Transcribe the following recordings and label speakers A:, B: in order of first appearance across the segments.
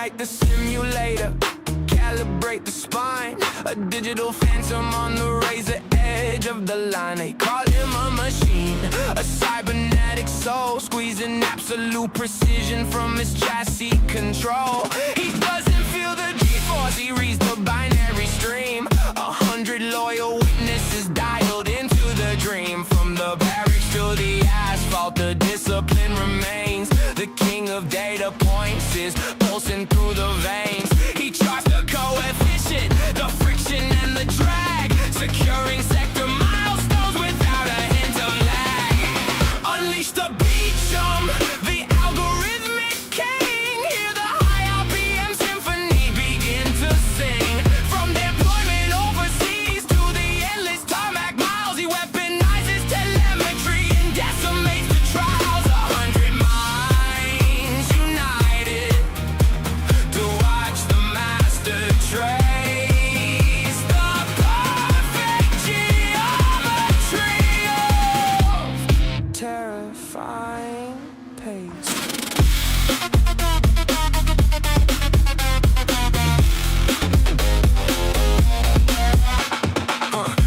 A: like the simulator, calibrate the spine. A digital phantom on the razor edge of the line. They call him a machine, a cybernetic soul, squeezing absolute precision from his chassis control. He doesn't feel the G-force, he reads the binary stream. 100 loyal witnesses dialed into the dream. From the barracks to the asphalt, the discipline remains. The king of data points is pulsing through the veins. He charts the coefficient, the friction and the drag, securing sector milestones without a hint of lag. Unleash the beat, chum, the algorithmic king. Hear the high RPM symphony begin to sing. From deployment overseas to the endless tarmac miles, he weaponizes telemetry and decimates the trials. 100 minds united to watch the master trace the perfect geometry of terrifying pace.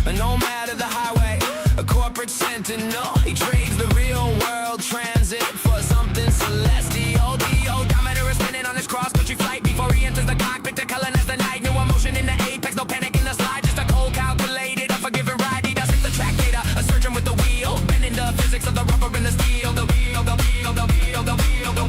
A: A nomad of the highway, a corporate sentinel. He trades the real world transit for something celestial. The odometer is spinning on his cross-country flight before he enters the cockpit to colonize the night. New emotion in the apex, no panic in the slide. Just a cold calculated, unforgiving ride. He doesn't the track data, a surgeon with the wheel, bending the physics of the rubber and the steel. The wheel, the wheel, the wheel, the wheel, the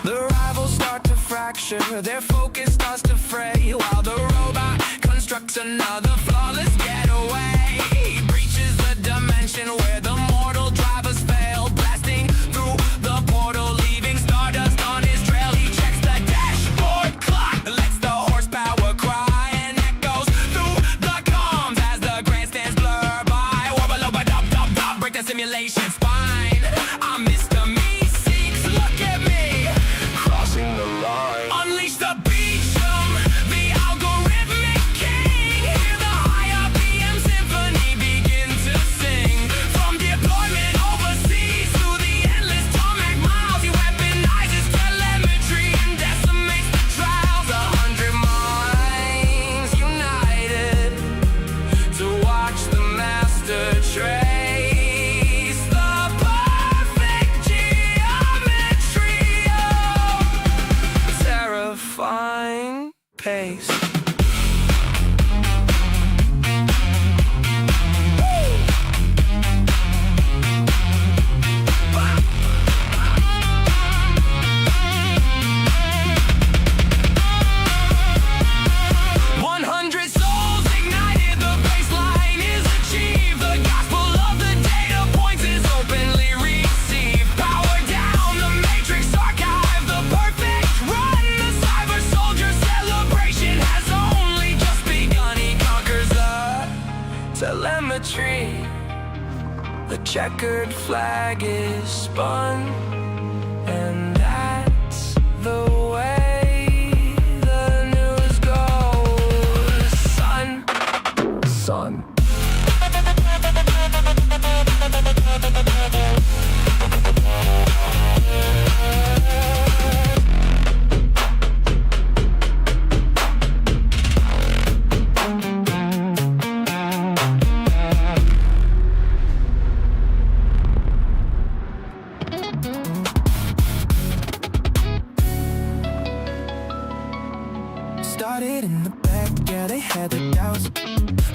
A: The rivals start to fracture, their focus starts to fray, while the robot constructs another flawless getaway. He breaches the dimension where the mortal drivers fail, blasting through the portal, leaving stardust on his trail. He checks the dashboard clock, lets the horsepower cry, and echoes through the comms as the grandstands blur by. Wobble over, dub, dub, dub, break the simulation spine. I'm Mr. Me-Seeks, look at me, crossing the line. Unleash the beat, chum, the algorithmic king. Hear the high RPM symphony begin to sing. From deployment overseas to the endless tarmac miles, he weaponizes telemetry and decimates the trials. 100 minds united to watch the master trace the perfect geometry of terrifying pace. Souls ignited, the baseline is achieved. The gospel of the data points is openly received. Power down, the matrix archive, the perfect run. The cyber soldier celebration has only just begun. He conquers the telemetry. The checkered flag is spun, and that's the way the news goes. Son. Started in the back, yeah, they had their doubts.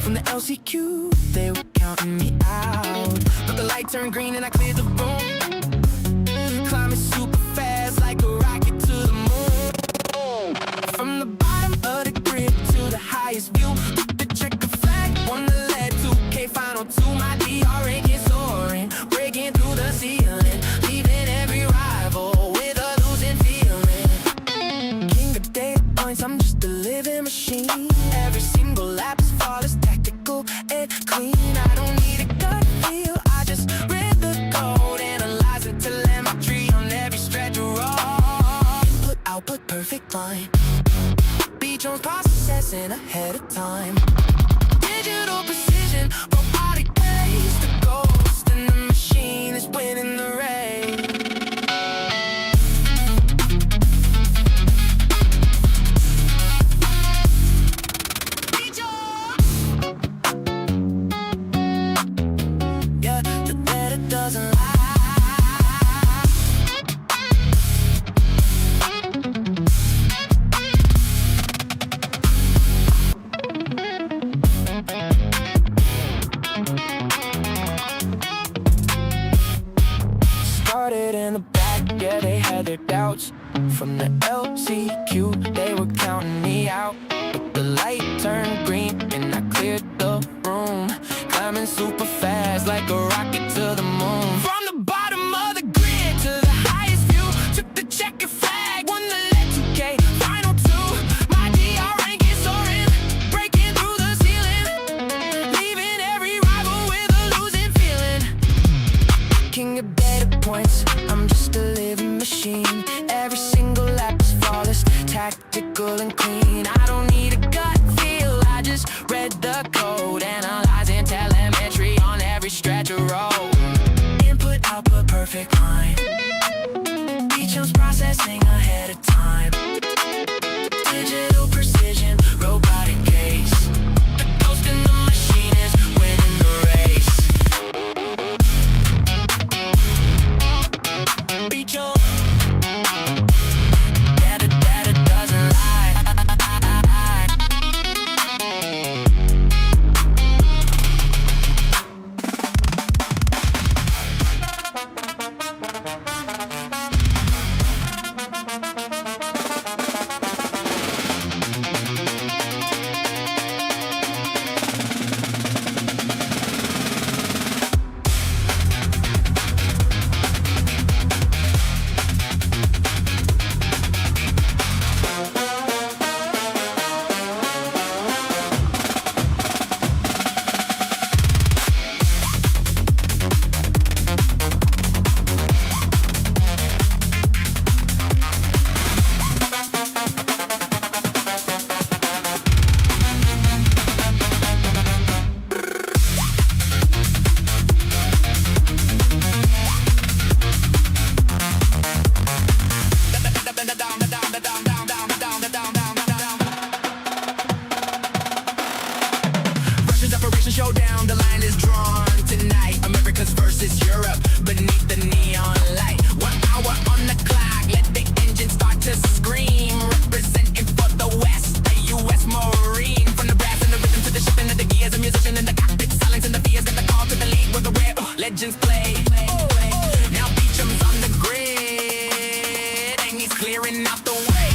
A: From the LCQ, they were counting me out. But the light turned green and I cleared the room. Climbing super fast like a rocket to the moon. From the bottom of the grid to the highest view, the checker flag won the lead 2K final to my DR ranking soaring, breaking through the ceiling, leaving every rival with a losing feeling. King of data points, I'm just a living machine. Every single lap is flawless, tactical and clean. I don't need a gut feel, I just read the code, analyzing telemetry on every stretch of road. Input, output, perfect line. B Jones processing ahead of time. Digital precision, robotic pace. The ghost in the machine is winning the race. From the LCQ, they were counting me out. But the light turned green and I cleared the room, climbing super fast like a rocket to the moon. From the bottom of the grid to the highest view, took the checker flag, won the lead 2K final two. My DR rank is soaring, breaking through the ceiling, leaving every rival with a losing feeling. King of data points, I'm just a living machine. Every single lap is flawless, tactical and clean. I don't need a gut feel, I just read the code, analyzing telemetry on every stretch of road. Input, output, perfect line. Each one's processing ahead of time. Digital precision, robotic case. The ghost in the machine is winning the race. Beat your data doesn't lie. Russia's Operation Showdown, the line is drawn tonight. America's versus Europe, beneath the neon light. 1 hour on the clock, let the engine start to scream. Representing for the West, the U.S. Marine. From the brass and the rhythm to the shifting of the gears, a musician in the cockpit, silence and the fears. Got the call to the league where the rare legends play. Now Beecham's on the grid, and he's clearing out the way.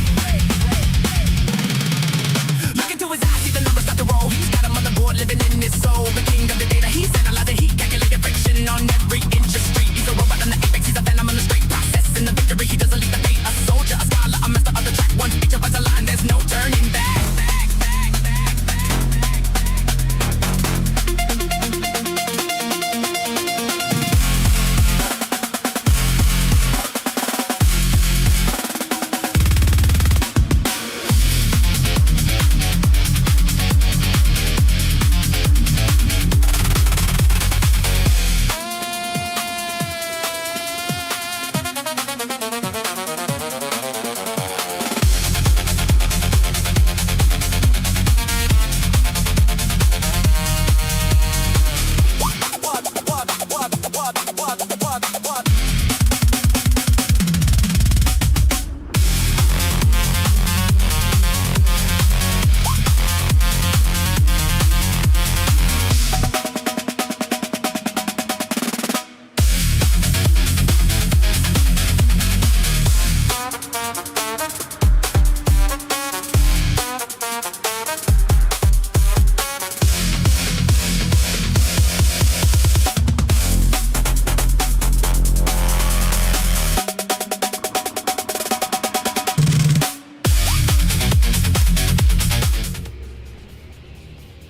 A: Look into his eyes, see the numbers start to roll. He's got a motherboard living in his soul. The king of the data, he's analyzing heat, calculating friction on every inch of street. He's a robot on the apex, he's a phantom on the straight process. In the victory, he doesn't leave the fate. A soldier, a scholar, a master of the track. Once Beecham has a line, there's no turning back.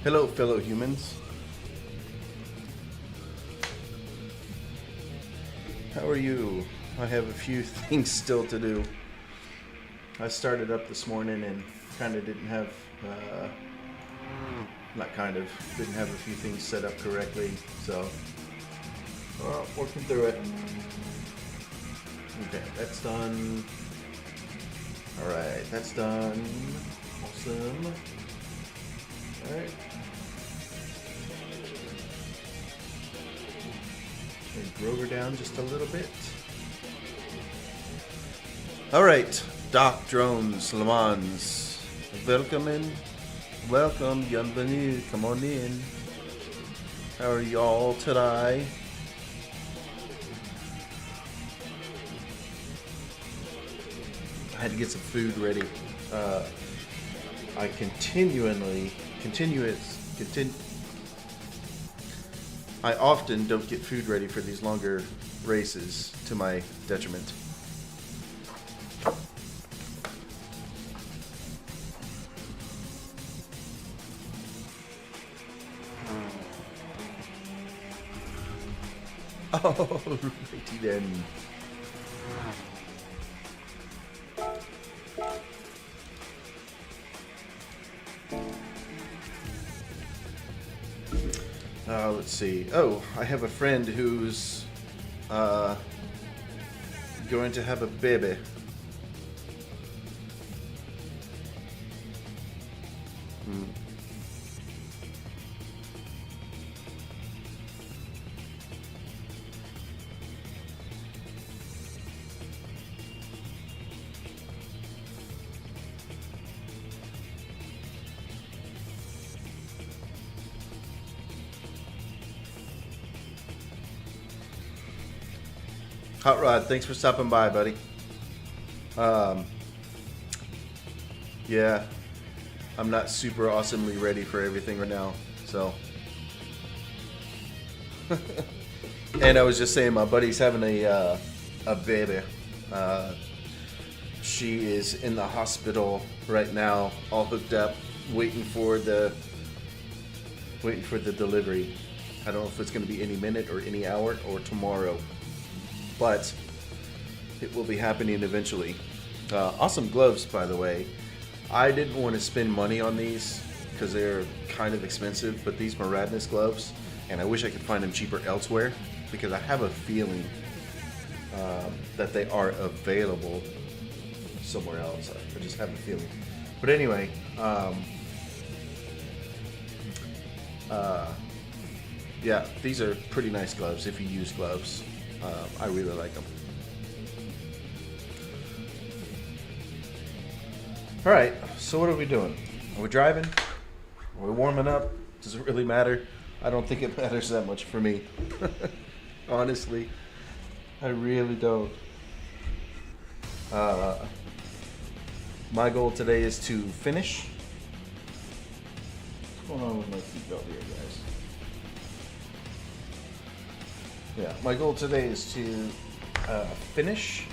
B: Hello, fellow humans. How are you? I have a few things still to do. I started up this morning and kind of didn't have, didn't have a few things set up correctly, so working through it. Okay, that's done. Alright, that's done. Awesome. Alright. And drove her down just a little bit. Alright, Doc Drones, Le Mans. Welcome, bienvenue, come on in. How are y'all today? I had to get some food ready. I often don't get food ready for these longer races, to my detriment. Oh, righty then. Let's see. Oh, I have a friend who's going to have a baby. Hot Rod, thanks for stopping by, buddy. Yeah, I'm not super awesomely ready for everything right now, so. And I was just saying, my buddy's having a baby. She is in the hospital right now, all hooked up, waiting for the delivery. I don't know if it's going to be any minute or any hour or tomorrow, but it will be happening eventually. Awesome gloves, by the way. I didn't want to spend money on these because they're kind of expensive, but these Maradness gloves, and I wish I could find them cheaper elsewhere, because I have a feeling that they are available somewhere else. I just have a feeling. But anyway, yeah, these are pretty nice gloves if you use gloves. I really like them. All right, so what are we doing? Are we driving? Are we warming up? Does it really matter? I don't think it matters that much for me. Honestly, I really don't. My goal today is to finish. What's going on with my seatbelt here, guys? Yeah, my goal today is to finish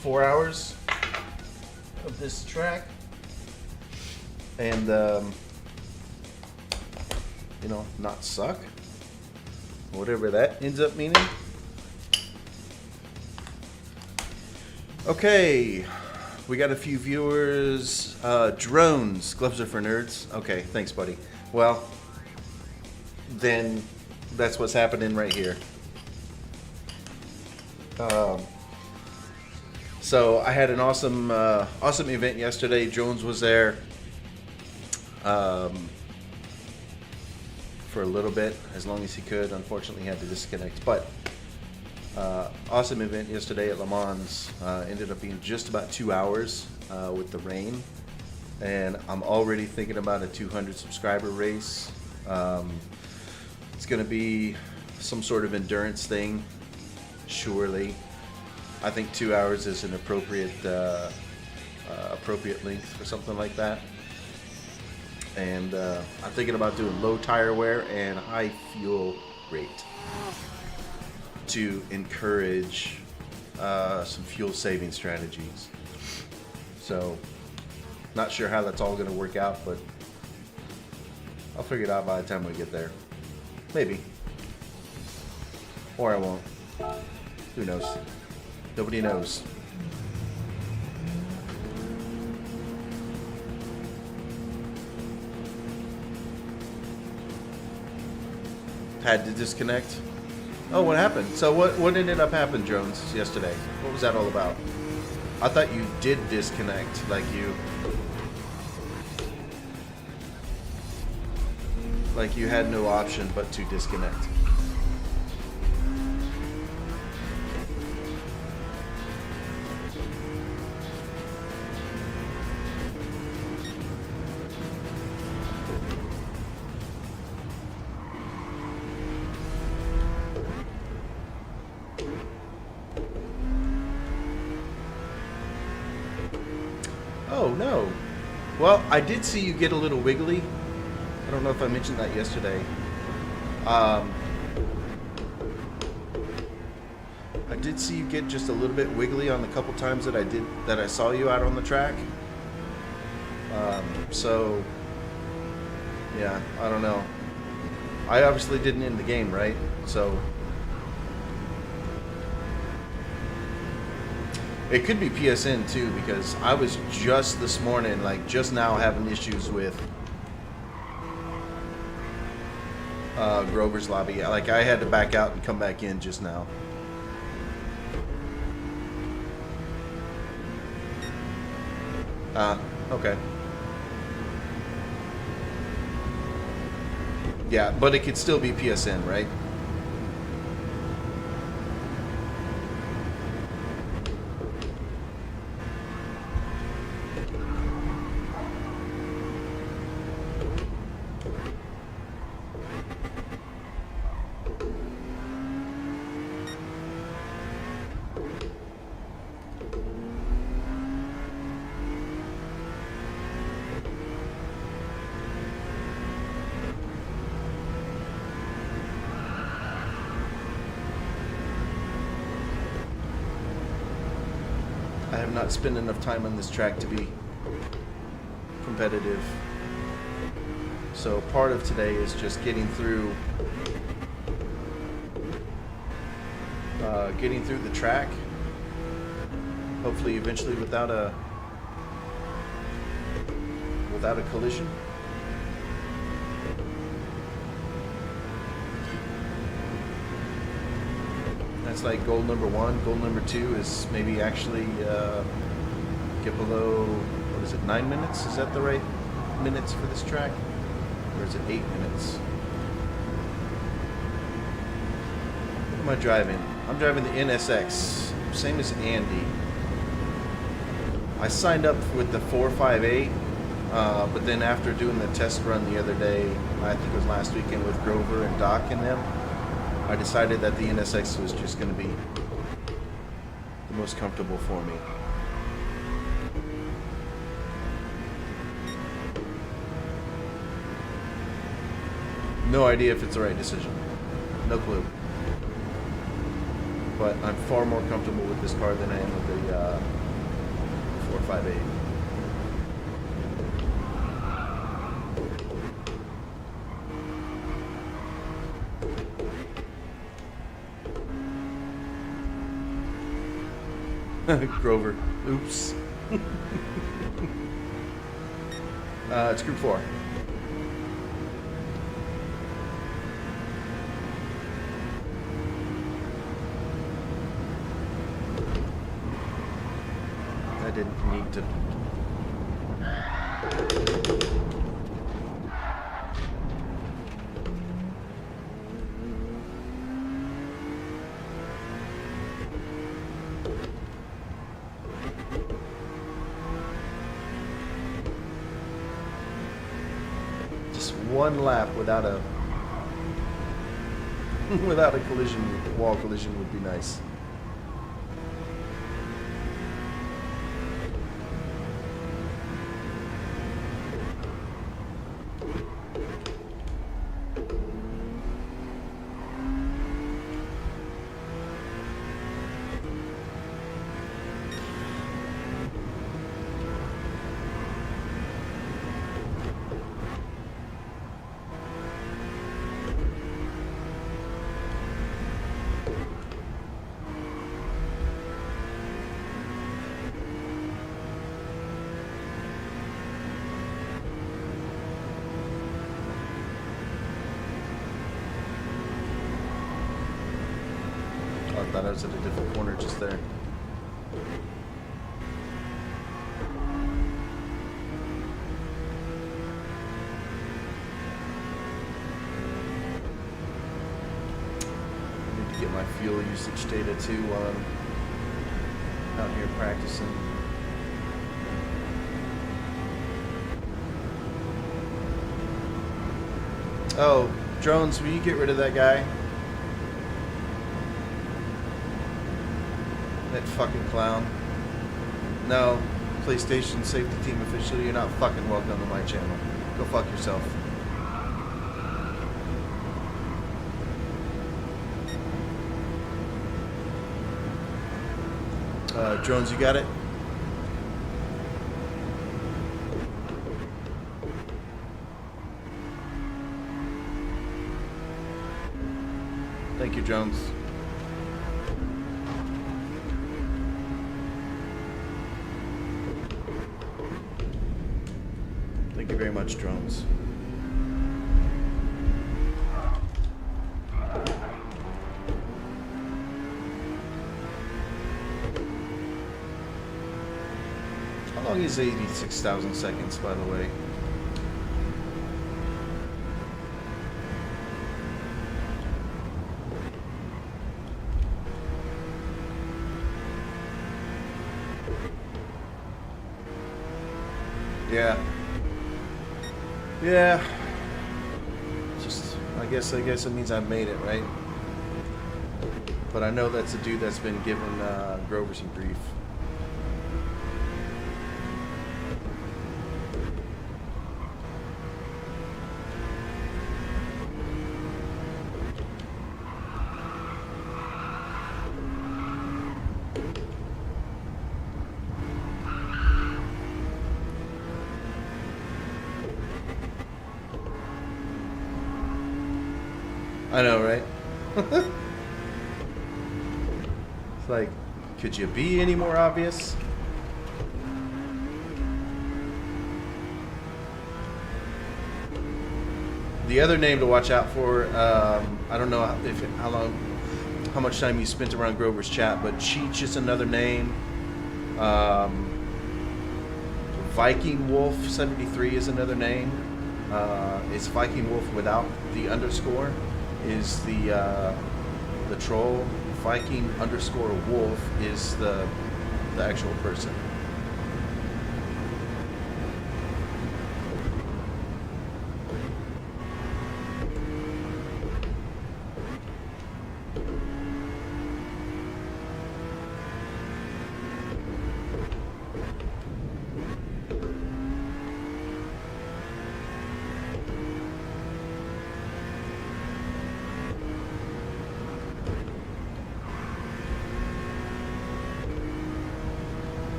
B: 4 hours of this track, and you know, not suck, whatever that ends up meaning. Okay, we got a few viewers. Drones, gloves are for nerds. Okay, thanks, buddy. Well, then that's what's happening right here. So I had an awesome event yesterday. Jones was there for a little bit, as long as he could. Unfortunately, he had to disconnect. But awesome event yesterday at Le Mans. Ended up being just about 2 hours with the rain, and I'm already thinking about a 200 subscriber race. It's going to be some sort of endurance thing. Surely, I think 2 hours is an appropriate length for something like that. And I'm thinking about doing low tire wear and high fuel rate to encourage some fuel saving strategies. So, not sure how that's all going to work out, but I'll figure it out by the time we get there. Maybe, or I won't. Who knows? Nobody knows. Had to disconnect. Oh, what happened? So what ended up happening, Jones, yesterday? What was that all about? I thought you did disconnect, like you had no option but to disconnect. Oh, no. Well, I did see you get a little wiggly. I don't know if I mentioned that yesterday. I did see you get just a little bit wiggly on the couple times that I saw you out on the track. So, yeah, I don't know. I obviously didn't end the game, right? So, it could be PSN too, because I was just this morning, like just now, having issues with Grover's lobby. Like I had to back out and come back in just now. Okay. Yeah, but it could still be PSN, right? I have not spent enough time on this track to be competitive. So part of today is just getting through the track. Hopefully eventually without a collision. That's like goal number 1. Goal number 2 is maybe actually get below, what is it, 9 minutes? Is that the right minutes for this track? Or is it 8 minutes? What am I driving? I'm driving the NSX, same as Andy. I signed up with the 458, but then after doing the test run the other day, I think it was last weekend with Grover and Doc and them, I decided that the NSX was just going to be the most comfortable for me. No idea if it's the right decision. No clue. But I'm far more comfortable with this car than I am with the 458. Grover. Oops. It's group 4. I didn't need to. One lap without a collision, wall collision would be nice. I thought I was at a different corner just there. I need to get my fuel usage data too while I'm out here practicing. Oh, drones, will you get rid of that guy? That fucking clown. No, PlayStation safety team official, you're not fucking welcome to my channel. Go fuck yourself. Drones, you got it? Thank you, Jones. Thank you very much, Drones. How long is 86,000 seconds, by the way? Yeah. Yeah. Just, I guess it means I've made it, right? But I know that's a dude that's been giving Grover some grief. I know, right? It's like, could you be any more obvious? The other name to watch out for, I don't know how much time you spent around Grover's chat, but Cheech is another name. Viking Wolf 73 is another name. It's Viking Wolf without the underscore. Is the troll. Viking underscore Wolf is the actual person.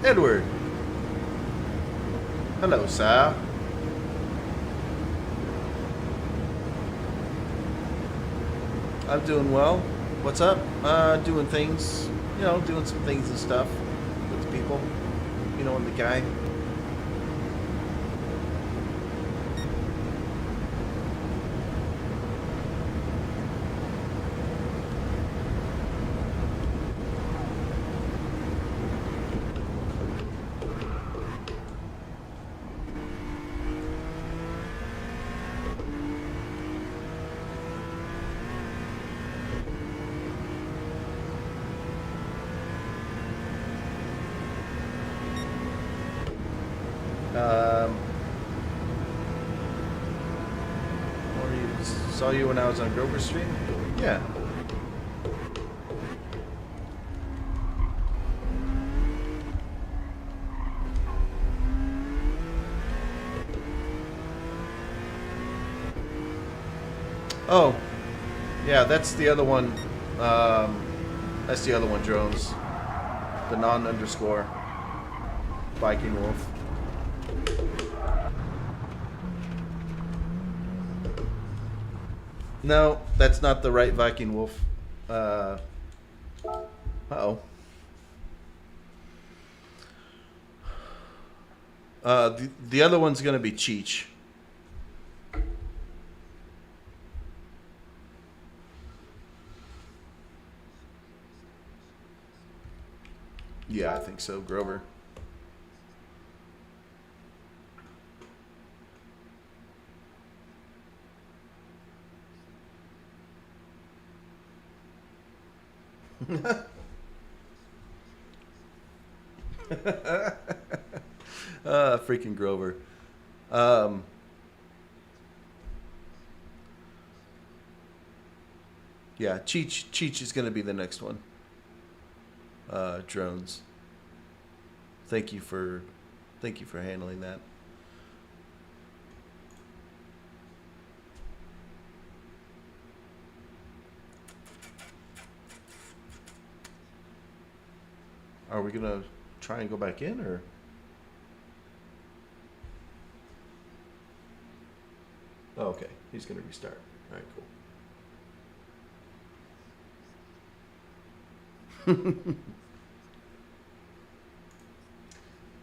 B: Edward. Hello, sir. I'm doing well. What's up? Doing things, you know, doing some things and stuff with the people. You know, and the guy. Saw you when I was on Grover's stream? Yeah. Oh. Yeah, that's the other one. That's the other one, Drones. The non-underscore Viking Wolf. No, that's not the right Viking Wolf. Uh-oh. The other one's gonna be Cheech. Yeah, I think so, Grover. Freaking Grover. Yeah, Cheech is going to be the next one. Drones. Thank you for handling that. Are we gonna try and go back in, or? Oh, okay, he's gonna restart. All right, cool.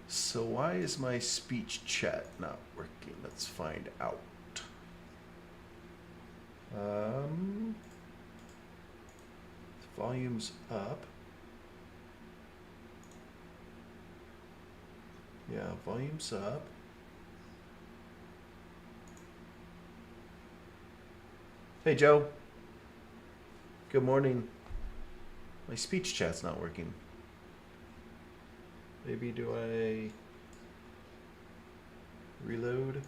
B: So why is my speech chat not working? Let's find out. Volume's up. Yeah, volume's up. Hey, Joe. Good morning. My speech chat's not working. Maybe do I reload?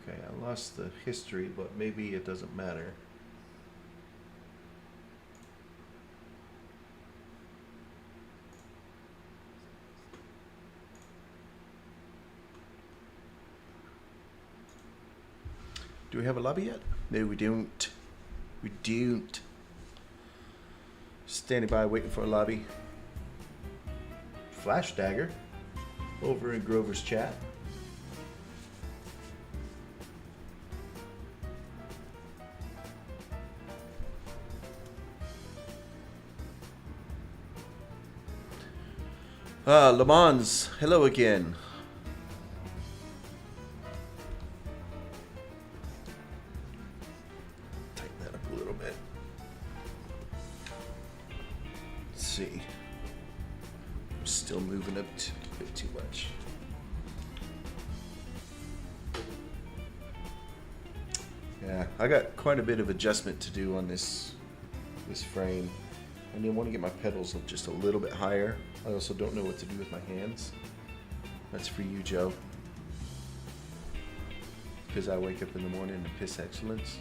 B: Okay, I lost the history, but maybe it doesn't matter. Do we have a lobby yet? No, we don't. We don't. Standing by waiting for a lobby. Flash Dagger over in Grover's chat. Le Mans, hello again. Tighten that up a little bit. Let's see. I'm still moving up a bit too much. Yeah, I got quite a bit of adjustment to do on this frame. I need want to get my pedals just a little bit higher. I also don't know what to do with my hands. That's for you, Joe. Because I wake up in the morning and piss excellence.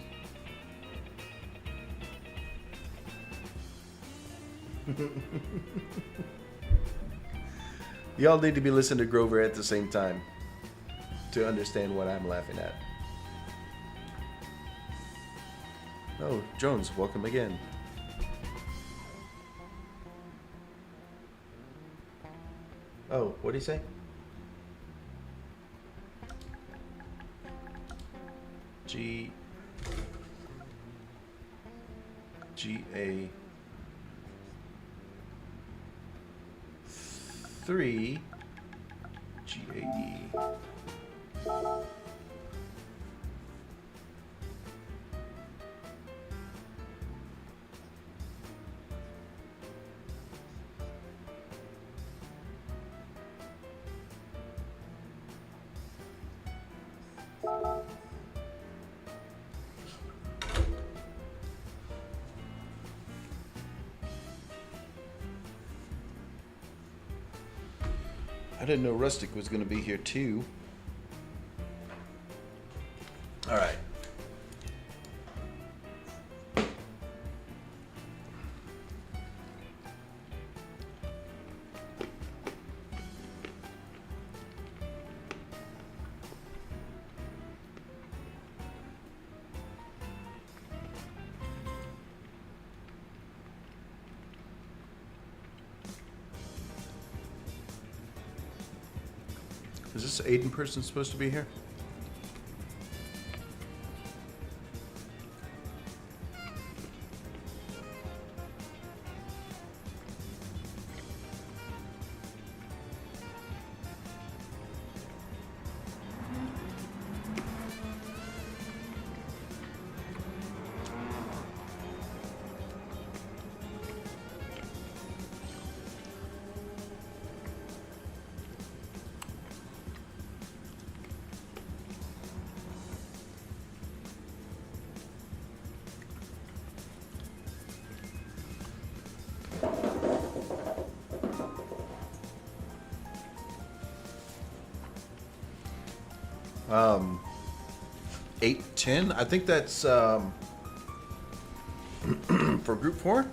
B: Y'all need to be listening to Grover at the same time to understand what I'm laughing at. Oh, Jones, welcome again. Oh, what did he say? GA 3 GAE. I didn't know Rustic was going to be here too. All right. Is this Aiden person supposed to be here? 8-10. I think that's for Group 4.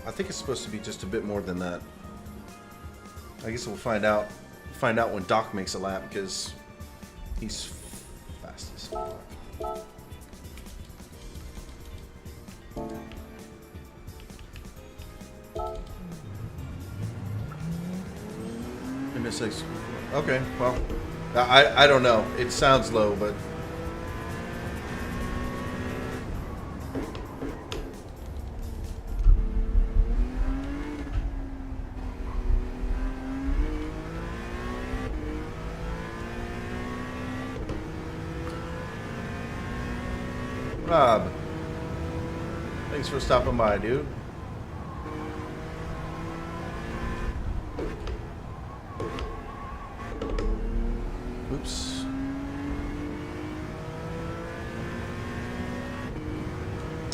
B: I think it's supposed to be just a bit more than that. I guess we'll find out when Doc makes a lap, because he's fast as fuck. MS6. Okay, well, I don't know. It sounds low, but Rob, thanks for stopping by, dude. Oops.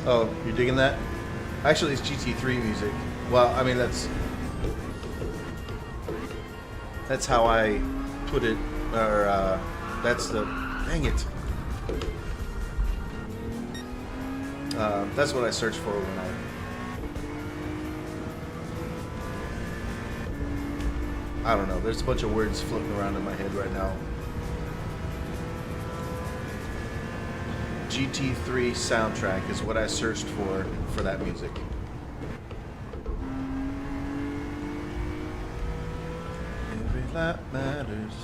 B: Oh, you're digging that? Actually, it's GT3 music. Well, I mean, that's how I put it, or that's the, dang it. That's what I search for when I don't know. There's a bunch of words floating around in my head right now. GT3 soundtrack is what I searched for that music. Every lap matters.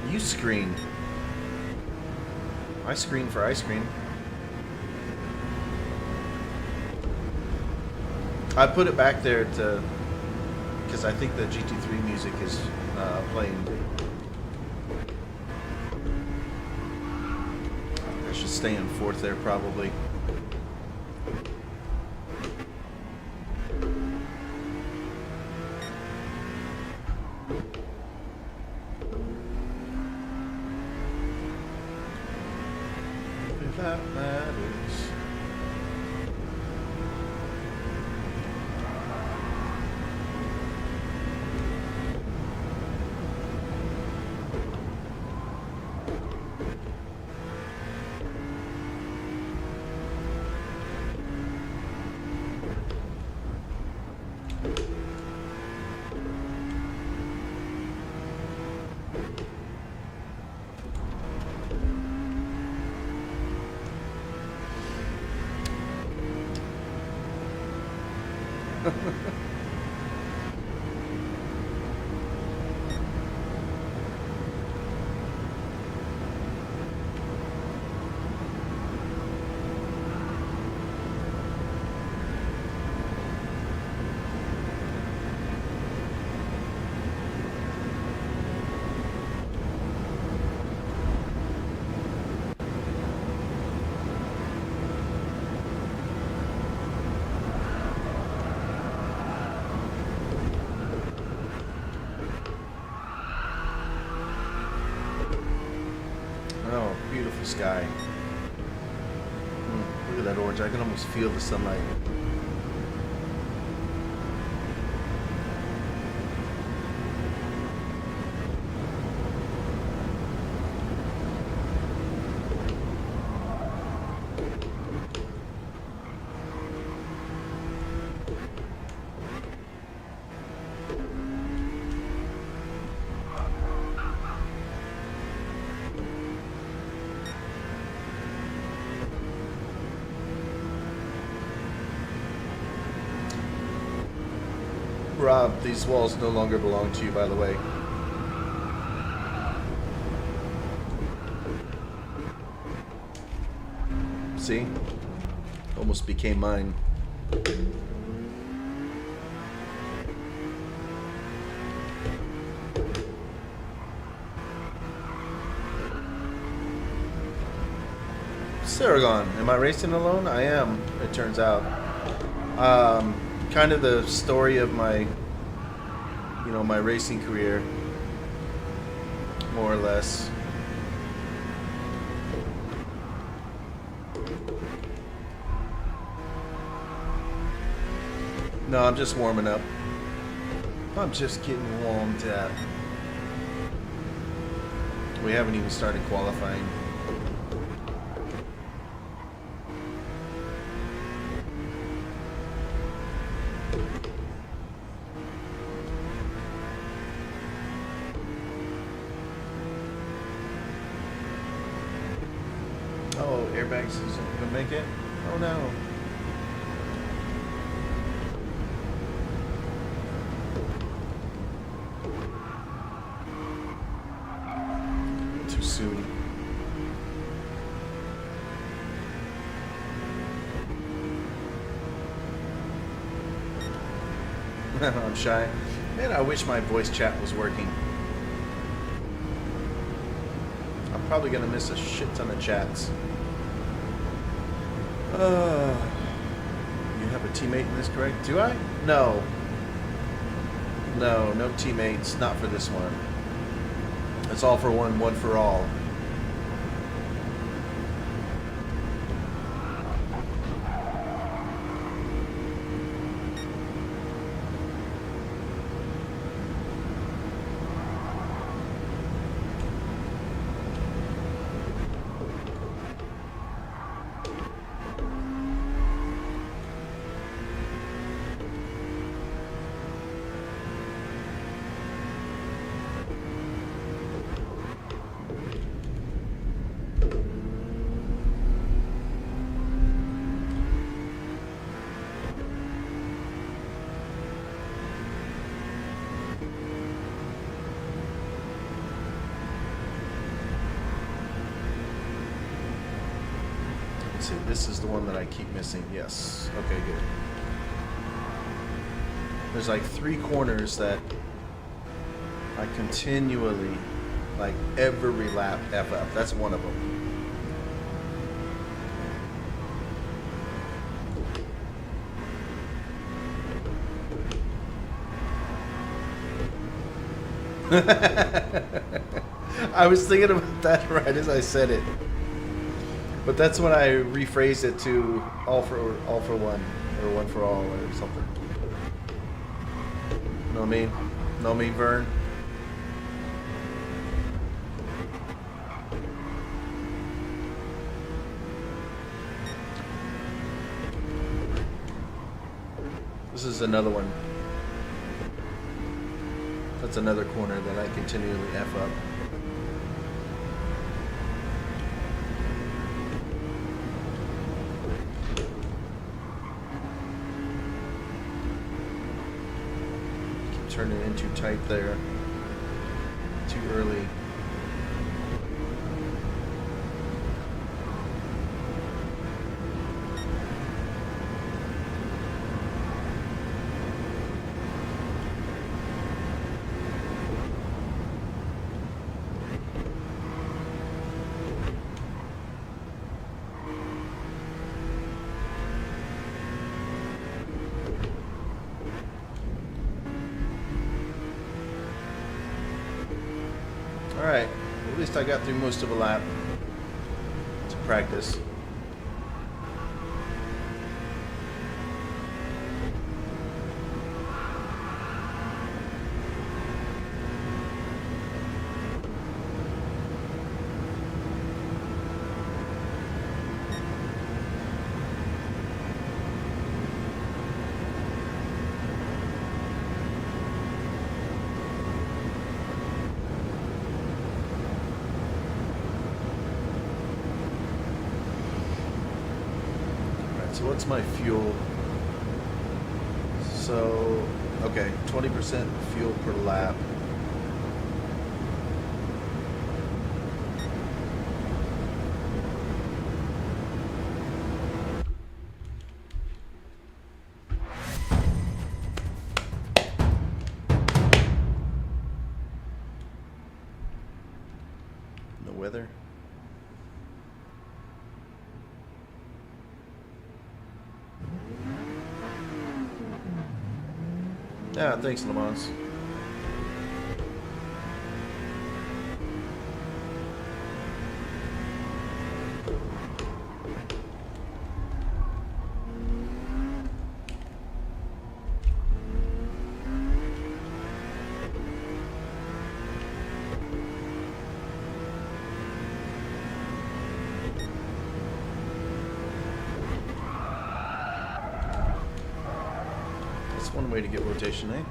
B: You screen. I screen for ice cream. I put it back there to, because I think the GT3 music is playing. I should stay in fourth there probably. That matters. Oh, beautiful sky. Look at that orange. I can almost feel the sunlight. Rob, these walls no longer belong to you, by the way. See? Almost became mine. Saragon, am I racing alone? I am, it turns out. Kind of the story of my, my racing career, more or less. No, I'm just warming up. I'm just getting warmed up. We haven't even started qualifying. Oh, airbags isn't gonna make it? Oh no. Too soon. I'm shy. Man, I wish my voice chat was working. I'm probably gonna miss a shit ton of chats. You have a teammate in this, correct? Do I? No. No, no teammates. Not for this one. It's all for one, one for all. Let's see, this is the one that I keep missing. Yes. Okay, good. There's like 3 corners that I continually, like every lap, F up. That's one of them. I was thinking about that right as I said it. But that's when I rephrased it to all for one, or one for all, or something. Know what I mean? Know me, Vern? This is another one. That's another corner that I continually F up. Turning in too tight there. Too early. Alright, at least I got through most of a lap to practice. So what's my fuel? So, okay, 20% fuel per lap. The weather. Yeah, thanks, Lamont. one way to get rotation, eh?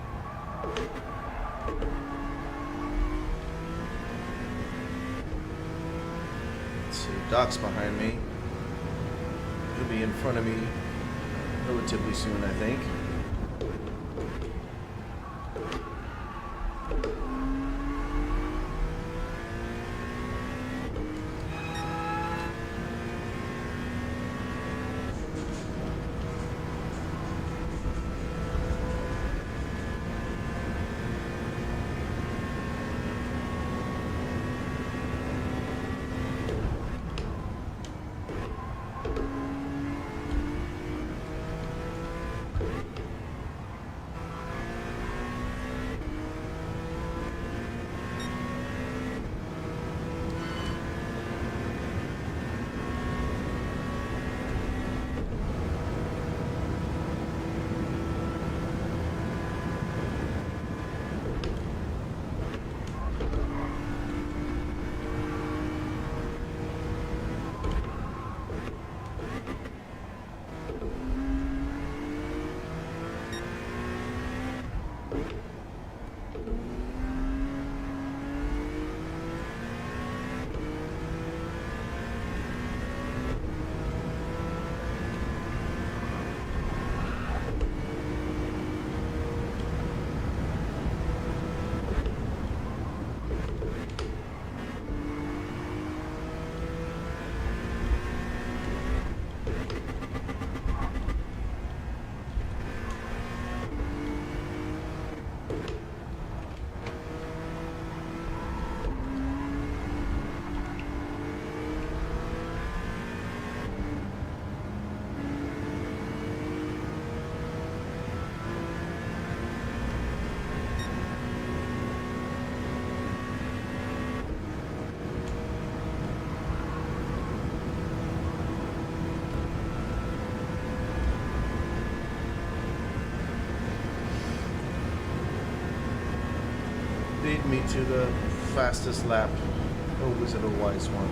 B: Let's see, Doc's behind me. He'll be in front of me relatively soon, I think. Lead me to the fastest lap. Oh, was it a wise one?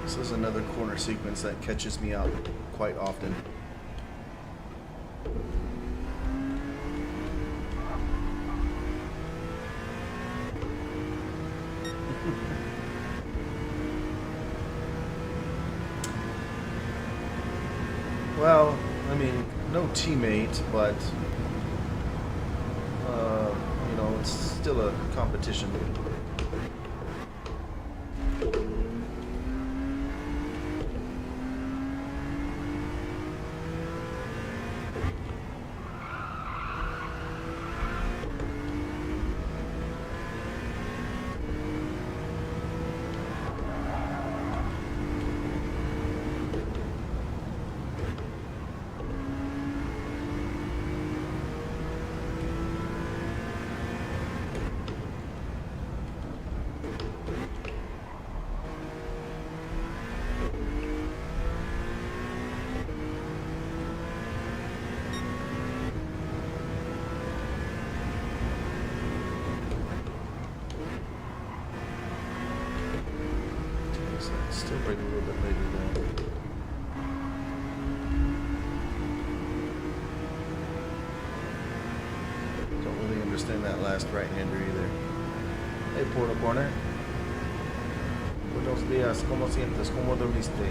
B: This is another corner sequence that catches me out quite often. Well, I mean, no teammate, but you know, it's still a competition. Still break a little bit later though. Don't really understand that last right-hander either. Hey, Porto Corner. Buenos días. ¿Cómo sientes? ¿Cómo dormiste?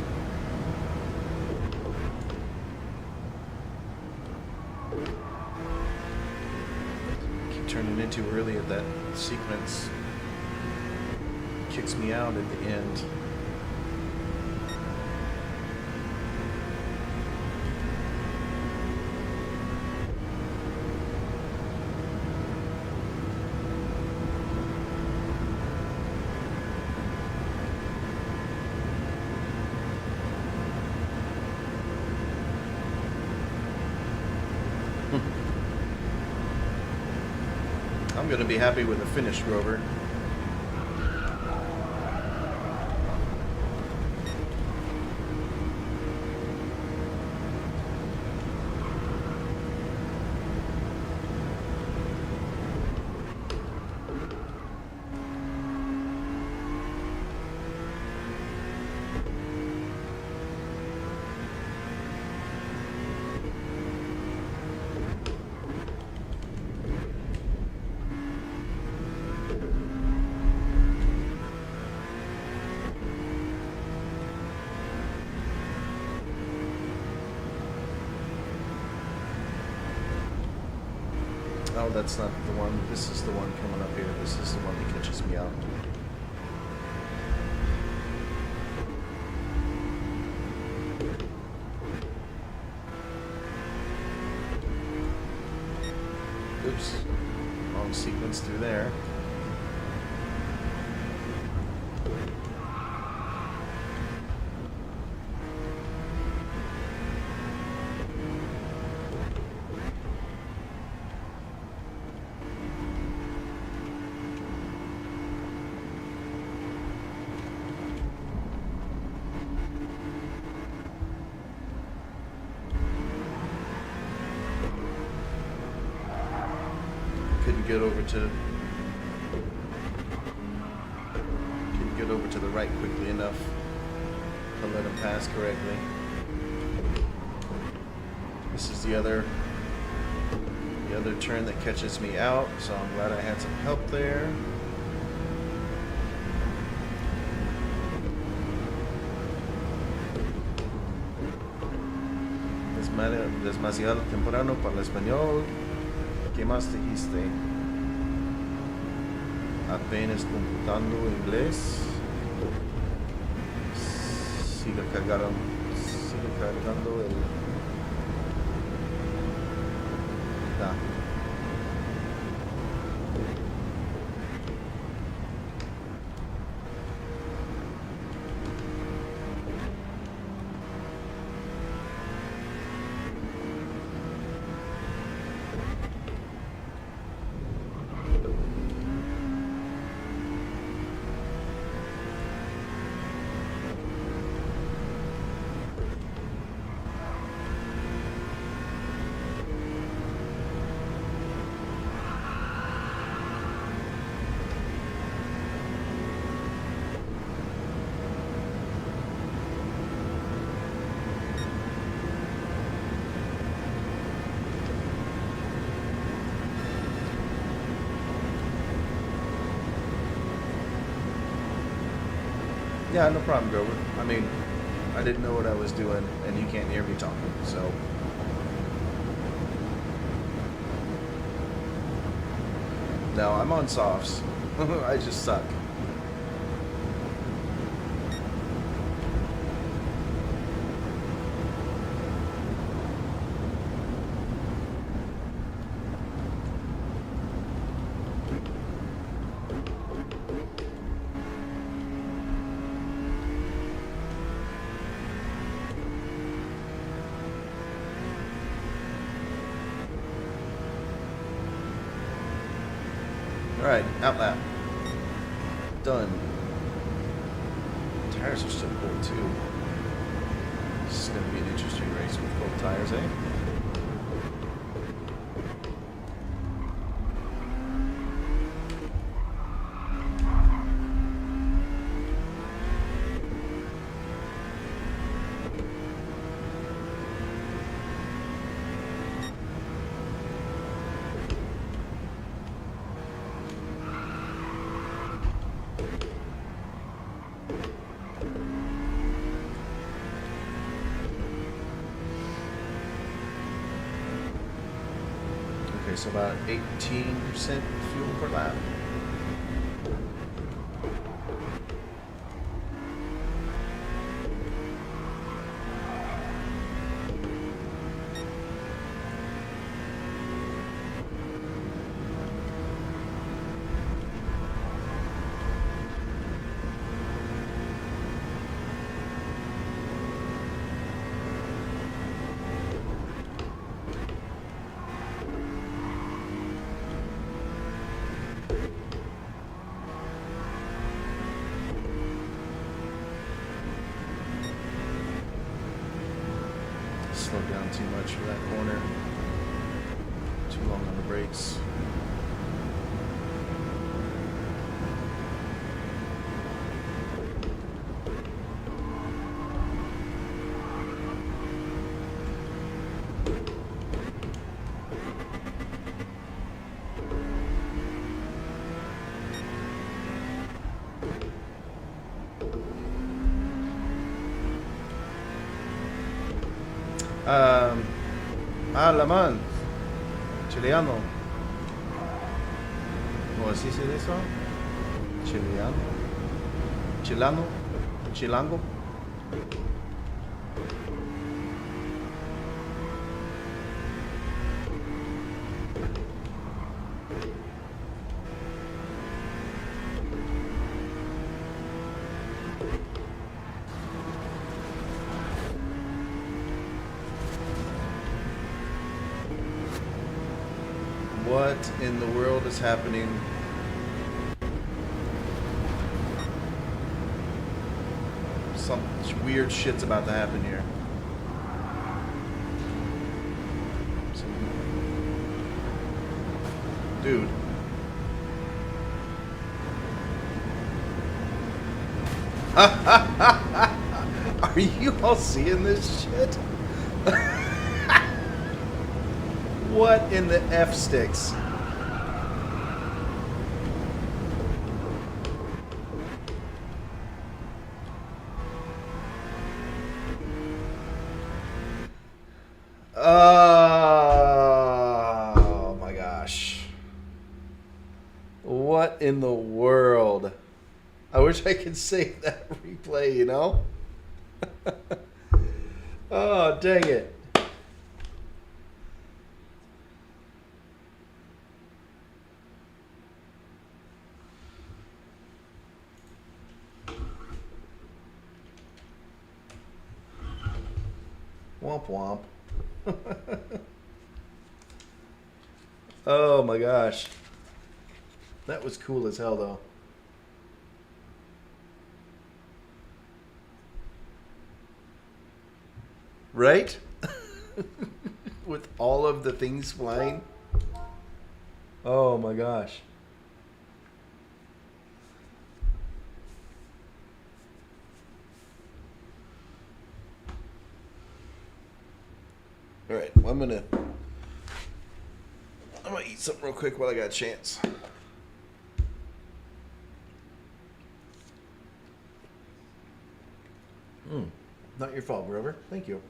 B: Keep turning in too early at that sequence. Kicks me out at the end. I'm going to be happy with the finish, Grover. Oh, that's not the one. This is the one coming up here. This is the one that catches me out. Oops. Wrong sequence through there. Couldn't get over to the right quickly enough to let him pass correctly. This is the other turn that catches me out, so I'm glad I had some help there. Demasiado temprano para el español. ¿Qué más dijiste? Apenas computando inglés. Sigue cargando el... Da. Yeah, no problem, Grover. I mean, I didn't know what I was doing, and you can't hear me talking, so... No, I'm on softs. I just suck. Alright, out lap. Done. Tires are still cold too. This is going to be an interesting race with cold tires, eh? Okay, so about 18% fuel per lap. Slowed down too much for that corner. Too long on the brakes. Alemán, chileano. ¿Cómo así se dice eso? Chileano, chilano, chilango. What in the world is happening? Some weird shit's about to happen here. Dude. Are you all seeing this shit? What in the F sticks? Oh my gosh. What in the world? I wish I could save that replay, you know? Oh, dang it. Womp womp. Oh my gosh. That was cool as hell though. Right? With all of the things flying. Oh my gosh. All right, well, I'm gonna eat something real quick while I got a chance. Not your fault, Grover. Thank you.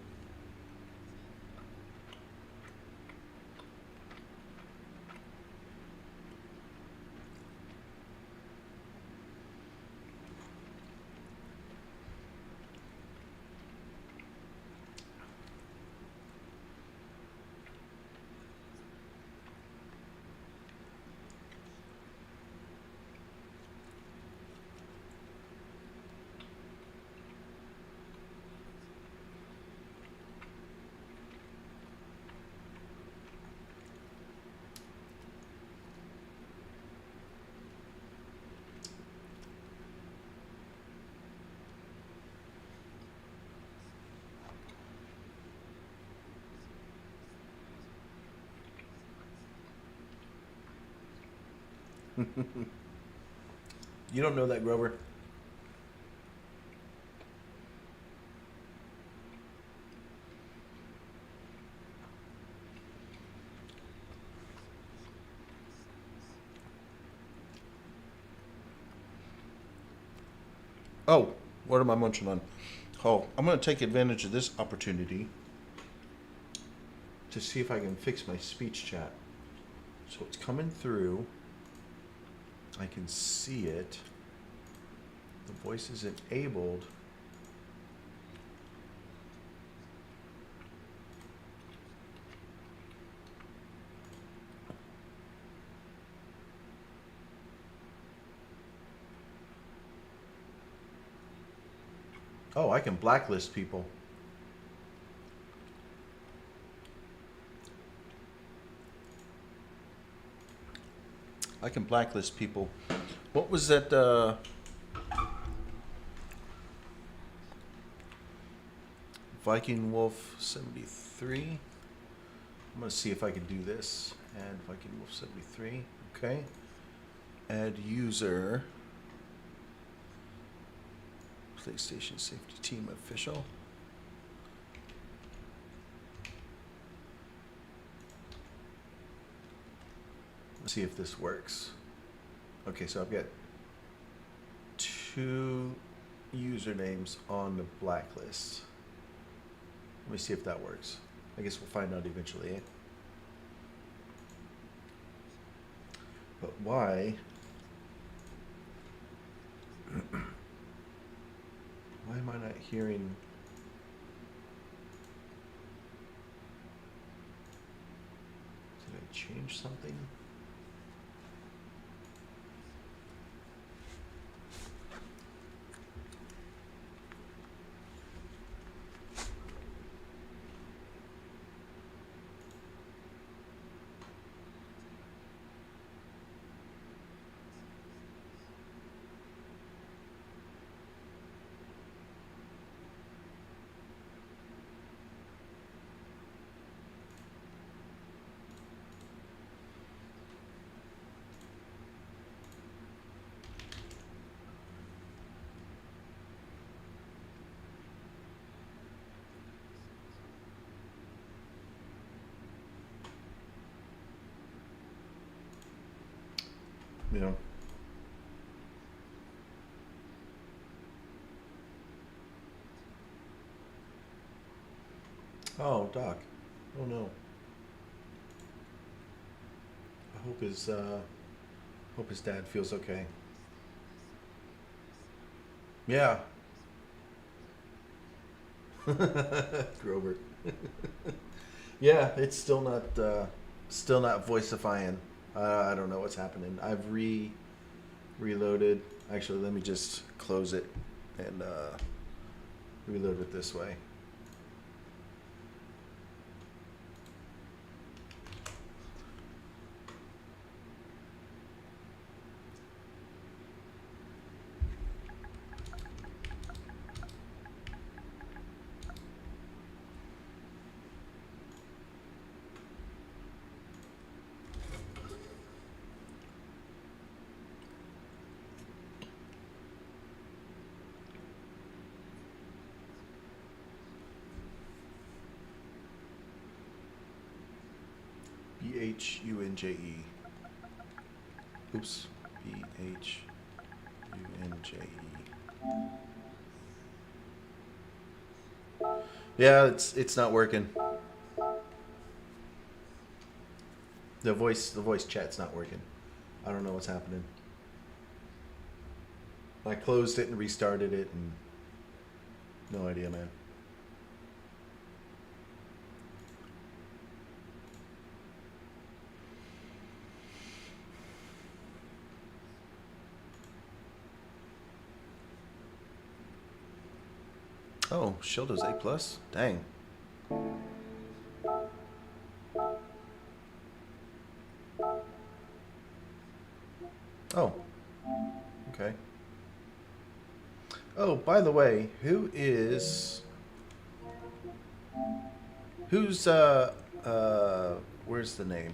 B: You don't know that, Grover. Oh, what am I munching on? Oh, I'm going to take advantage of this opportunity to see if I can fix my speech chat. So it's coming through. I can see it. The voice is enabled. Oh, I can blacklist people. I can blacklist people. What was that? Viking Wolf 73. I'm gonna see if I can do this. Add Viking Wolf 73. Okay. Add user. PlayStation Safety Team official. Let's see if this works. Okay, so I've got 2 usernames on the blacklist. Let me see if that works. I guess we'll find out eventually. Eh? But why? Why am I not hearing? Did I change something? You know. Oh, Doc. Oh no. I hope his dad feels okay. Yeah. Grover. Yeah, it's still not voicifying. I don't know what's happening. I've reloaded. Actually, let me just close it and reload it this way. BHUNJE. Oops. BHUNJE. Yeah, it's not working. The voice chat's not working. I don't know what's happening. I closed it and restarted it, and no idea, man. Oh, Shildo's A+. Dang. Oh. Okay. Oh, by the way, who's where's the name?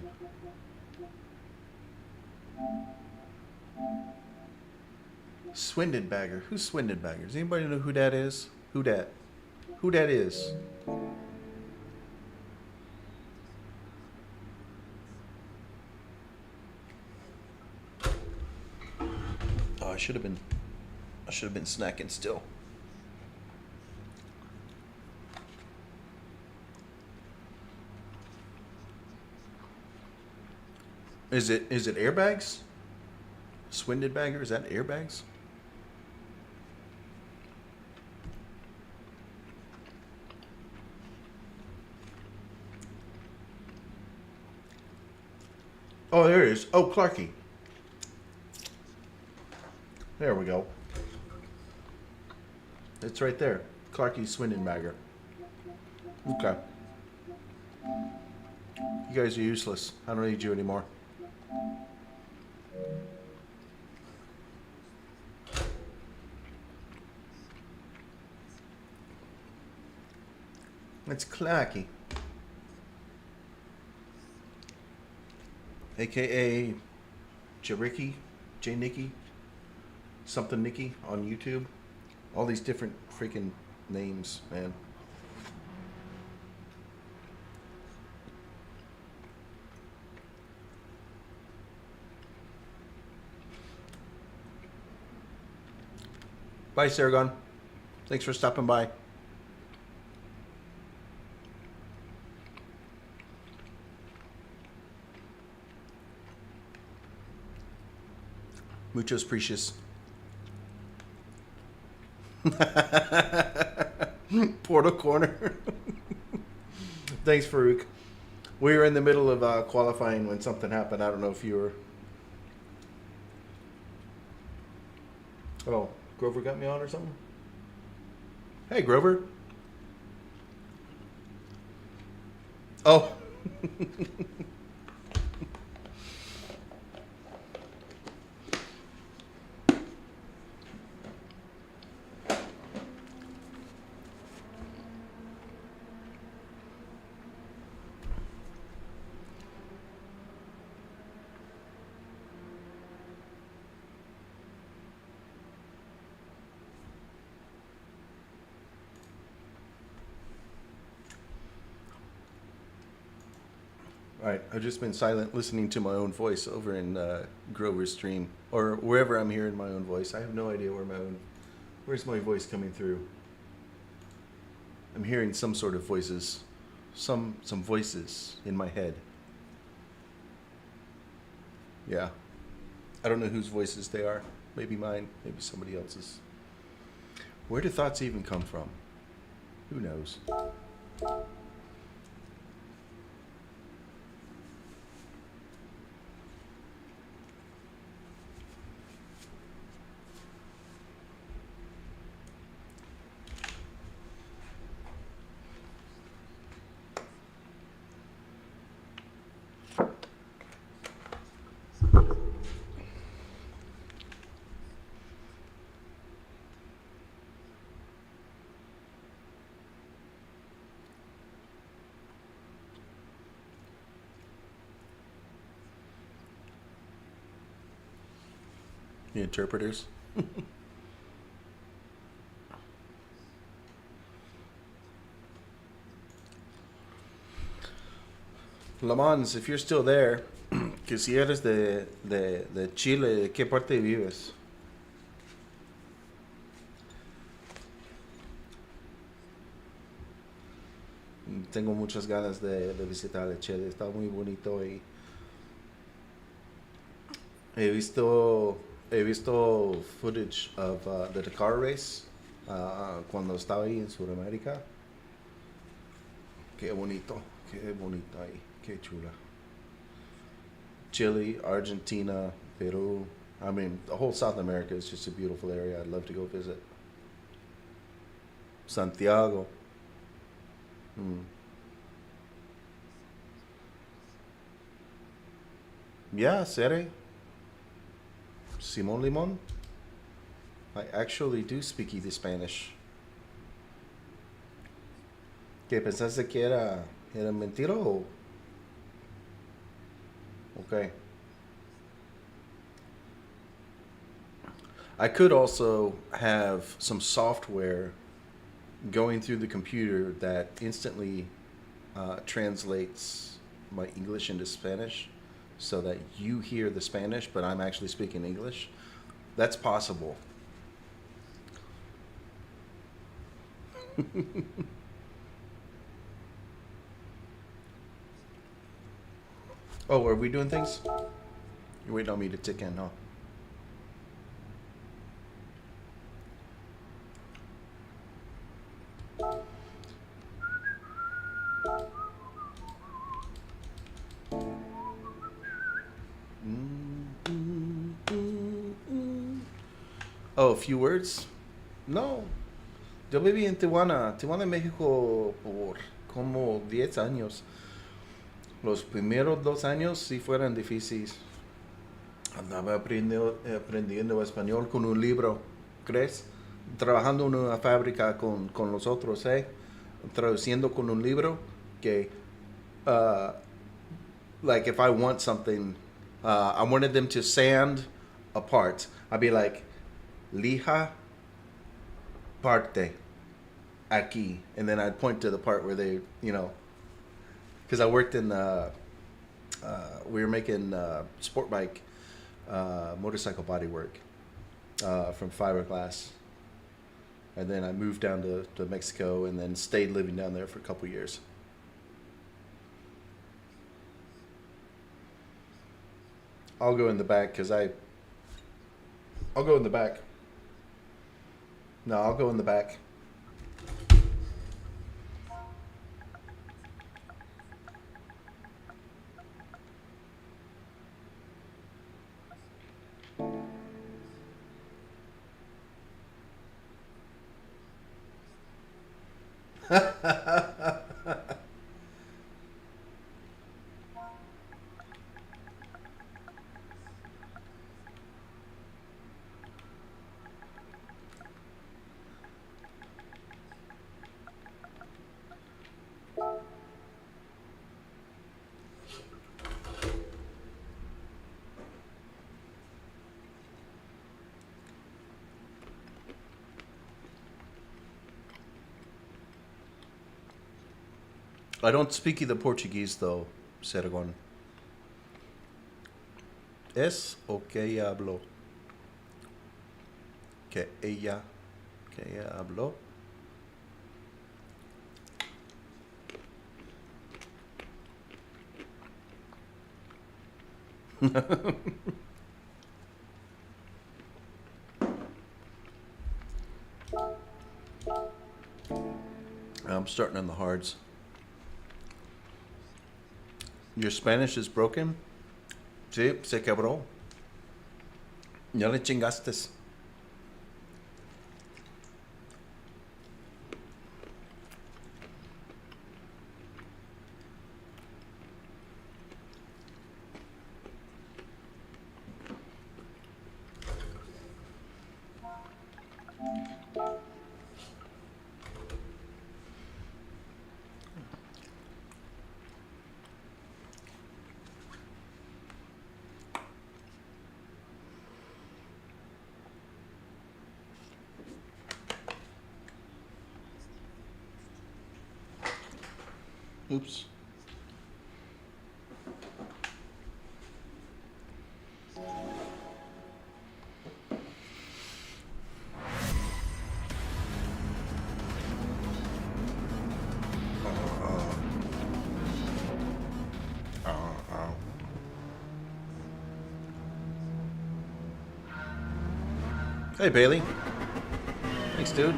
B: Swindonbagger. Who's Swindonbagger? Does anybody know who that is? Who that is? Oh, I should have been snacking still. Is it airbags? Swindonbagger, is that airbags? Oh, there it is. Oh, Clarky. There we go. It's right there. Clarky Swindonbagger. Okay. You guys are useless. I don't need you anymore. It's Clacky. AKA Jaricky, J Nicky, something Nicky on YouTube. All these different freaking names, man. Bye, Sargon. Thanks for stopping by. Muchos precious. Portal corner. Thanks, Farouk. We were in the middle of qualifying when something happened. I don't know if you were. Oh, Grover got me on or something? Hey, Grover. Oh. Alright, I've just been silent listening to my own voice over in Grover's stream. Or wherever I'm hearing my own voice. I have no idea where's my voice coming through. I'm hearing some sort of voices. Some voices in my head. Yeah. I don't know whose voices they are. Maybe mine, maybe somebody else's. Where do thoughts even come from? Who knows? The interpreters. Le Mans, if you're still there, que si eres de Chile, ¿de qué parte vives? Tengo muchas ganas de visitar Chile, está muy bonito y he visto footage of the Dakar race cuando estaba ahí en Sudamérica. Qué bonito ahí, qué chula. Chile, Argentina, Peru. I mean, the whole South America is just a beautiful area. I'd love to go visit. Santiago. Yeah, Sere. Simón Limón. I actually do speak the Spanish. ¿Qué pensaste que era mentira o? Okay. I could also have some software going through the computer that instantly translates my English into Spanish so that you hear the Spanish, but I'm actually speaking English. That's possible. Oh, are we doing things? You're waiting on me to tick in, huh? Oh, a few words? No. Yo viví en Tijuana, México, por como 10 años. Los primeros 2 años sí fueron difíciles. Andaba aprendiendo español con un libro, ¿crees? Trabajando en una fábrica con los otros, ¿eh? Traduciendo con un libro que, uh, like, if I want something, I wanted them to sand a part. I'd be like, lija parte aquí. And then I'd point to the part where they, you know, because I worked in, we were making sport bike motorcycle body work from fiberglass. And then I moved down to Mexico and then stayed living down there for a couple years. I'll go in the back because I'll go in the back. No, I'll go in the back. I don't speak the Portuguese though, Sergon. Es o que hablo. Que ella habló. I'm starting on the hards. Your Spanish is broken? Sí, se quebró. Ya le chingaste. Oops. Hey, Bailey. Thanks, dude.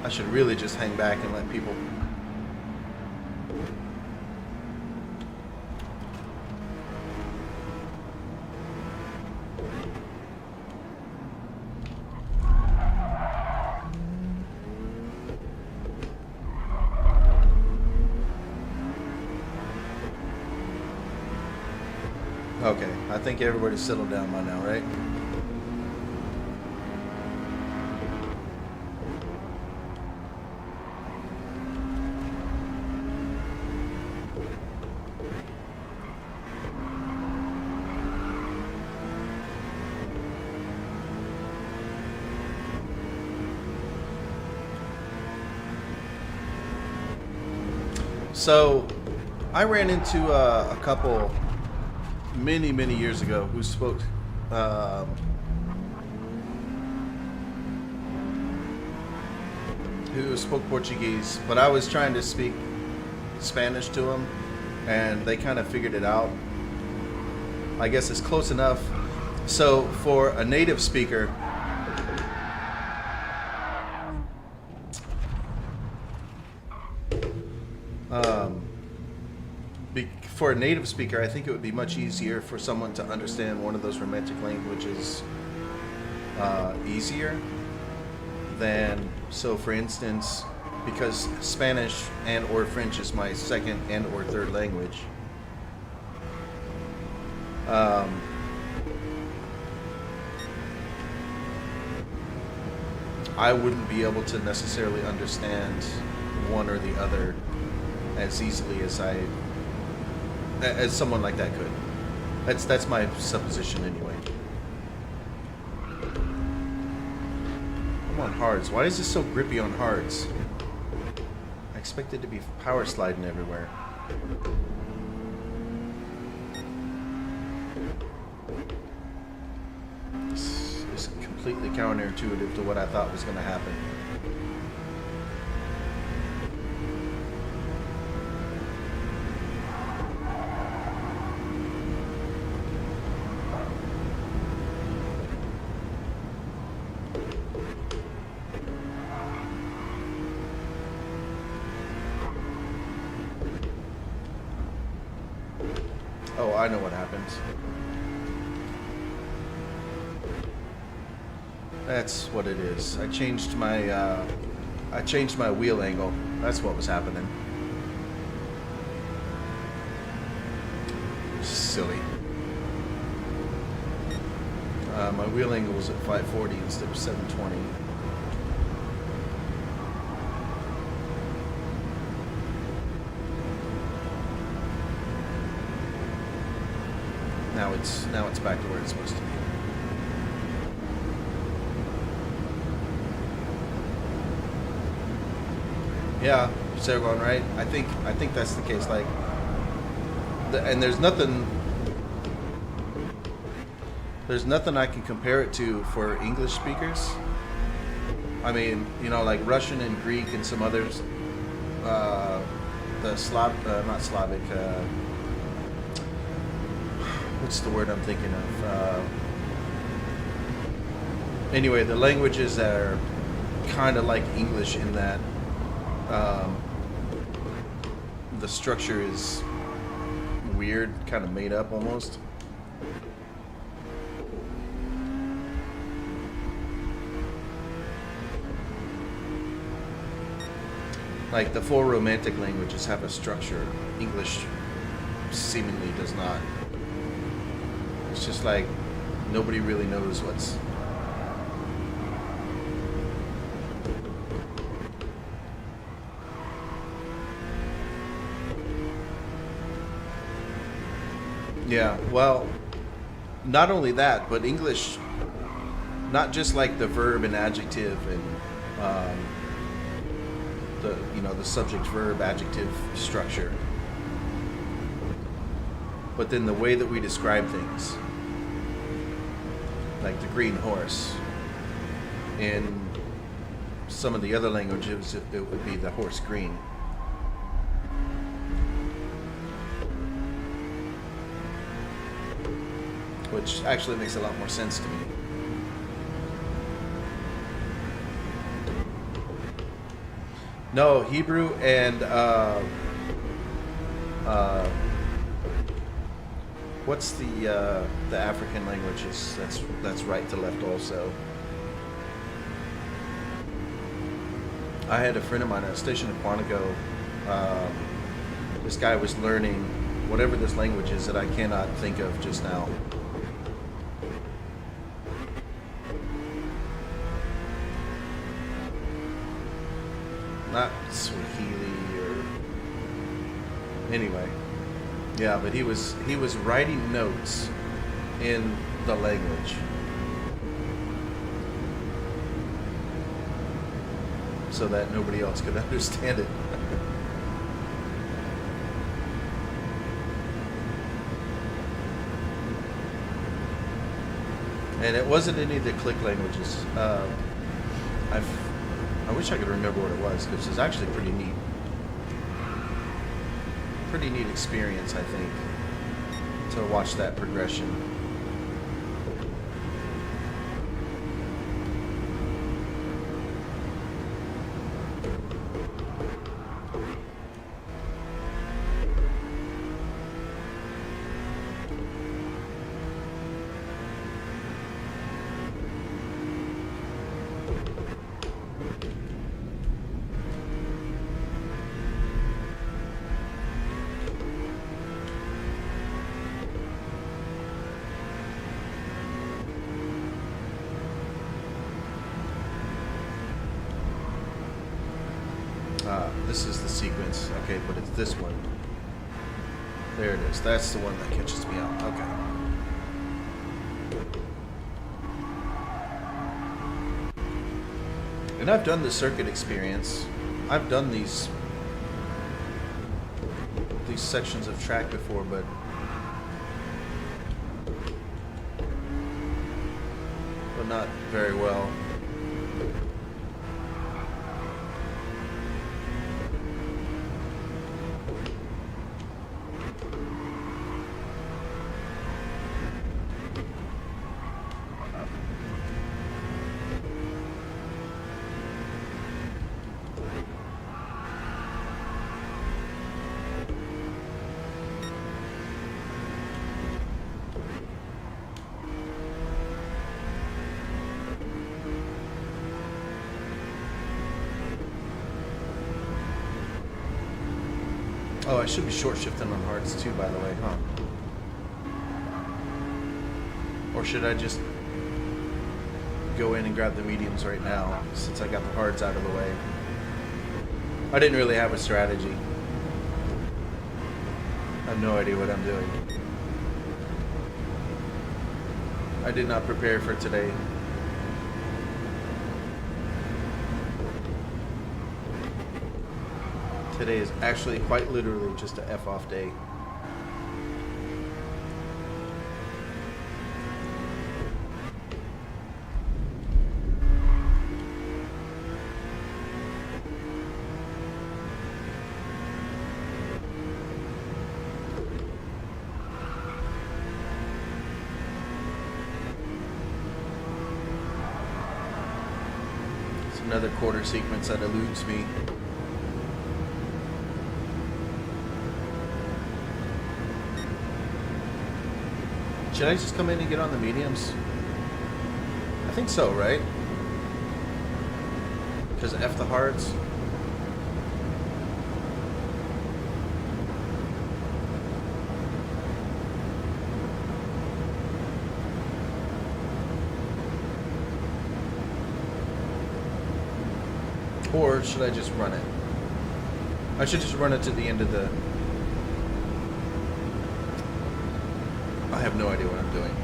B: I should really just hang back and let people. Okay, I think everybody's settled down by now, right? So, I ran into a couple many years ago who spoke Portuguese, but I was trying to speak Spanish to them, and they kind of figured it out. I guess it's close enough. So for a native speaker, I think it would be much easier for someone to understand one of those romantic languages easier than, so for instance, because Spanish and or French is my second and or third language, Um, I wouldn't be able to necessarily understand one or the other as easily as someone like that could. That's my supposition anyway. I'm on hards. Why is this so grippy on hards? I expect it to be power sliding everywhere. This is completely counterintuitive to what I thought was going to happen. Oh, I know what happened. That's what it is. I changed my wheel angle. That's what was happening. Silly. My wheel angle was at 540 instead of 720. Now it's back to where it's supposed to be. Yeah, is everyone right? I think that's the case. Like, and there's nothing I can compare it to for English speakers. I mean, you know, like Russian and Greek and some others. The not Slavic. What's the word I'm thinking of? Anyway, the languages that are kind of like English in that the structure is weird, kind of made up almost. Like the four romantic languages have a structure. English seemingly does not. It's just like nobody really knows what's... Yeah, well, not only that, but English, not just like the verb and adjective and the subject verb adjective structure, but then the way that we describe things, like the green horse. In some of the other languages, it would be the horse green. Which actually makes a lot more sense to me. No, Hebrew and what's the African languages? That's right to left also. I had a friend of mine at a station in Quantico. This guy was learning whatever this language is that I cannot think of just now. Not Swahili or anyway. Yeah, but he was writing notes in the language. So that nobody else could understand it. And it wasn't any of the click languages. I wish I could remember what it was, because it's actually pretty neat. Pretty neat experience, I think, to watch that progression. sequence. Okay, but it's this one. There it is. That's the one that catches me out. Okay. And I've done the circuit experience. I've done these sections of track before, but not very well. Oh, I should be short shifting on hards too, by the way, huh? Or should I just go in and grab the mediums right now, since I got the hards out of the way? I didn't really have a strategy. I have no idea what I'm doing. I did not prepare for today. Today is actually quite literally just a F-off day. It's another quarter sequence that eludes me. Should I just come in and get on the mediums? I think so, right? Because F the hards. Or should I just run it? I should just run it to the end of the... I have no idea what I'm doing.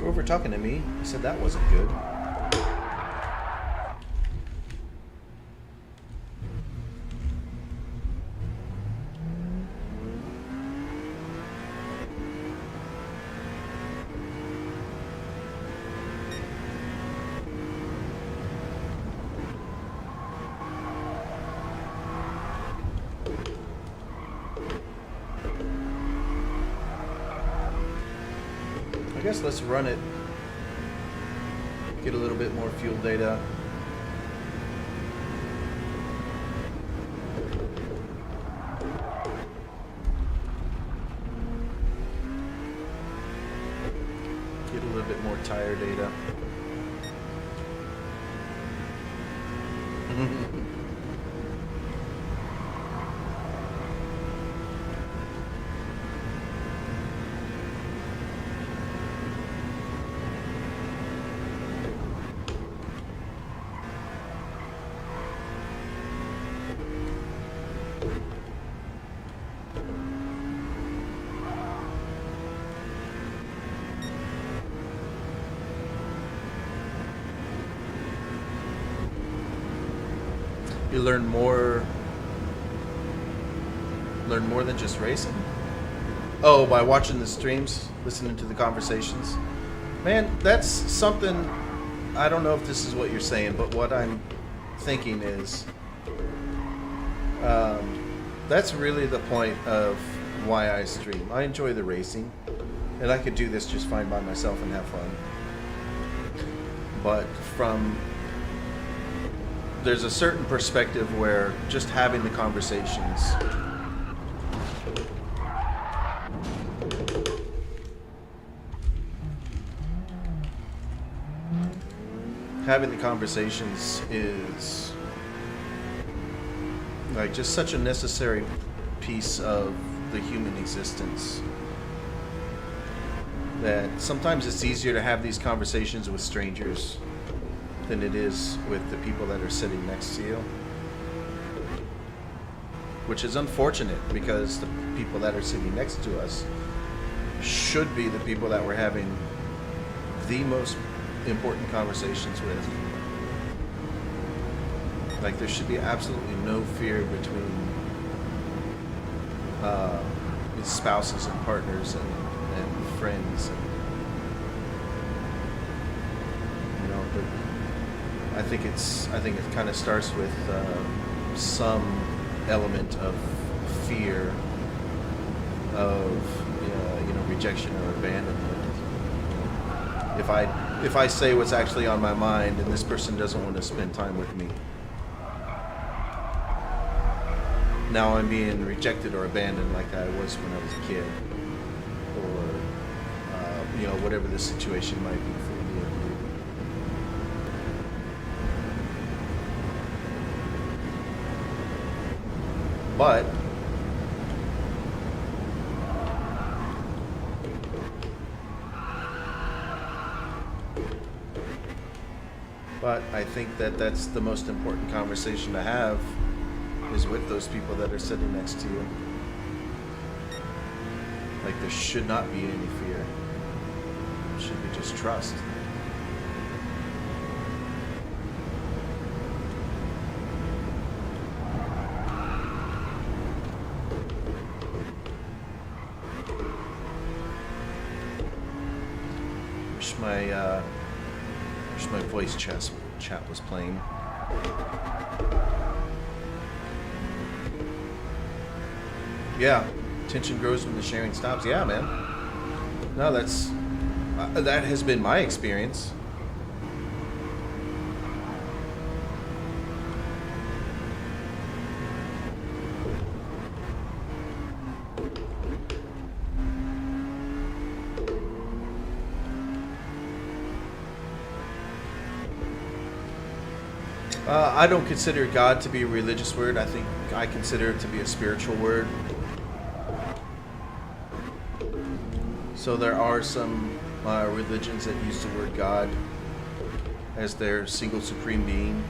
B: Over talking to me. He said that wasn't good. I guess let's run it, get a little bit more fuel data. Get a little bit more tire data. You learn more than just racing? Oh, by watching the streams, listening to the conversations. Man, that's something, I don't know if this is what you're saying, but what I'm thinking is, that's really the point of why I stream. I enjoy the racing, and I could do this just fine by myself and have fun. But from there's a certain perspective where just having the conversations is like just such a necessary piece of the human existence that sometimes it's easier to have these conversations with strangers than it is with the people that are sitting next to you, which is unfortunate because the people that are sitting next to us should be the people that we're having the most important conversations with. Like, there should be absolutely no fear between spouses and partners and friends, and, you know. But I think it kind of starts with some element of fear of rejection or abandonment. If I say what's actually on my mind and this person doesn't want to spend time with me, now I'm being rejected or abandoned like I was when I was a kid, or whatever the situation might be for me. But I think that's the most important conversation to have, is with those people that are sitting next to you. Like, there should not be any fear. It should be just trust. Wish my voice chat was playing. Yeah, tension grows when the sharing stops. Yeah, man. No, that has been my experience. I don't consider God to be a religious word. I consider it to be a spiritual word. So there are some religions that use the word God as their single supreme being.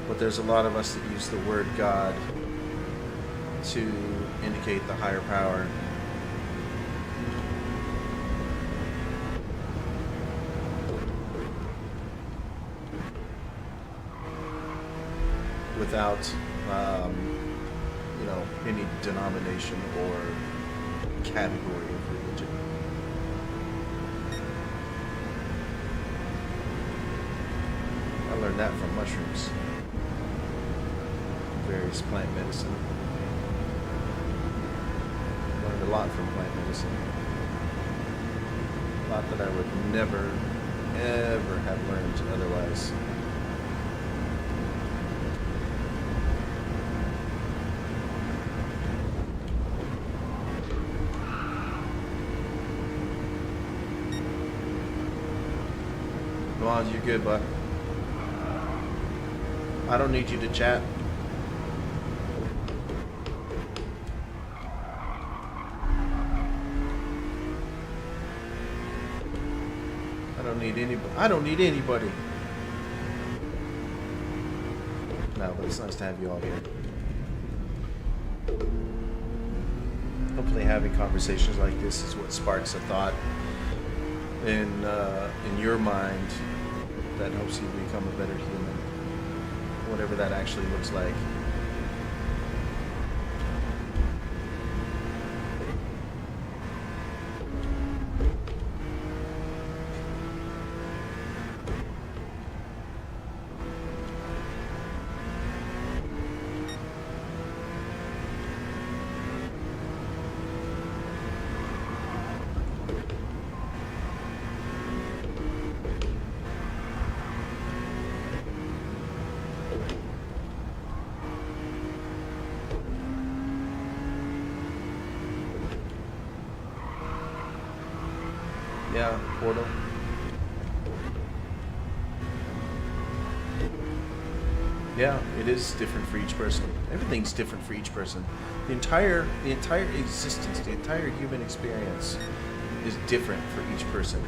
B: But there's a lot of us that use the word God to indicate the higher power. Without any denomination or category of religion. I learned that from mushrooms, various plant medicine. Learned a lot from plant medicine. A lot that I would never, ever have learned otherwise. You're good, bud. I don't need you to chat. I don't need anybody. No, but it's nice to have you all here. Hopefully having conversations like this is what sparks a thought in your mind that helps you become a better human, whatever that actually looks like. Yeah, portal. Yeah, it is different for each person. Everything's different for each person. The entire existence, the entire human experience is different for each person.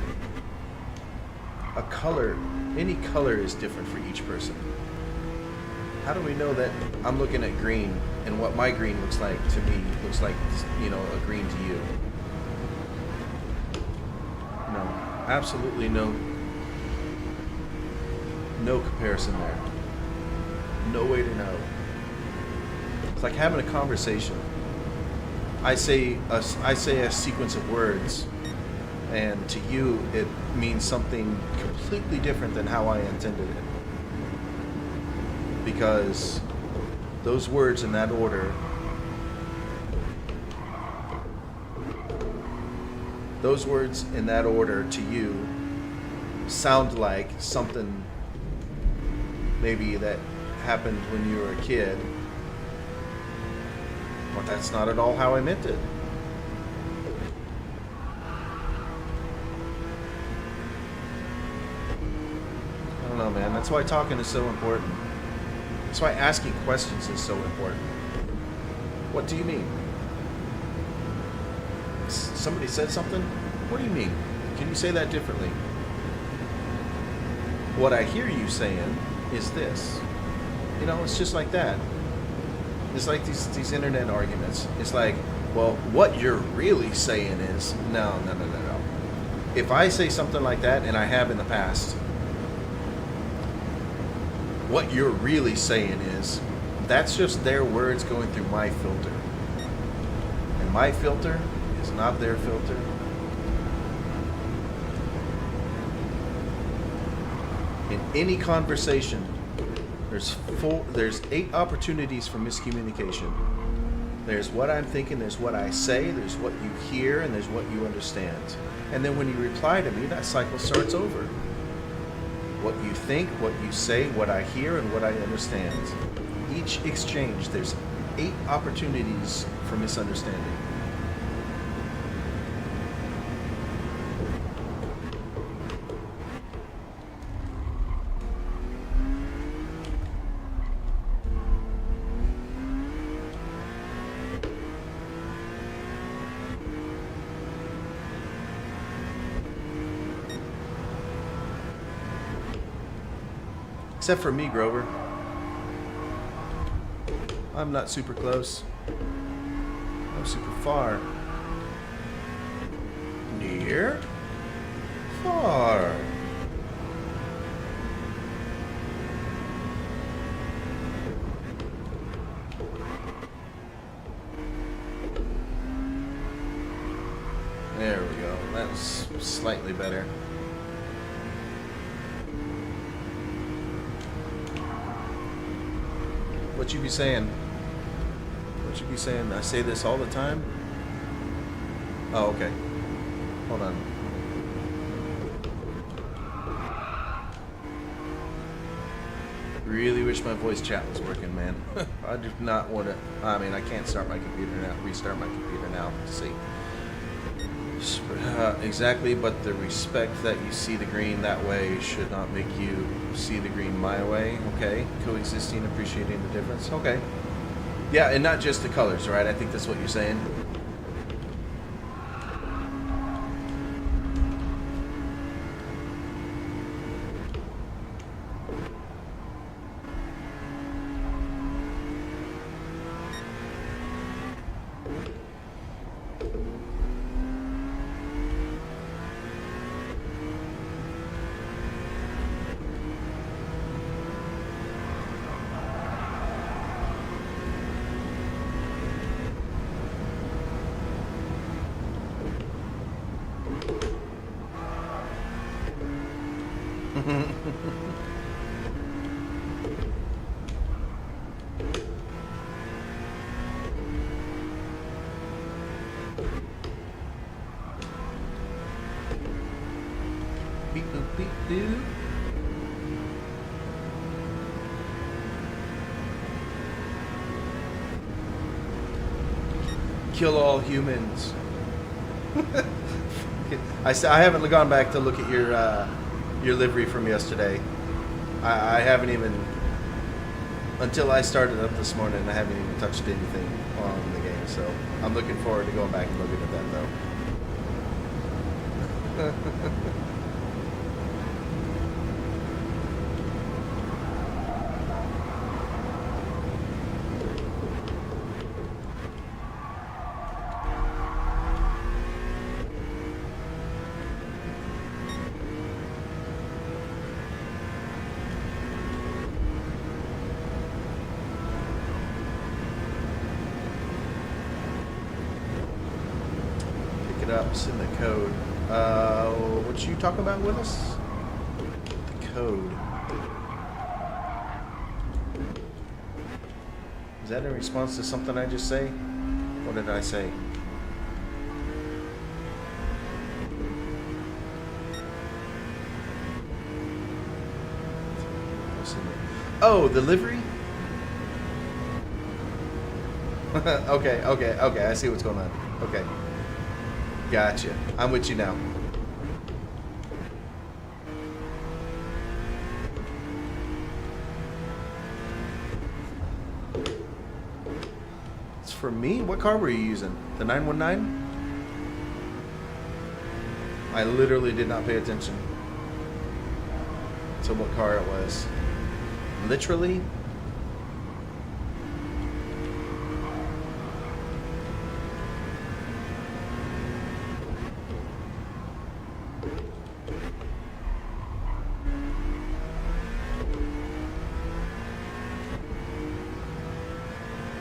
B: A color, any color is different for each person. How do we know that I'm looking at green and what my green looks like to me looks like, you know, a green to you? No, absolutely no comparison there. No way to know. It's like having a conversation. I say a sequence of words, and to you it means something completely different than how I intended it. Because those words in that order, to you sound like something maybe that happened when you were a kid, but that's not at all how I meant it. I don't know, man. That's why talking is so important. That's why asking questions is so important. What do you mean? Somebody said something? What do you mean? Can you say that differently? What I hear you saying is this. You know, it's just like that. It's like these internet arguments. It's like, well, what you're really saying is, no. If I say something like that, and I have in the past, what you're really saying is, that's just their words going through my filter. And my filter is not their filter. In any conversation, there's 8 opportunities for miscommunication. There's what I'm thinking, there's what I say, there's what you hear, and there's what you understand. And then when you reply to me, that cycle starts over. What you think, what you say, what I hear, and what I understand. Each exchange, there's 8 opportunities for misunderstanding. Except for me, Grover. I'm not super close. I'm super far. Near? Far. There we go. That was slightly better. What you be saying? What you be saying? I say this all the time? Oh, okay. Hold on. Really wish my voice chat was working, man. I do not want to. I mean, I can't start my computer now. Restart my computer now to see. Exactly, but the respect that you see the green that way should not make you see the green my way. Okay, coexisting, appreciating the difference. Okay, yeah, and not just the colors, right? I think that's what you're saying. Beep boop beep doo. Kill all humans. looking. I haven't gone back to look at your livery from yesterday. I haven't even, until I started up this morning, I haven't even touched anything on the game. So I'm looking forward to going back and looking at that though. Ups in the code. What you talking about with us? The code. Is that in response to something I just say? What did I say? Oh, the livery? Okay. I see what's going on. Okay. Gotcha. I'm with you now. It's for me? What car were you using? The 919? I literally did not pay attention to what car it was. Literally?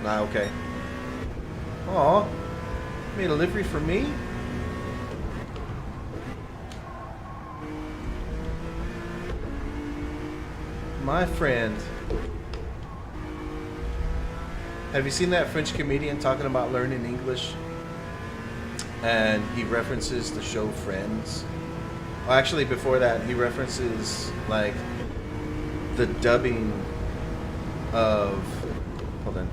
B: Okay. Aw, made a livery for me? My friend. Have you seen that French comedian talking about learning English? And he references the show Friends. Well, actually, before that, he references, like, the dubbing of... Hold on.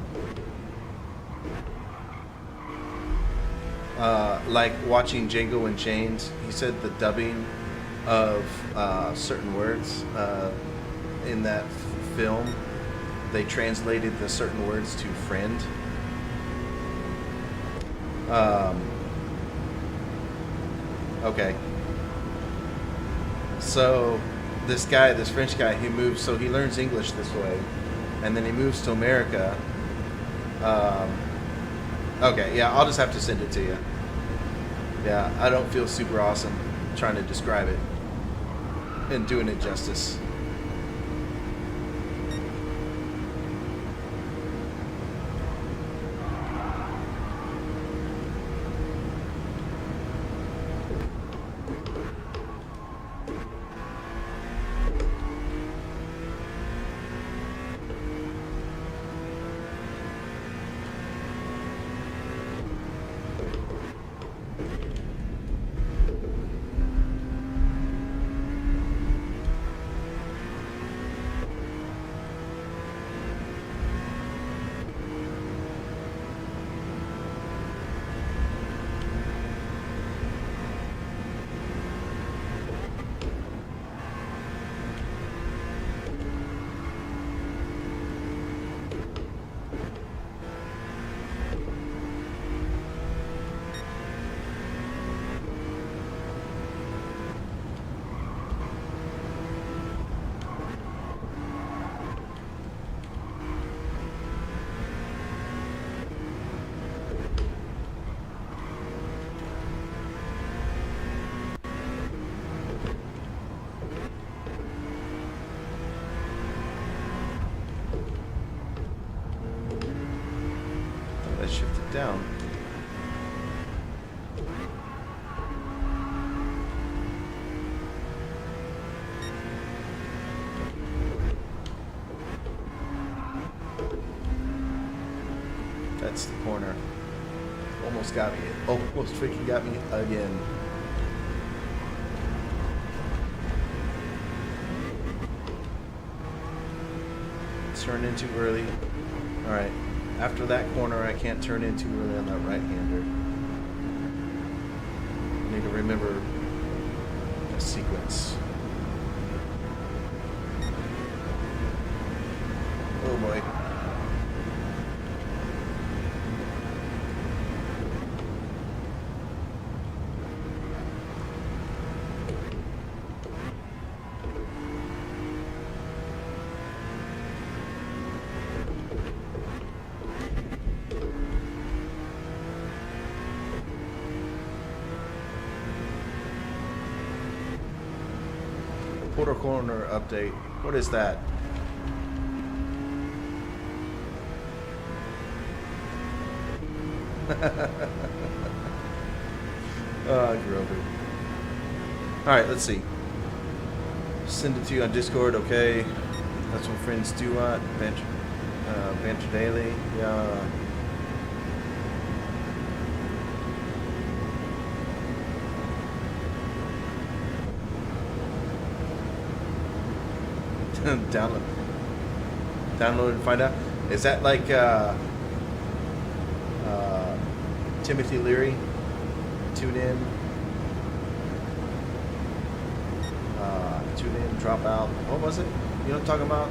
B: Like watching Django Unchained, he said the dubbing of certain words in that film, they translated the certain words to friend. Okay. So this guy, this French guy, he moves, so he learns English this way, and then he moves to America. Okay, yeah, I'll just have to send it to you. Yeah, I don't feel super awesome trying to describe it and doing it justice. Down. That's the corner. Almost got me. Almost freaking got me again. Turn in too early. All right. After that corner, I can't turn in too early on that right-hander. I need to remember the sequence. Oh boy. Quarter corner update. What is that? Oh, Grover. Alright, let's see. Send it to you on Discord, okay. That's what friends do want. Banter daily. Yeah. Download and find out. Is that like Timothy Leary? Tune in, drop out. What was it? You know what I'm talking about?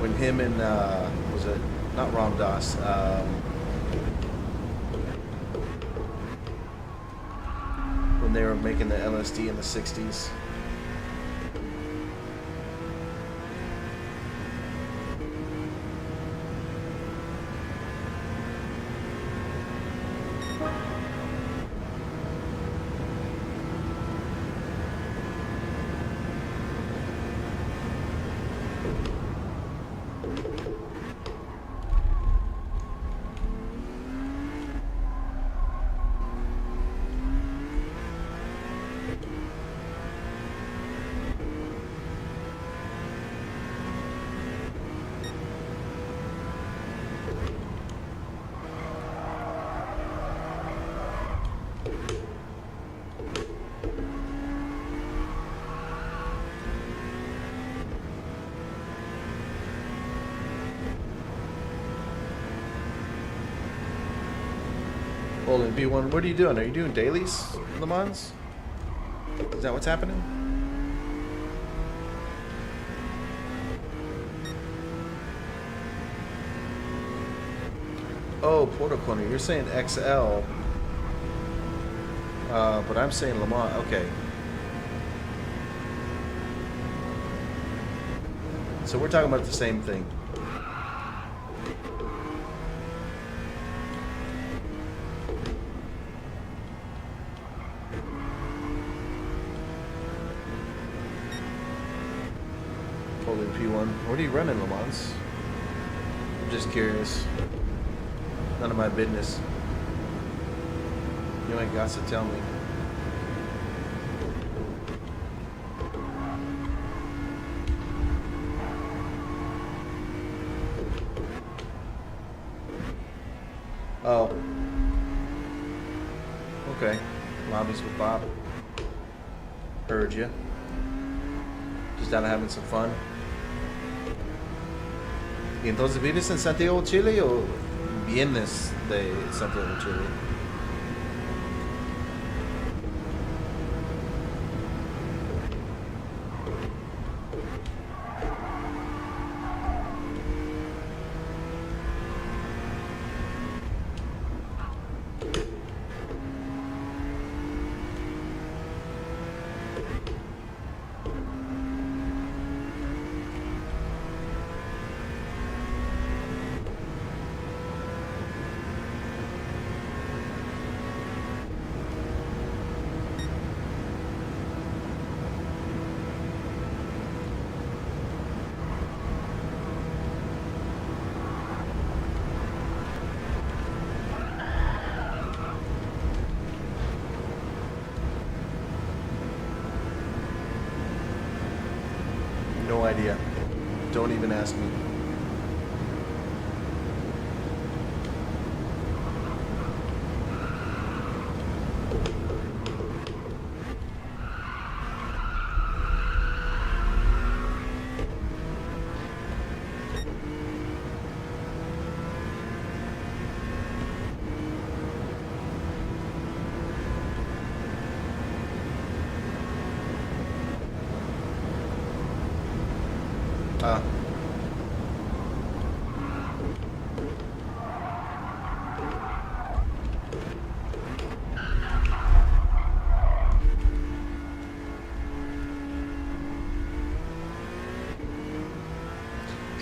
B: When him and was it not Ram Dass? When they were making the LSD in the '60s. In B1, what are you doing? Are you doing dailies, Le Mans? Is that what's happening? Oh, Porter Corner. You're saying XL, but I'm saying Le Mans. Okay. So we're talking about the same thing. P1. What are you running, Le Mans? I'm just curious. None of my business. You ain't got to tell me. Oh. Okay. Lobbies with Bob. Heard you. Just down having some fun. ¿Y entonces vives en Santiago, Chile o vienes de Santiago, Chile? No idea. Don't even ask me.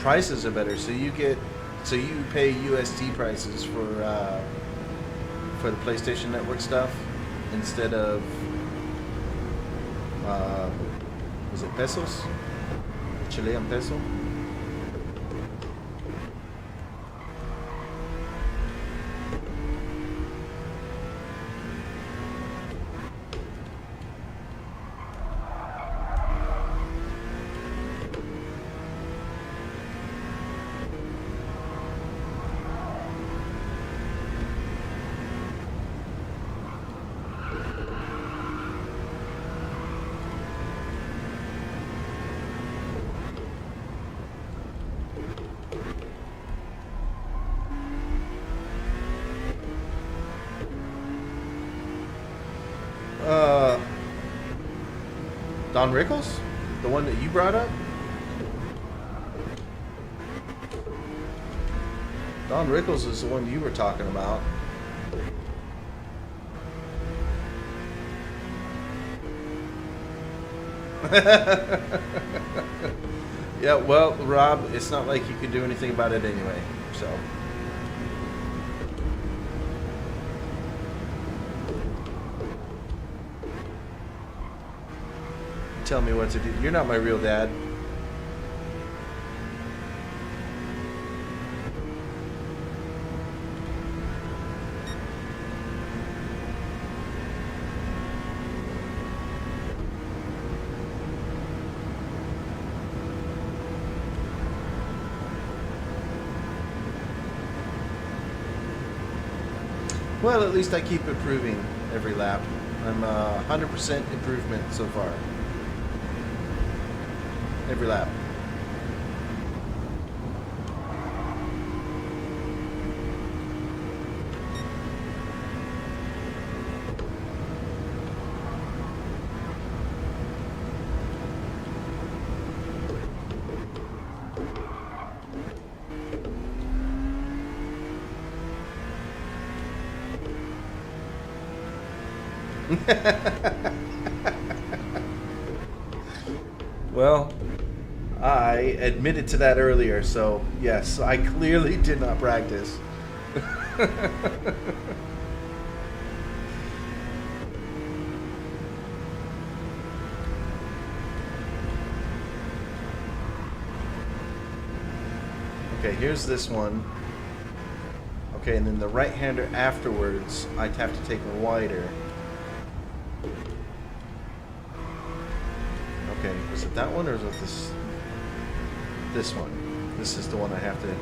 B: prices are better. So you pay USD prices for the PlayStation Network stuff instead of was it pesos? Chilean peso? Don Rickles? The one that you brought up? Don Rickles is the one you were talking about. Yeah, well, Rob, it's not like you can do anything about it anyway, so. Tell me what to do. You're not my real dad. Well, at least I keep improving every lap. I'm 100% improvement so far. Every lap. Well, I admitted to that earlier, so yes, I clearly did not practice. Okay, here's this one. Okay, and then the right-hander afterwards, I'd have to take wider. Okay, was it that one or is it this one? This is the one I have to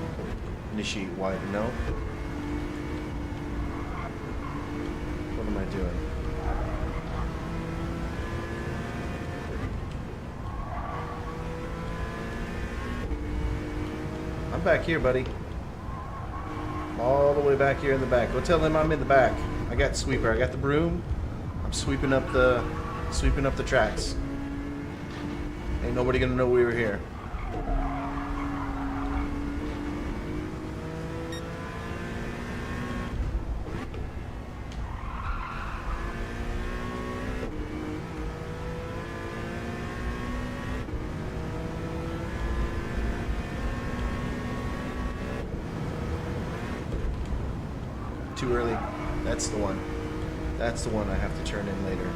B: initiate wider. No? What am I doing? I'm back here, buddy. All the way back here in the back. Go tell them I'm in the back. I got sweeper. I got the broom. I'm sweeping up the tracks. Ain't nobody gonna know we were here. Too early. That's the one. That's the one I have to turn in later.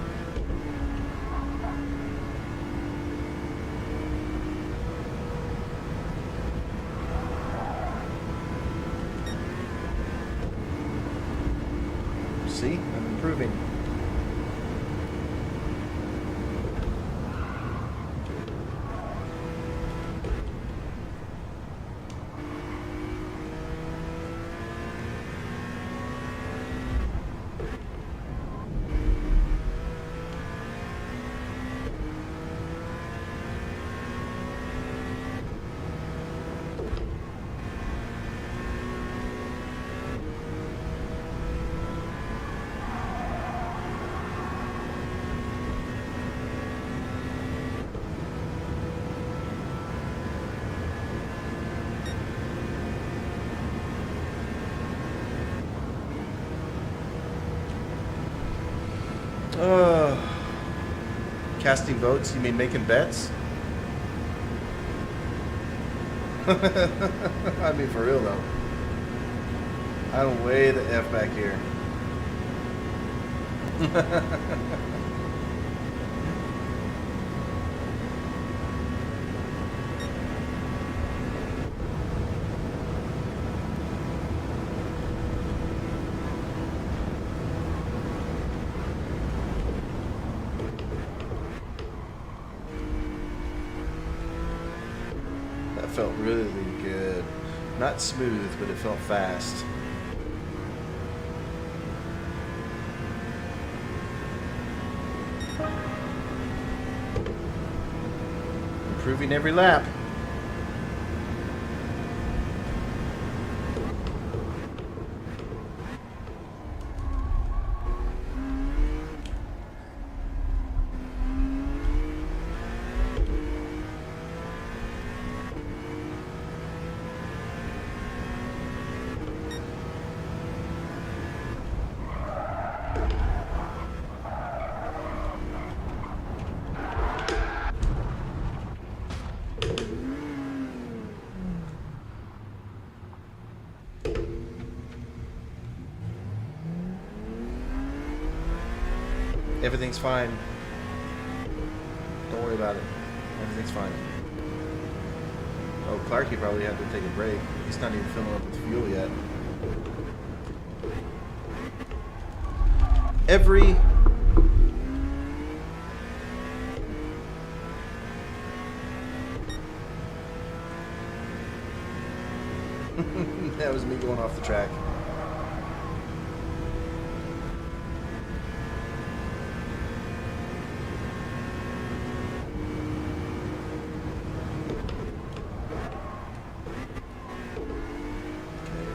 B: See? I'm improving. Casting votes? You mean making bets? I mean, for real though. I'm way the F back here. That felt really good. Not smooth, but it felt fast. Improving every lap. Everything's fine. Don't worry about it. Everything's fine. Oh, Clarky probably had to take a break. He's not even filling up with fuel yet. That was me going off the track.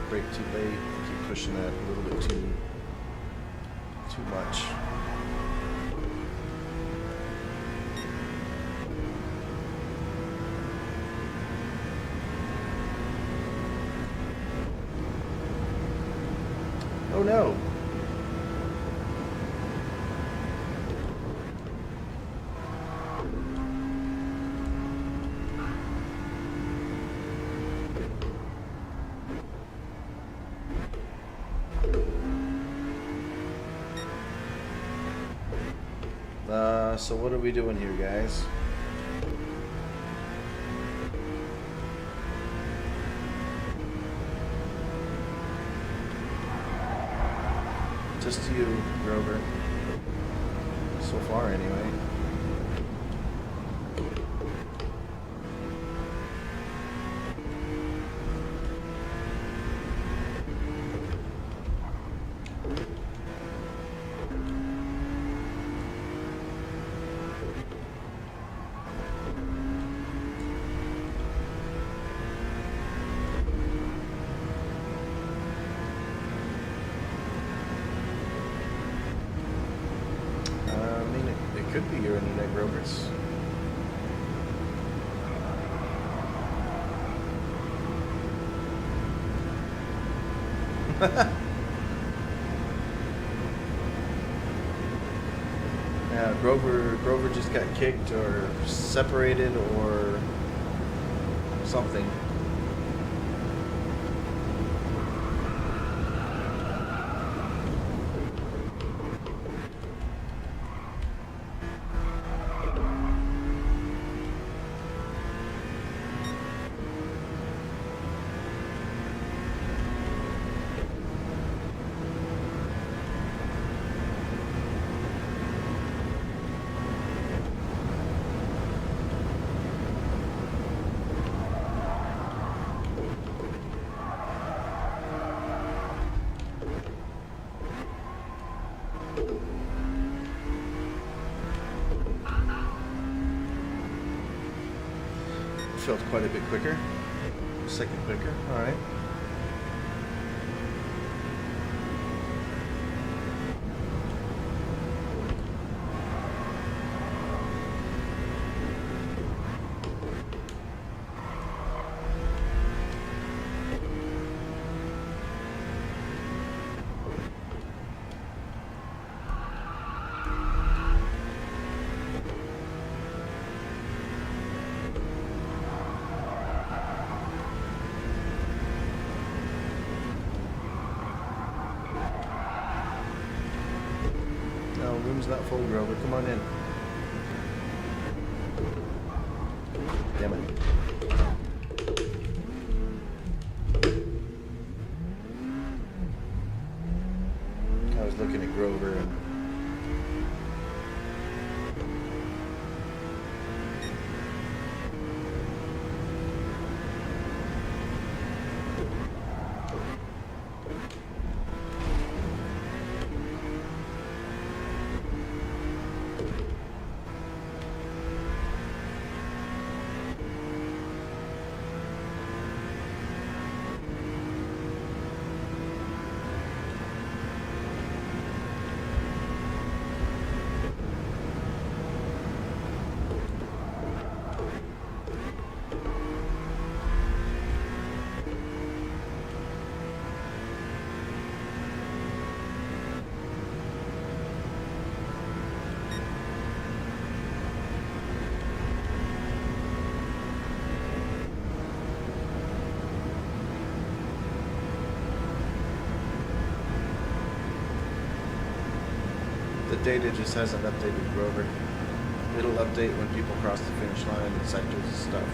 B: Brake too late. Keep pushing that a little bit too much. Oh no. So what are we doing here, guys? Just you, Grover. So far, anyway. Could be your internet, Grovers. Yeah, Grover just got kicked or separated or something. Felt quite a bit quicker. A second quicker. All right. room's not full, Grover. Come on in. Damn it. I was looking at Grover and the data just hasn't updated, Grover. It'll update when people cross the finish line and sectors and stuff.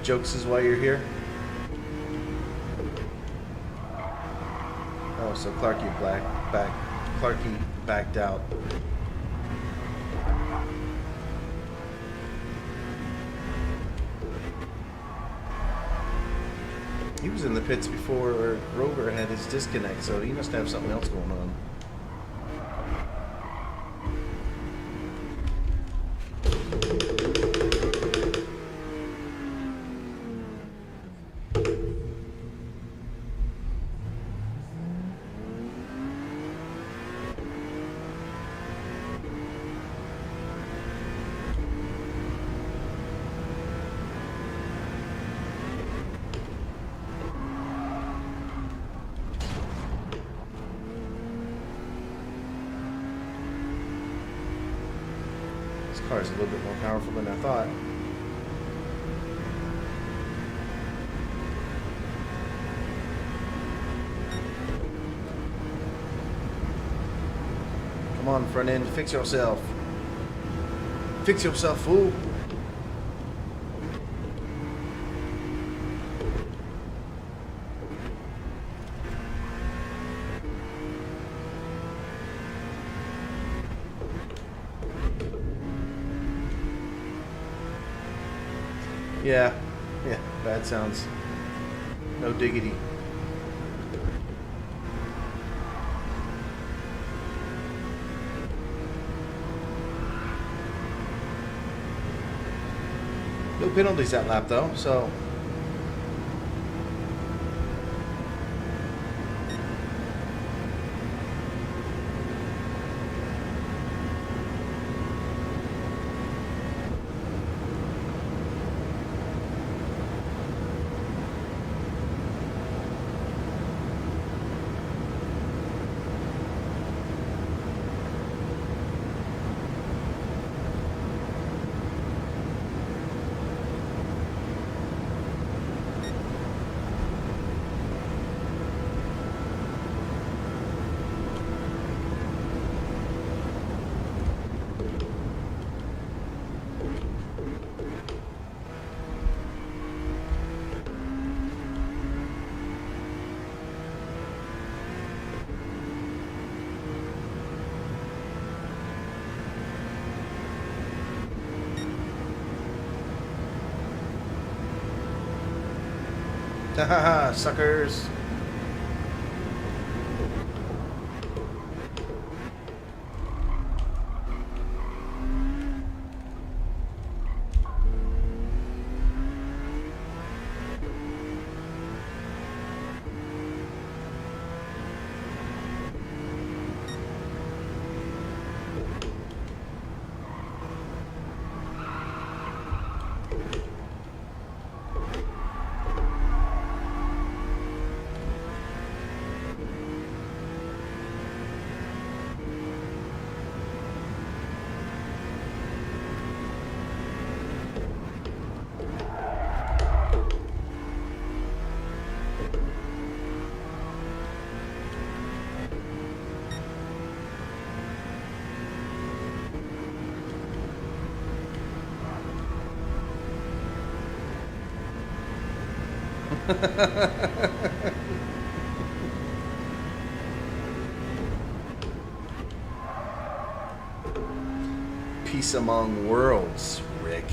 B: Jokes is why you're here? Oh, so Clarky backed out. He was in the pits before Rover had his disconnect, so he must have something else going on. This car is a little bit more powerful than I thought. Come on, front end, fix yourself. Fix yourself, fool. Yeah, bad sounds. No diggity. No penalties that lap though, so Haha, suckers. Peace among worlds, Rick.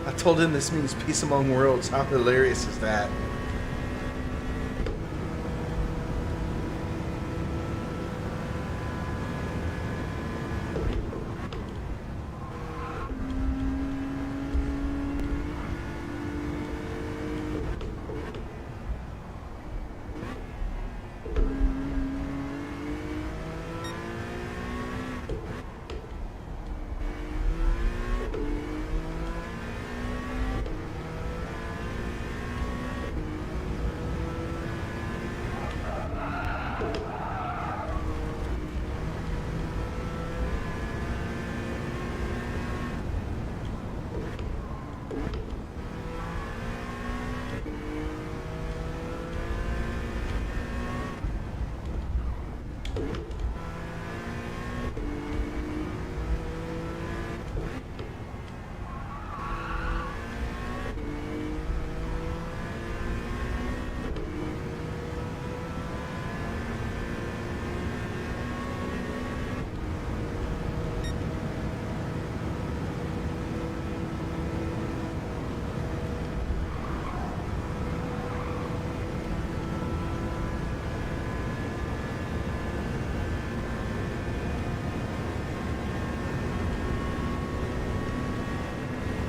B: I told him this means peace among worlds. How hilarious is that?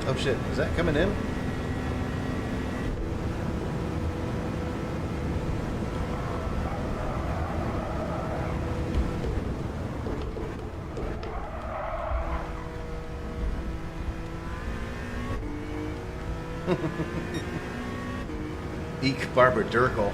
B: Oh shit, is that coming in? Eek Barbara Durkle.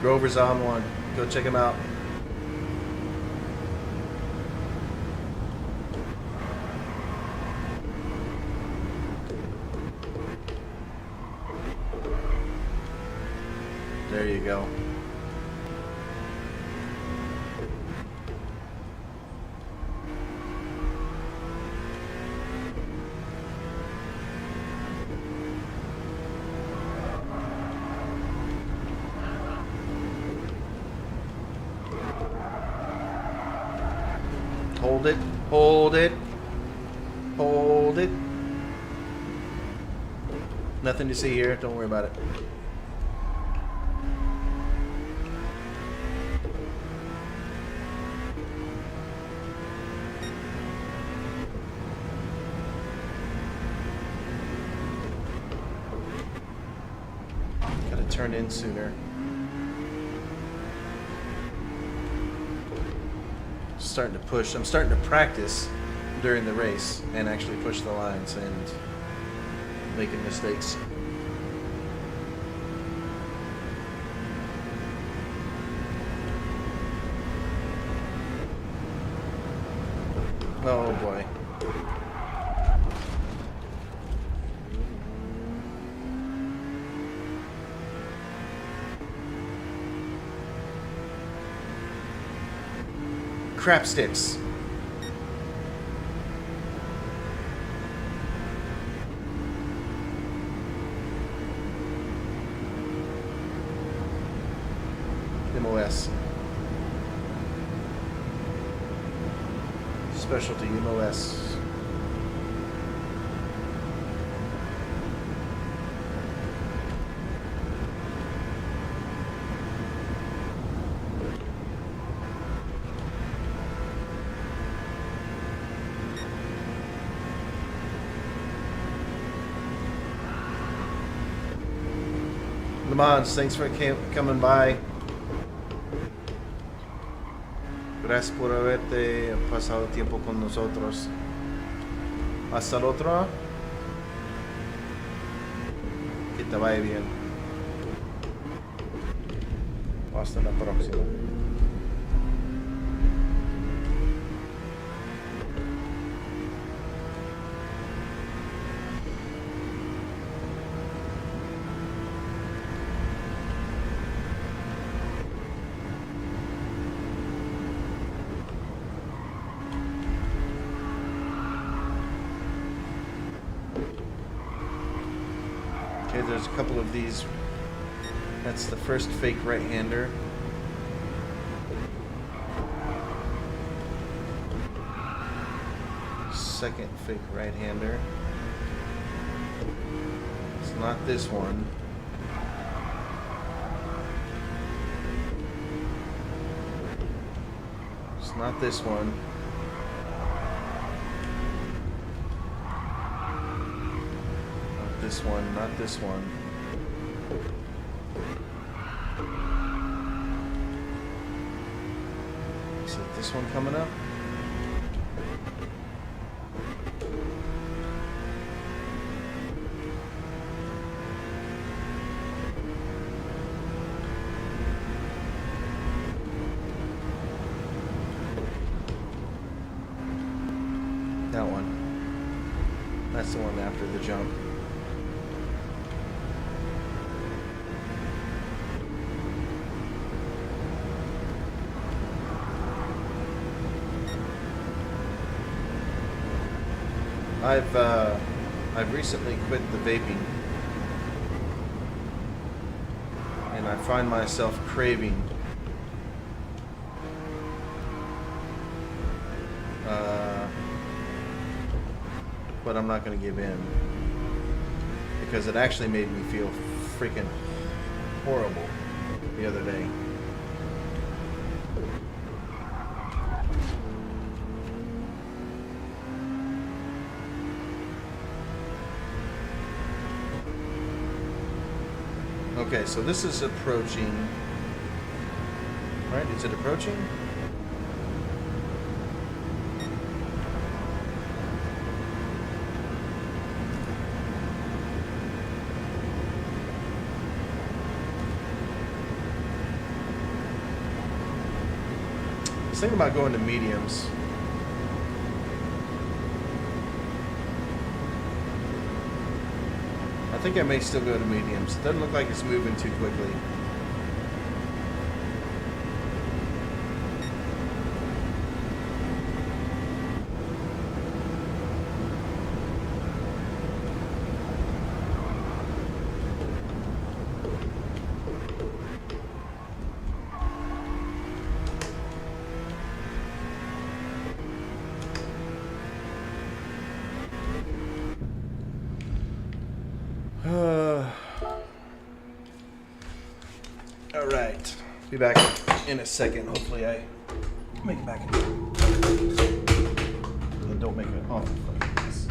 B: Grover's on one. Go check him out. There you go. Hold it, hold it, hold it. Nothing to see here, don't worry about it. Gotta turn in sooner. Starting to push. I'm starting to practice during the race and actually push the lines and making mistakes. Oh boy. Crap sticks. MOS. Specialty MOS. Le Mans, thanks for coming by. Gracias por haberte pasado tiempo con nosotros. Hasta el otro. Que te vaya bien. Hasta la próxima. Okay, there's a couple of these. That's the first fake right-hander. Second fake right-hander. It's not this one. It's not this one. This one, not this one. Is it this one coming up? That one. That's the one after the jump. I've recently quit the vaping, and I find myself craving but I'm not going to give in, because it actually made me feel freaking horrible the other day. Okay, so this is approaching, right? Is it approaching? I was thinking about going to mediums. I think I may still go to mediums. Doesn't look like it's moving too quickly. All right, be back in a second. Hopefully I make it back in time. And don't make it awful fucking mess.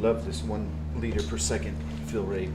B: Love this 1 liter per second fill rate.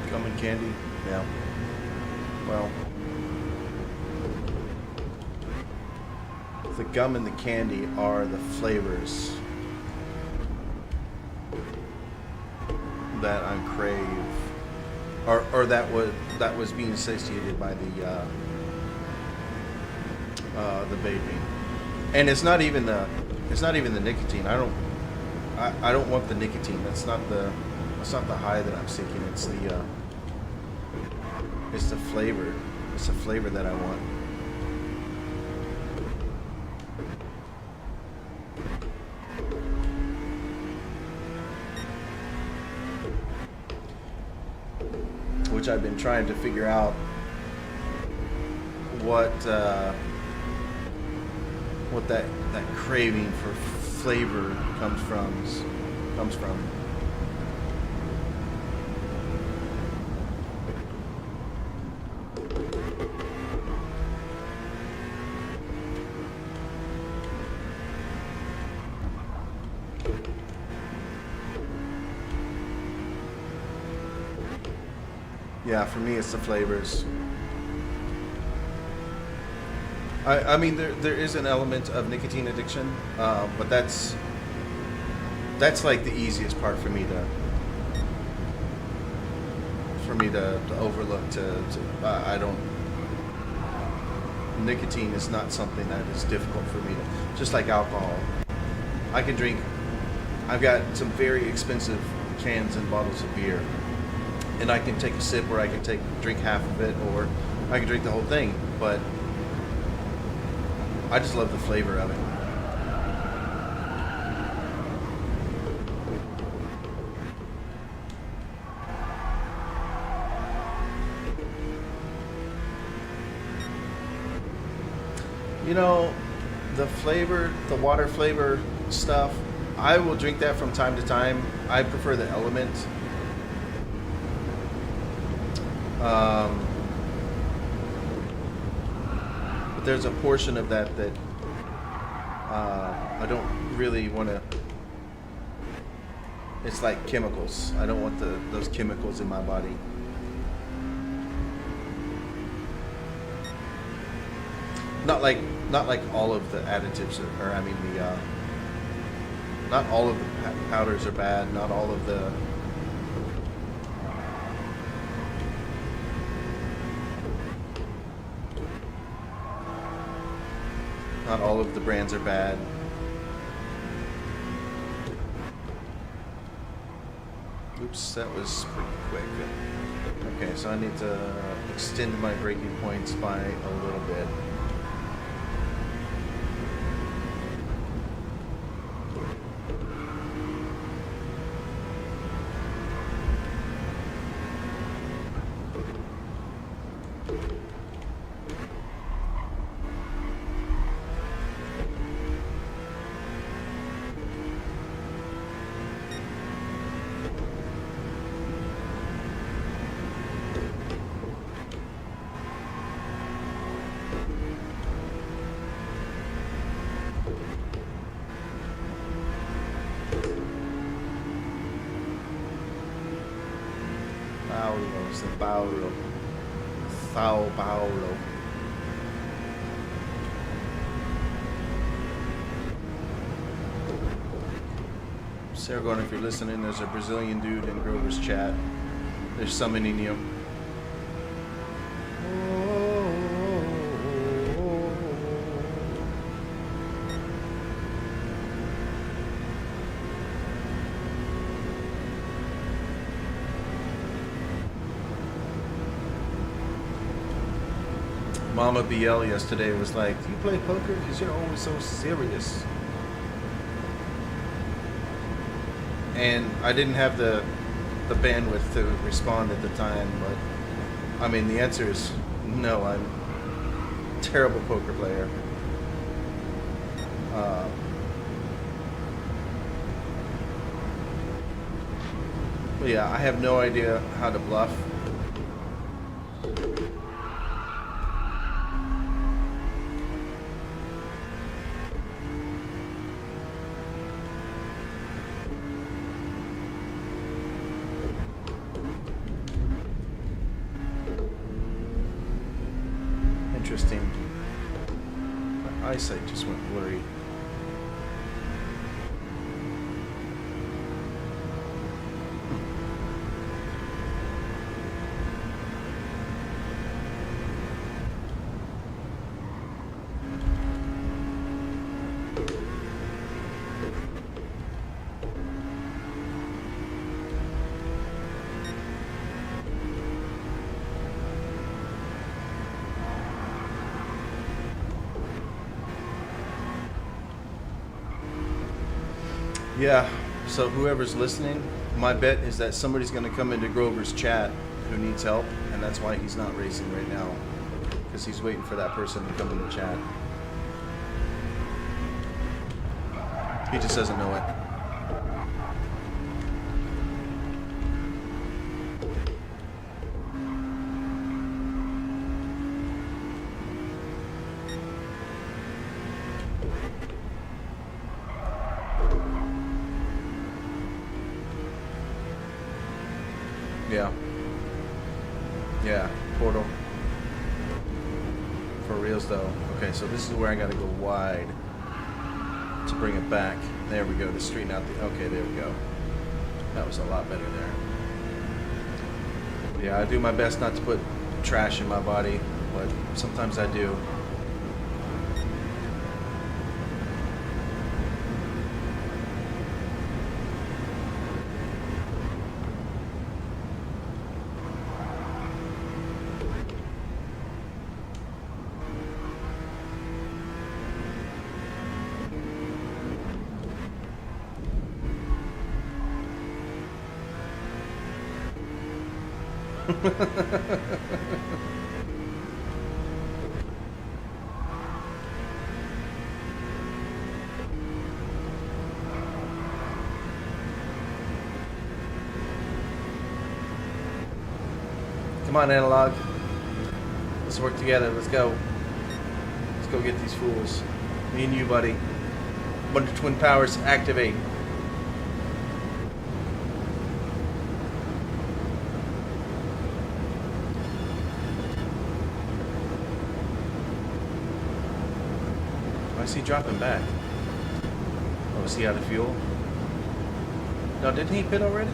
B: Gum and candy? Yeah. Well, the gum and the candy are the flavors that I crave, or that was being associated by the vaping. And it's not even the nicotine. I don't want the nicotine. That's not the high that I'm seeking. It's the flavor. It's the flavor that I want. Which I've been trying to figure out what that craving for flavor comes from. Yeah, for me it's the flavors. I mean, there is an element of nicotine addiction, but that's like the easiest part for me to overlook. I don't. Nicotine is not something that is difficult for me to. Just like alcohol, I can drink. I've got some very expensive cans and bottles of beer, and I can take a sip, or I can drink half of it, or I can drink the whole thing. But I just love the flavor of it. You know, the flavor, the water flavor stuff, I will drink that from time to time. I prefer the element. But there's a portion of that I don't really want to. It's like chemicals. I don't want those chemicals in my body. Not like all of the additives or I mean not all of the powders are bad. Not all of the brands are bad. Oops, that was pretty quick. Okay, so I need to extend my braking points by a little bit. Paulo, Sao Paulo. Sao Paulo. Sargon, if you're listening, there's a Brazilian dude in Grover's chat. They're summoning you. Mama BL yesterday was like, "Do you play poker? Because you're always so serious." And I didn't have the bandwidth to respond at the time, but I mean, the answer is no. I'm a terrible poker player. But yeah, I have no idea how to bluff. Interesting. My eyesight just went blurry. Yeah, so whoever's listening, my bet is that somebody's going to come into Grover's chat who needs help, and that's why he's not racing right now, because he's waiting for that person to come in the chat. He just doesn't know it. Yeah. Yeah, portal. For reals though. Okay, so this is where I gotta go wide to bring it back. There we go, to straighten out the... Okay, there we go. That was a lot better there. Yeah, I do my best not to put trash in my body, but sometimes I do. Come on, Analog. Let's work together. Let's go. Let's go get these fools. Me and you, buddy. Wonder Twin Powers, activate. Why is he dropping back? Oh, is he out of fuel? No, didn't he pit already?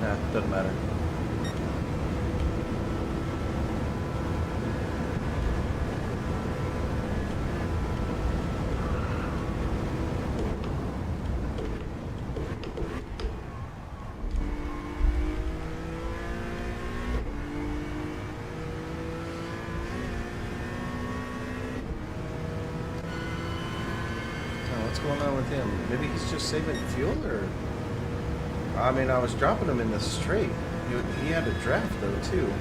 B: Nah, doesn't matter. What's going on with him? Maybe he's just saving fuel, or... I mean, I was dropping him in the straight. He had a draft, though, too.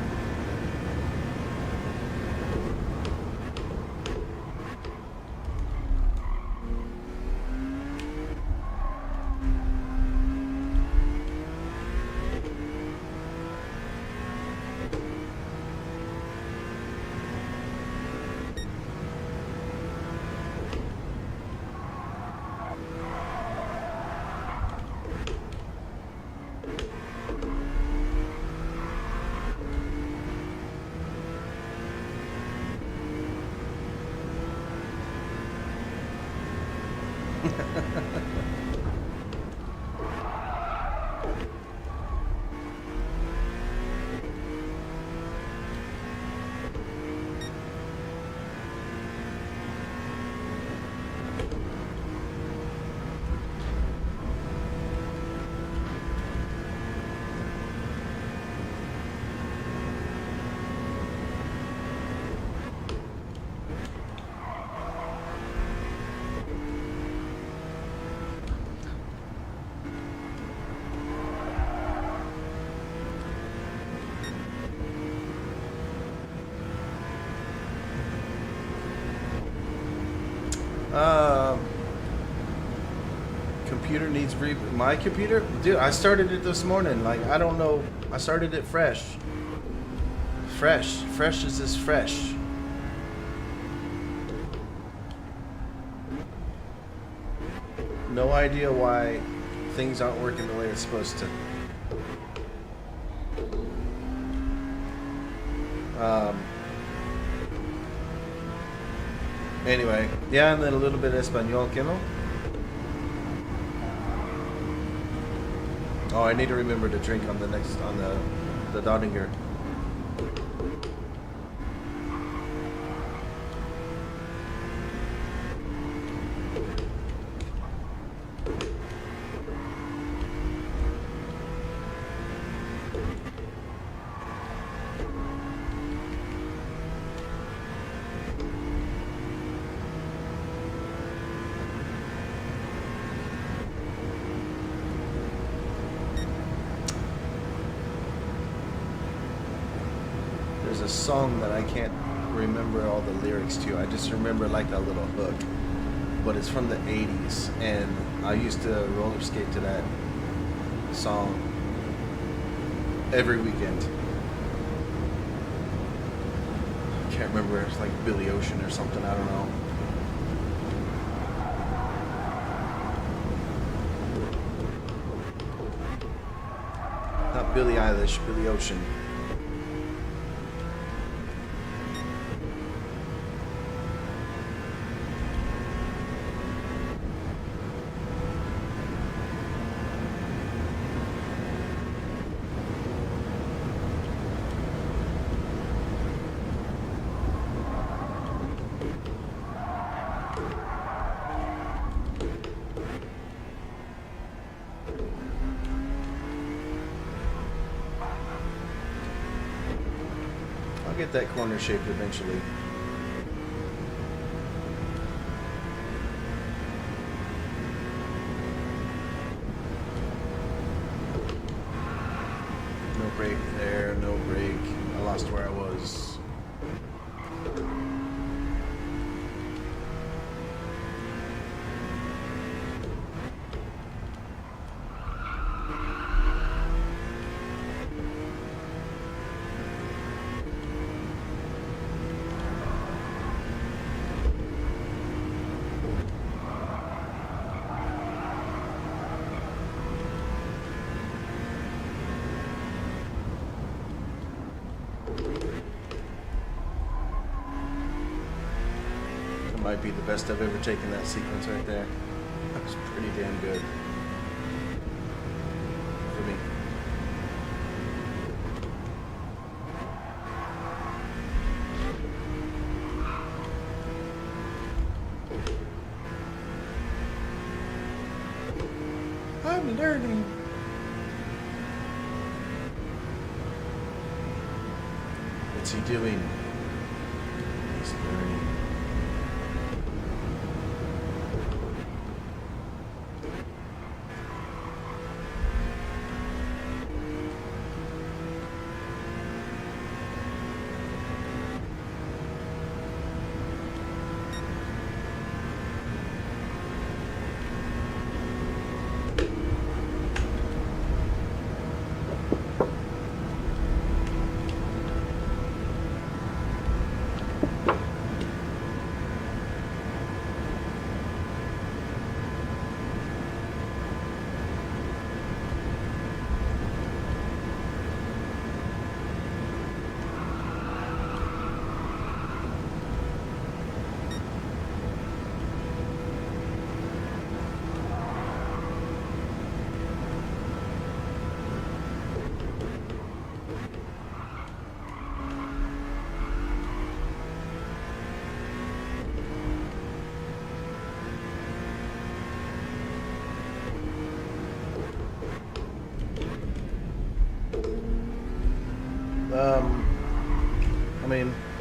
B: Computer needs my computer? Dude, I started it this morning. Like, I don't know. I started it fresh. Fresh as is fresh. No idea why things aren't working the way it's supposed to. Anyway, yeah, and then a little bit of Espanol, ¿qué no? Oh, I need to remember to drink on the Dottinger. There's a song that I can't remember all the lyrics to. I just remember like that little hook. But it's from the 80s, and I used to roller skate to that song every weekend. I can't remember. It's like Billy Ocean or something. I don't know. Not Billie Eilish, Billy Ocean. Get that corner shaped eventually. No brake there, no brake. I lost where I was. Might be the best I've ever taken that sequence right there. That was pretty damn good for me. I'm learning. What's he doing? He's learning.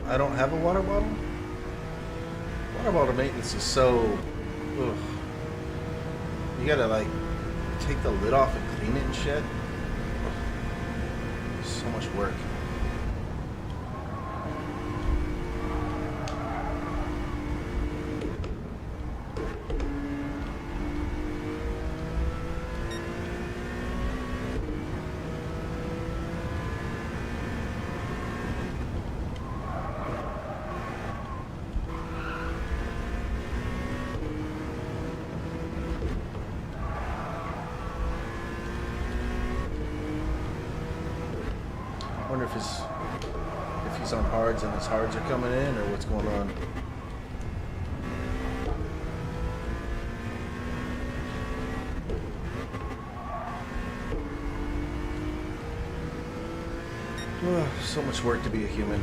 B: I don't have a water bottle. Water bottle maintenance is so... Ugh. You gotta like take the lid off and clean it and shit. Ugh. So much work. I wonder if he's on hards and his hards are coming in, or what's going on. Ugh, so much work to be a human.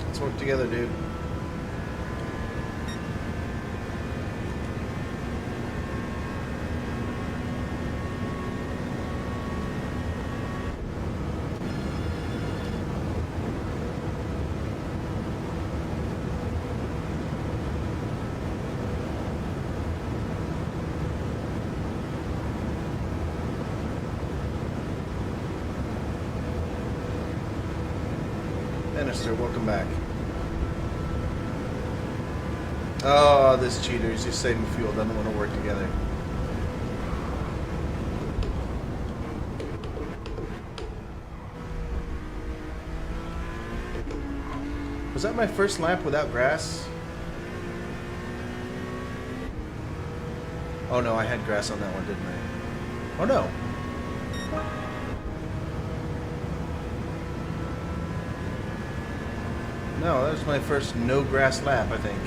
B: Let's work together, dude. Minister, welcome back. Oh, this cheater is just saving fuel, doesn't want to work together. Was that my first lap without grass? Oh no, I had grass on that one, didn't I? Oh no. No, that was my first no grass lap, I think.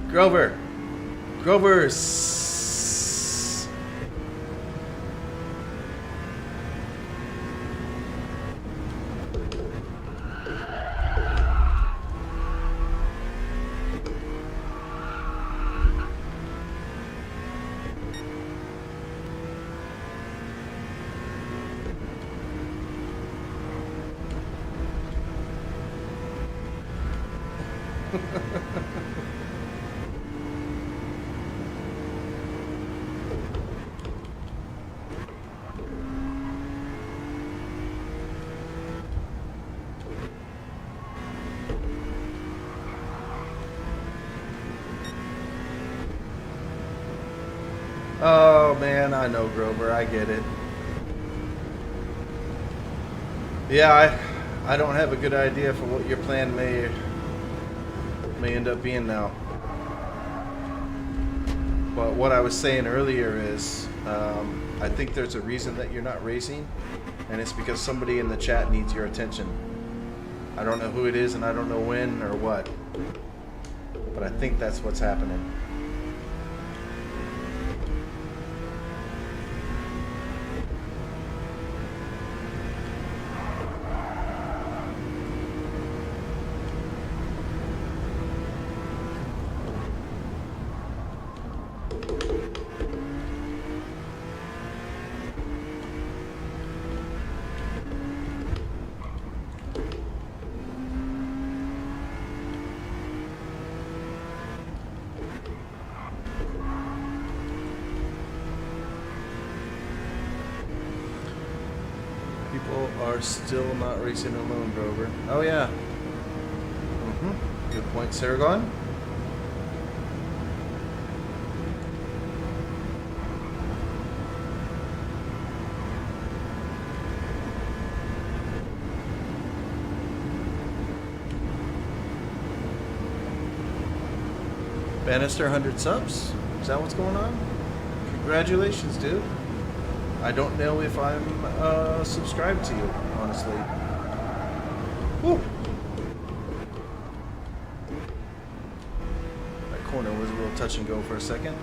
B: Grover. Grover's. Oh man, I know, Grover, I get it. Yeah, I don't have a good idea for what your plan may end up being now. But what I was saying earlier is, I think there's a reason that you're not racing, and it's because somebody in the chat needs your attention. I don't know who it is, and I don't know when or what, but I think that's what's happening. are still not racing alone, Grover. Oh, yeah. Good point, Saragon. Bannister 100 subs? Is that what's going on? Congratulations, dude. I don't know if I'm subscribed to you, honestly. Woo! That corner was a little touch and go for a second.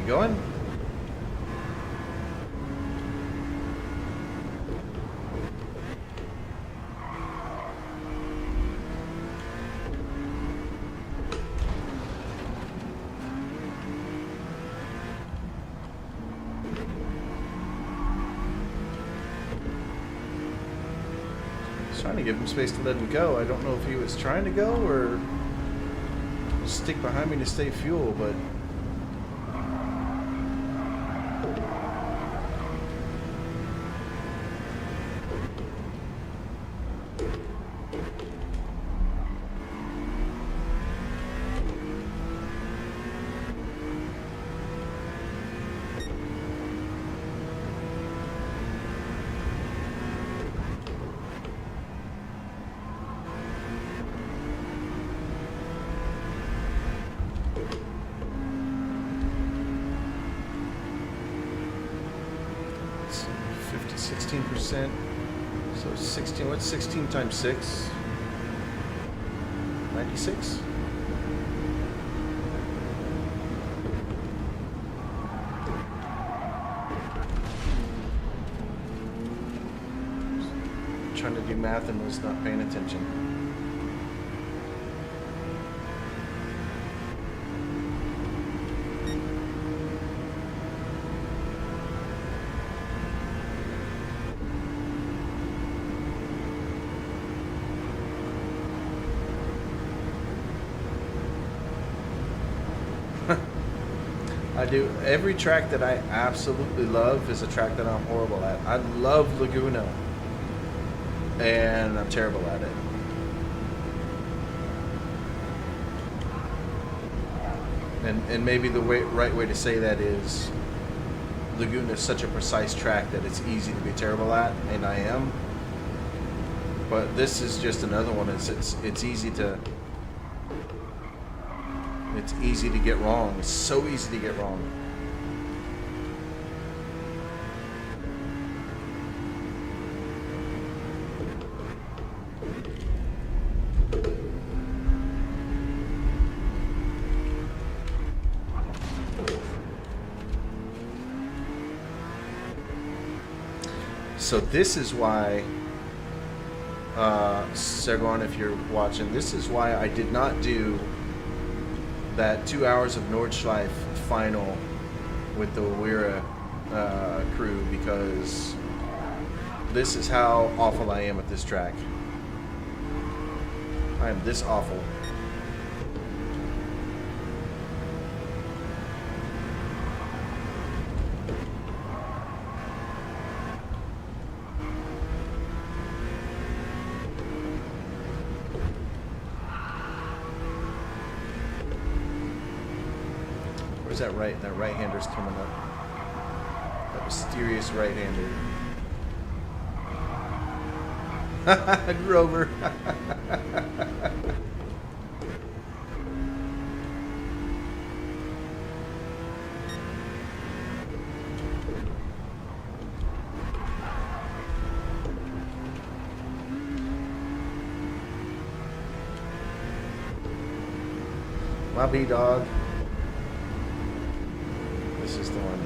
B: Going? I was trying to give him space to let him go. I don't know if he was trying to go or stick behind me to stay fuel, but it's 16%. So 16, what's 16 times 6? 96? Trying to do math and was not paying attention. I do. Every track that I absolutely love is a track that I'm horrible at. I love Laguna, and I'm terrible at it. And maybe the right way to say that is Laguna is such a precise track that it's easy to be terrible at, and I am. But this is just another one. It's easy to. It's easy to get wrong. It's so easy to get wrong. So this is why, Sergon, if you're watching, this is why I did not do that 2 hours of Nordschleife final with the Wira crew, because this is how awful I am at this track. I am this awful. Where's that right? That right-hander's coming up. That mysterious right-hander. Grover. Hobby dog. This is the one.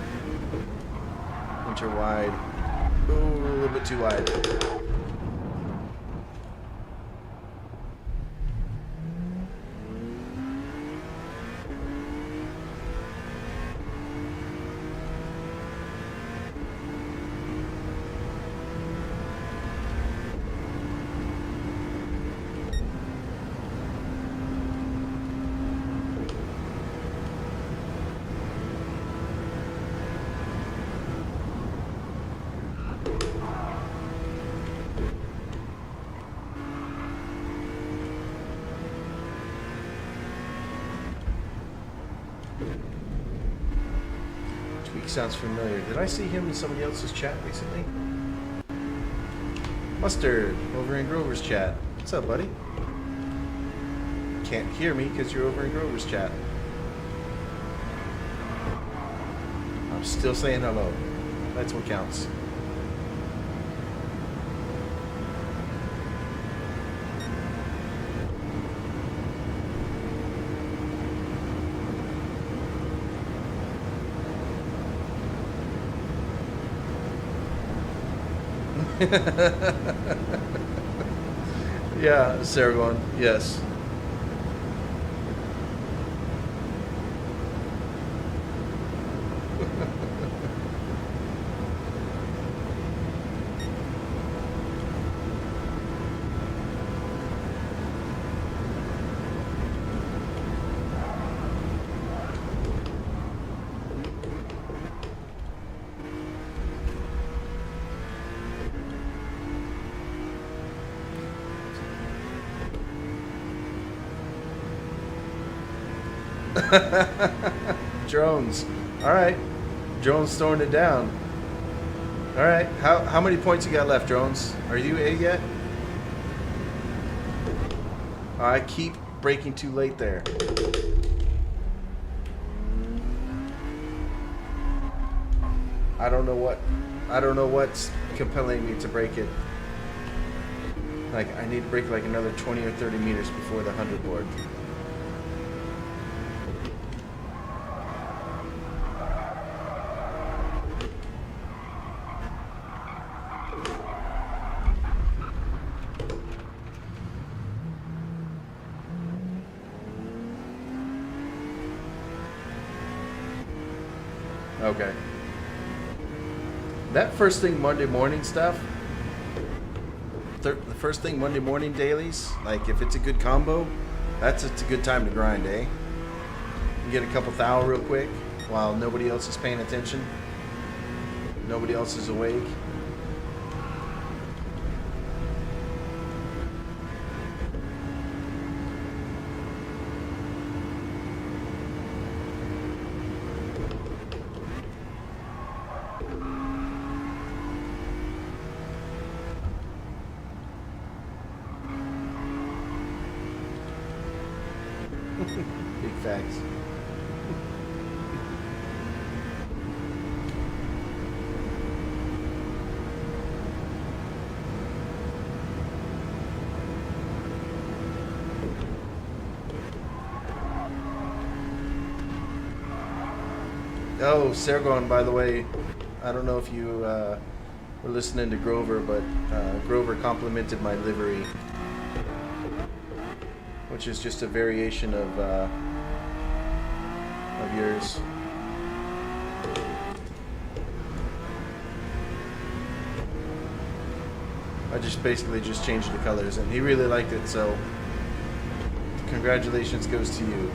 B: Winter wide. Ooh, a little bit too wide. Tweak sounds familiar. Did I see him in somebody else's chat recently? Mustard, over in Grover's chat. What's up, buddy? Can't hear me because you're over in Grover's chat. I'm still saying hello. That's what counts. Yeah, Saragon, yes. Drones. Alright. Drones throwing it down. Alright. How many points you got left, Drones? Are you A yet? I keep braking too late there. I don't know what's compelling me to break it. Like, I need to break like another 20 or 30 meters before the 100 board. Okay. That first thing Monday morning stuff, the first thing Monday morning dailies, like if it's a good combo, it's a good time to grind, eh? You get a couple thou real quick while nobody else is paying attention. Nobody else is awake. Big facts. Oh, Sergon, by the way, I don't know if you were listening to Grover, but Grover complimented my livery, which is just a variation of yours. I just basically just changed the colors, and he really liked it, so congratulations goes to you.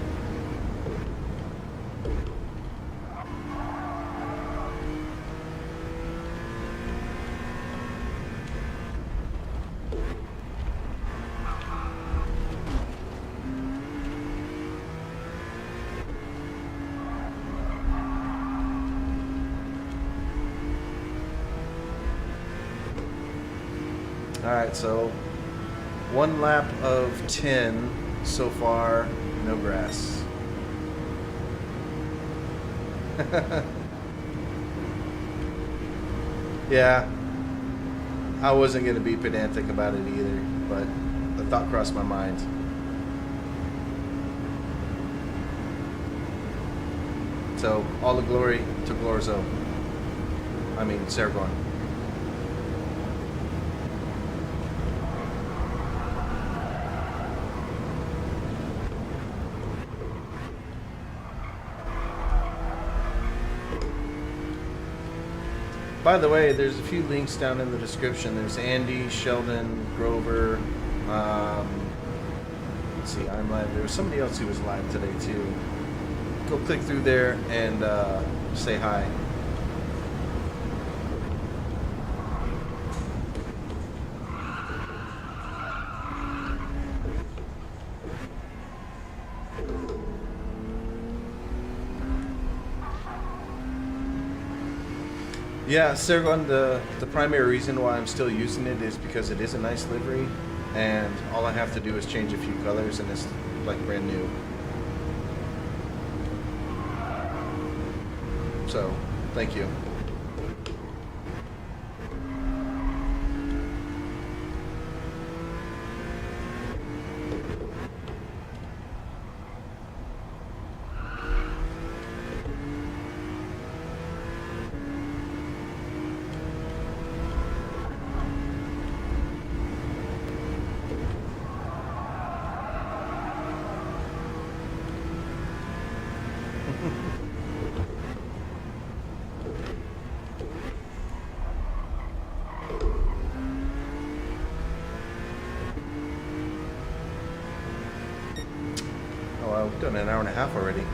B: Alright, so one lap of 10 so far, no grass. Yeah, I wasn't going to be pedantic about it either, but the thought crossed my mind. So all the glory to Glorzo. I mean, Sargon. By the way, there's a few links down in the description. There's Andy, Sheldon, Grover. Let's see, I'm live. There was somebody else who was live today too. Go click through there and say hi. Yeah, Sargon, the primary reason why I'm still using it is because it is a nice livery, and all I have to do is change a few colors and it's like brand new. So, thank you. Oh, I've done an hour and a half already.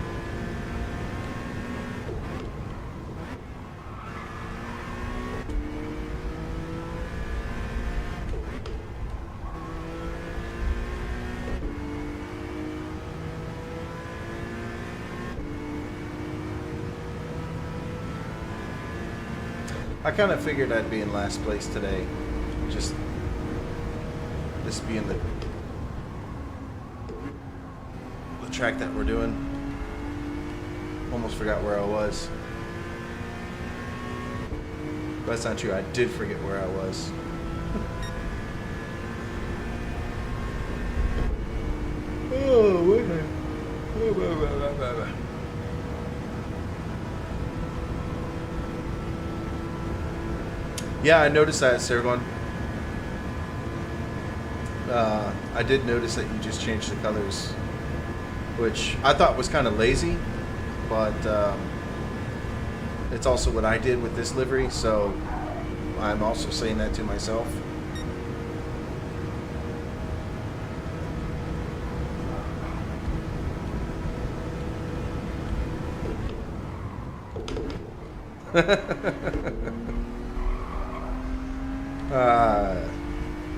B: I kind of figured I'd be in last place today. Just this being the track that we're doing. Almost forgot where I was. But that's not true. I did forget where I was. Oh, wait a minute. Yeah, I noticed that, Sargon. I did notice that you just changed the colors, which I thought was kind of lazy, but it's also what I did with this livery, so I'm also saying that to myself.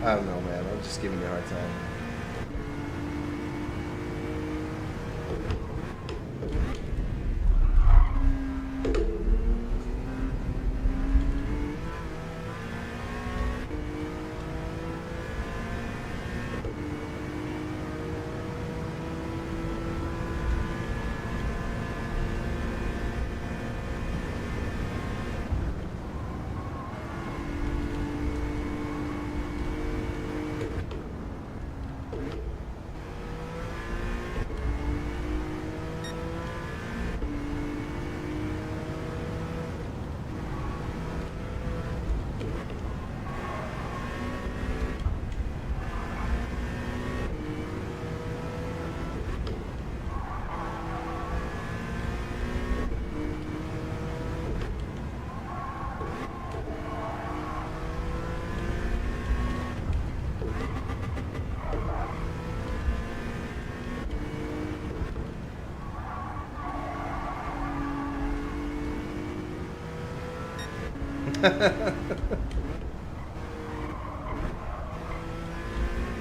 B: I don't know, man. I'm just giving you a hard time.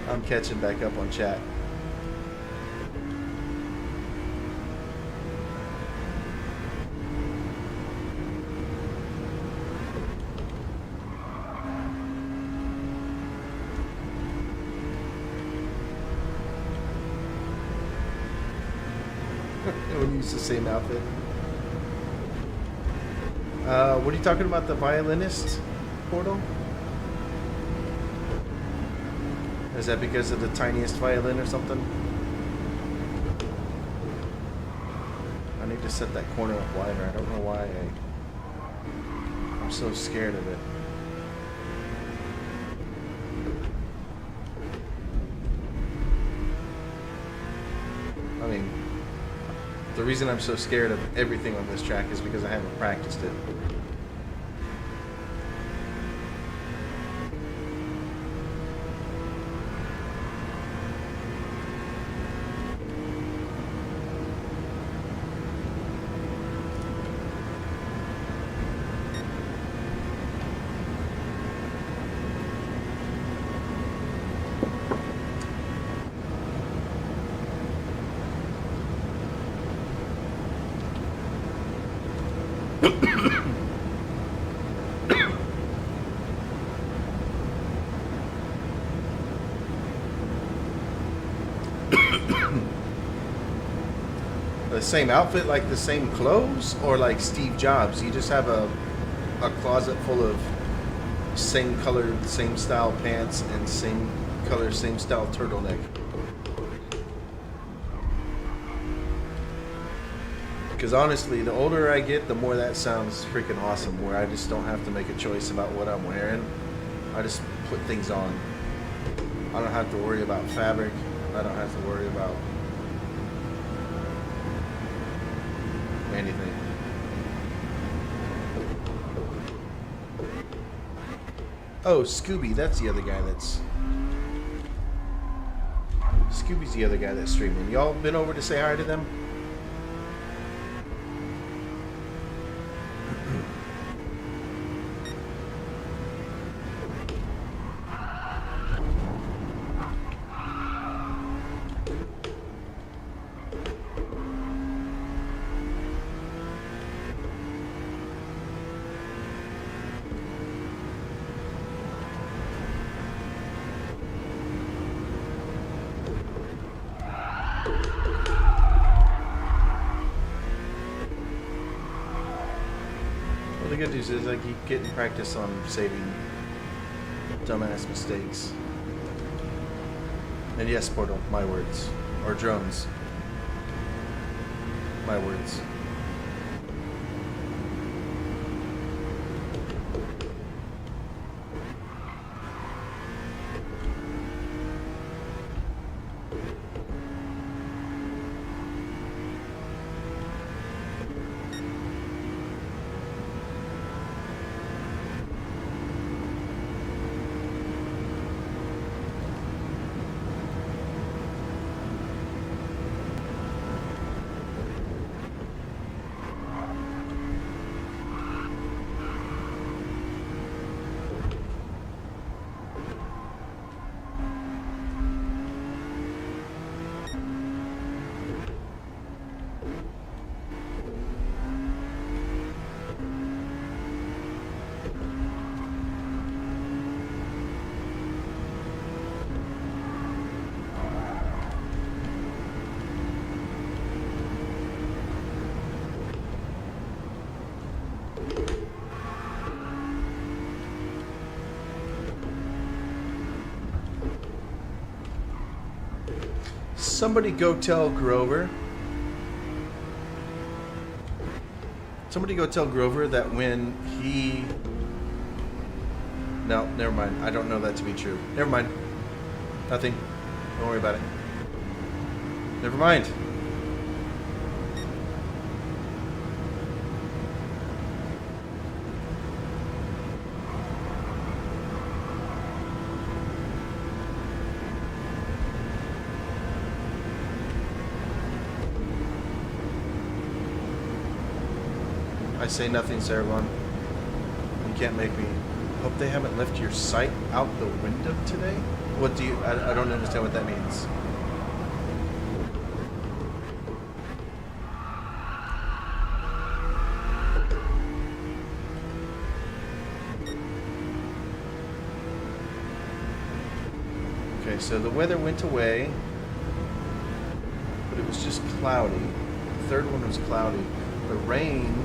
B: I'm catching back up on chat. When you use the same outfit. What are you talking about, the violinist portal? Is that because of the tiniest violin or something? I need to set that corner up wider. I don't know why I'm so scared of it. I mean, the reason I'm so scared of everything on this track is because I haven't practiced it. The same outfit, like the same clothes, or like Steve Jobs? You just have a closet full of same colored, same style pants and same color, same style turtleneck. Because honestly, the older I get, the more that sounds freaking awesome, where I just don't have to make a choice about what I'm wearing. I just put things on. I don't have to worry about fabric. I don't have to worry about anything. Oh, Scooby, that's the other guy that's... Scooby's the other guy that's streaming. Y'all been over to say hi to them? The good news is I keep getting practice on saving dumbass mistakes. And yes, Portal, my words. Or drones. My words. Somebody go tell Grover. Somebody go tell Grover that when he... No, never mind. I don't know that to be true. Never mind. Nothing. Don't worry about it. Never mind. I say nothing, Sarah. You can't make me. Hope they haven't left your sight out the window today? What do you... I don't understand what that means. Okay, so the weather went away, but it was just cloudy. The third one was cloudy. The rain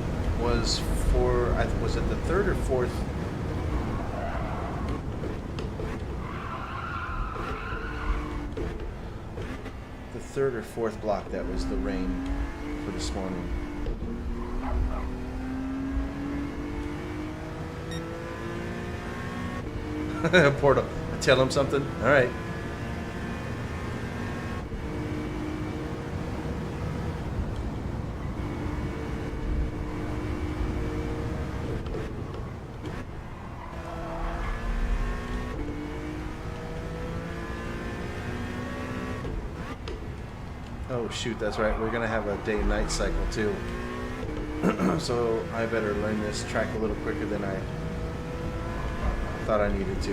B: was for, was it the third or fourth? The third or fourth block that was the rain for this morning. Portal. Tell him something. All right. Oh shoot, that's right. We're gonna have a day-night cycle too. So I better learn this track a little quicker than I thought I needed to.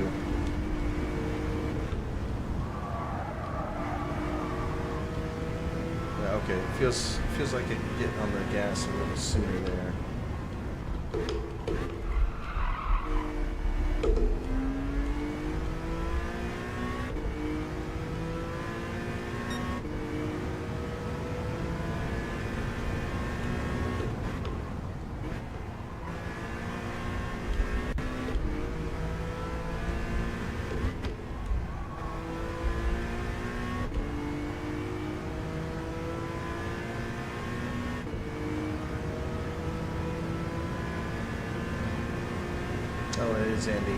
B: Yeah, okay. Feels like I could get on the gas a little sooner there. Oh, it is Andy.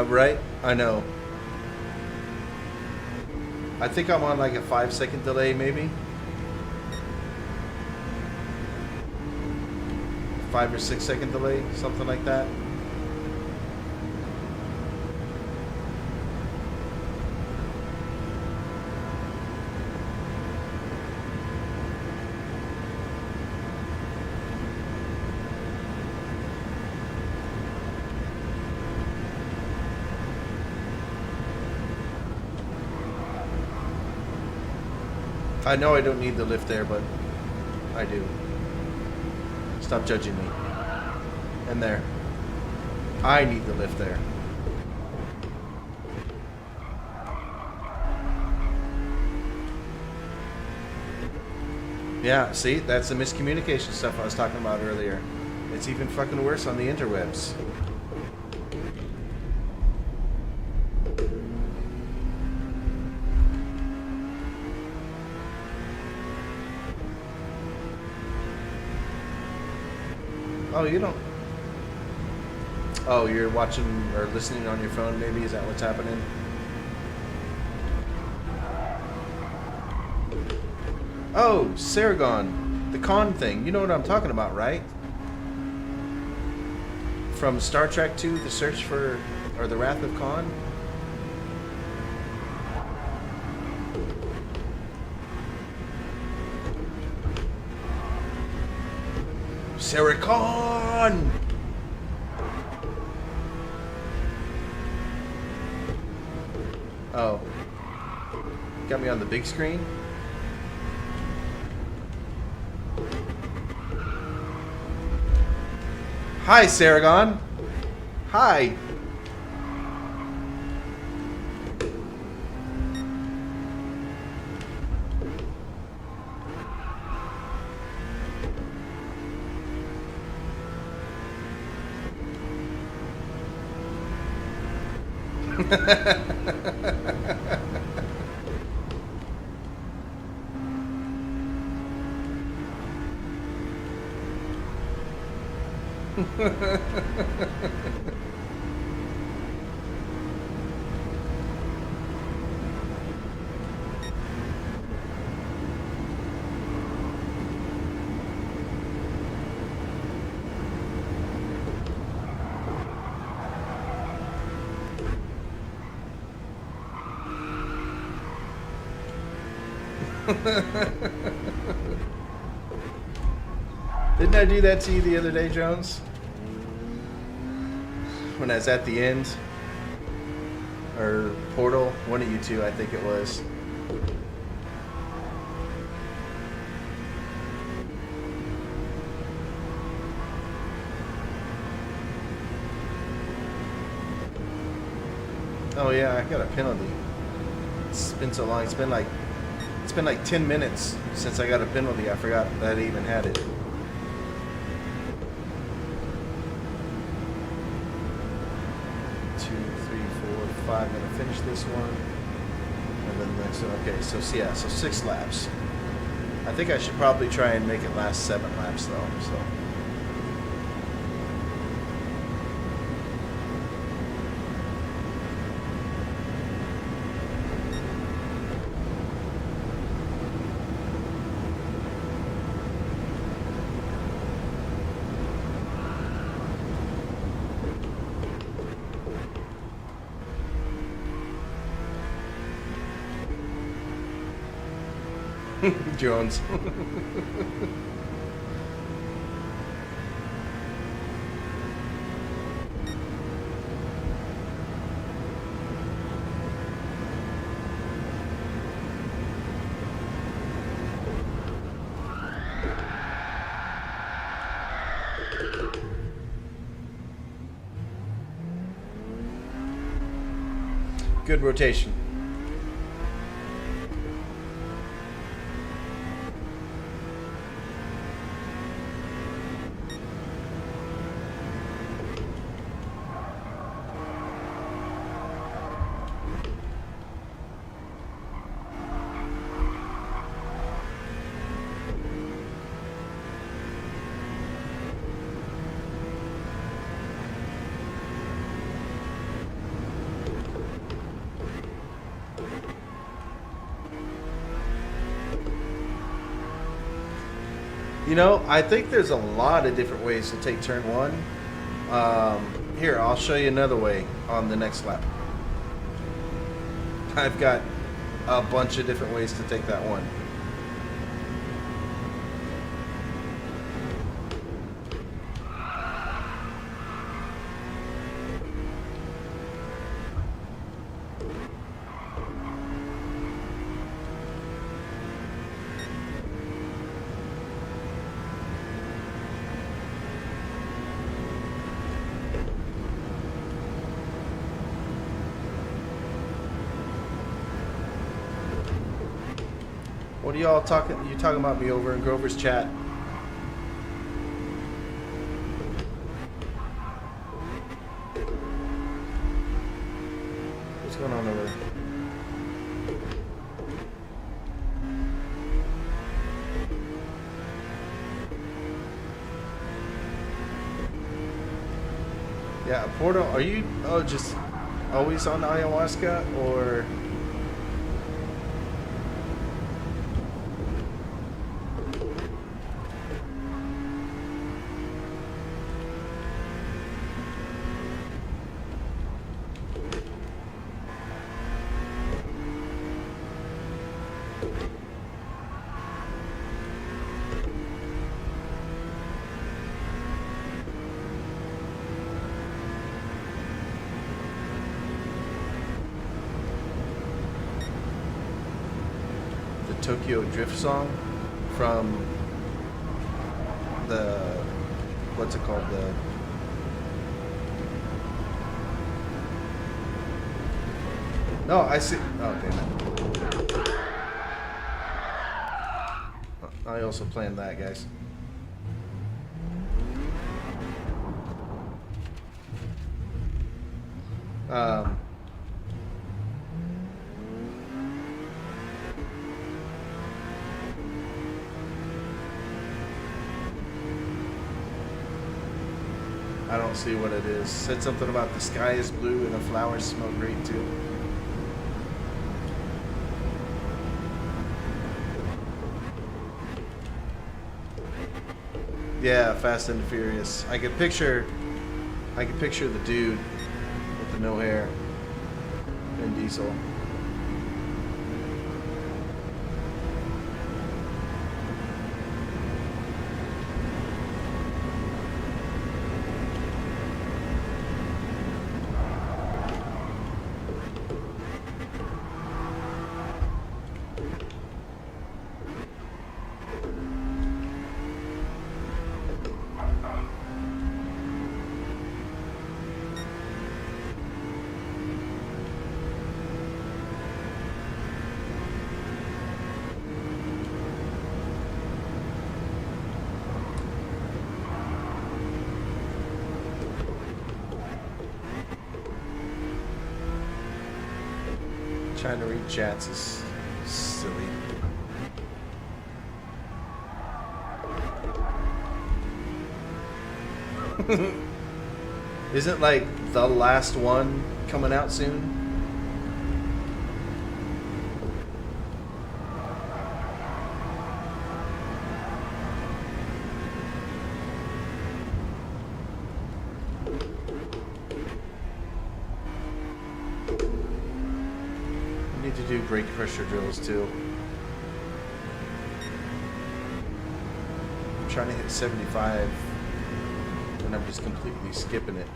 B: Right? I know. I think I'm on like a 5-second delay, maybe. 5 or 6 second delay, something like that. I know I don't need the lift there, but I do. Stop judging me. And there. I need the lift there. Yeah, see? That's the miscommunication stuff I was talking about earlier. It's even fucking worse on the interwebs. Oh, you don't... Oh, you're watching or listening on your phone, maybe? Is that what's happening? Oh, Saragon. The con thing. You know what I'm talking about, right? From Star Trek 2, The Search for... or The Wrath of Khan? Saracon! Oh. Got me on the big screen? Hi, Saragon! Hi! Didn't I do that to you the other day, Jones? When I was at the end? Or Portal? One of you two, I think it was. Oh yeah, I got a penalty. It's been so long. It's been like 10 minutes since I got a penalty. I forgot that I even had it. I'm going to finish this one, and then the next one. Okay, so yeah, so 6 laps. I think I should probably try and make it last 7 laps though, so. Jones. Good rotation. You know, I think there's a lot of different ways to take turn 1. Here, I'll show you another way on the next lap. I've got a bunch of different ways to take that one. What are y'all talking? You talking about me over in Grover's chat? What's going on over there? Yeah, Porto, are you just always on ayahuasca or? Tokyo Drift song from the, what's it called, the no, I see, oh damn it, I also planned that, guys. I don't see what it is. Said something about the sky is blue and the flowers smell great too. Yeah, Fast and the Furious. I could picture the dude with the no hair. Vin Diesel. Trying to read chats is silly. Isn't like the last one coming out soon? I need to do brake pressure drills too. I'm trying to hit 75 and I'm just completely skipping it.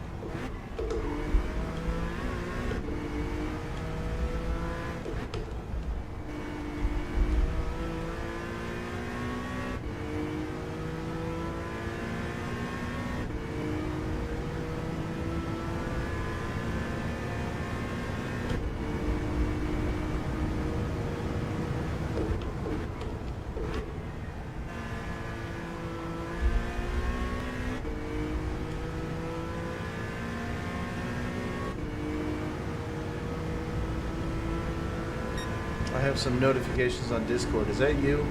B: I have some notifications on Discord. Is that you?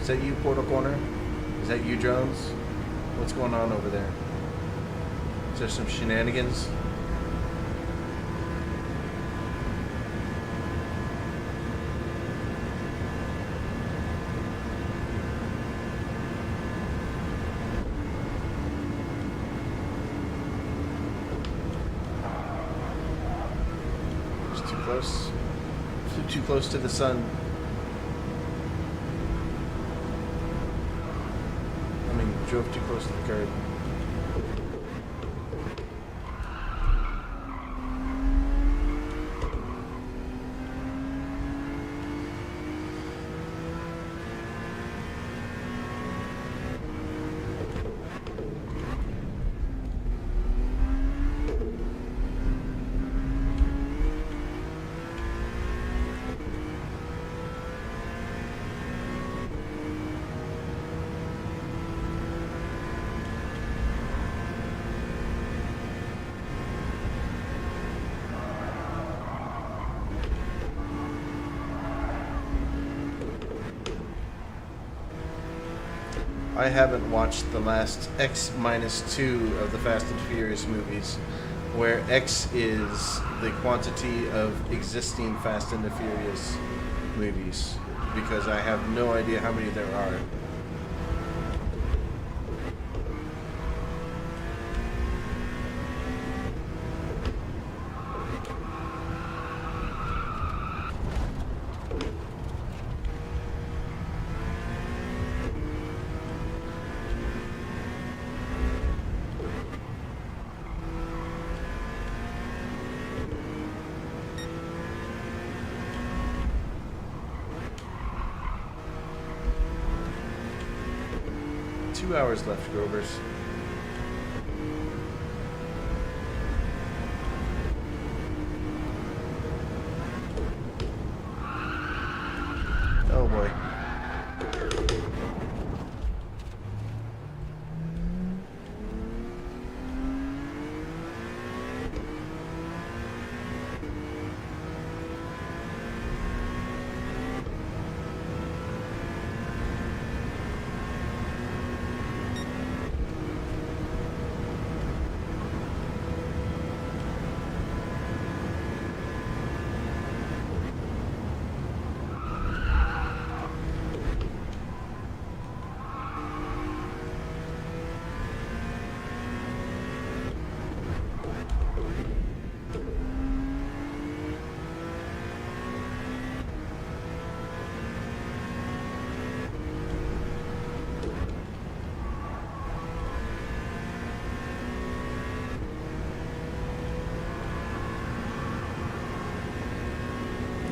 B: Is that you, Portal Corner? Is that you, Drones? What's going on over there? Is there some shenanigans? It's too close. Too close to the sun. I mean, drove too close to the curb. I haven't watched the last X-2 of the Fast and Furious movies, where X is the quantity of existing Fast and the Furious movies, because I have no idea how many there are. Two hours left, Grovers. Oh boy.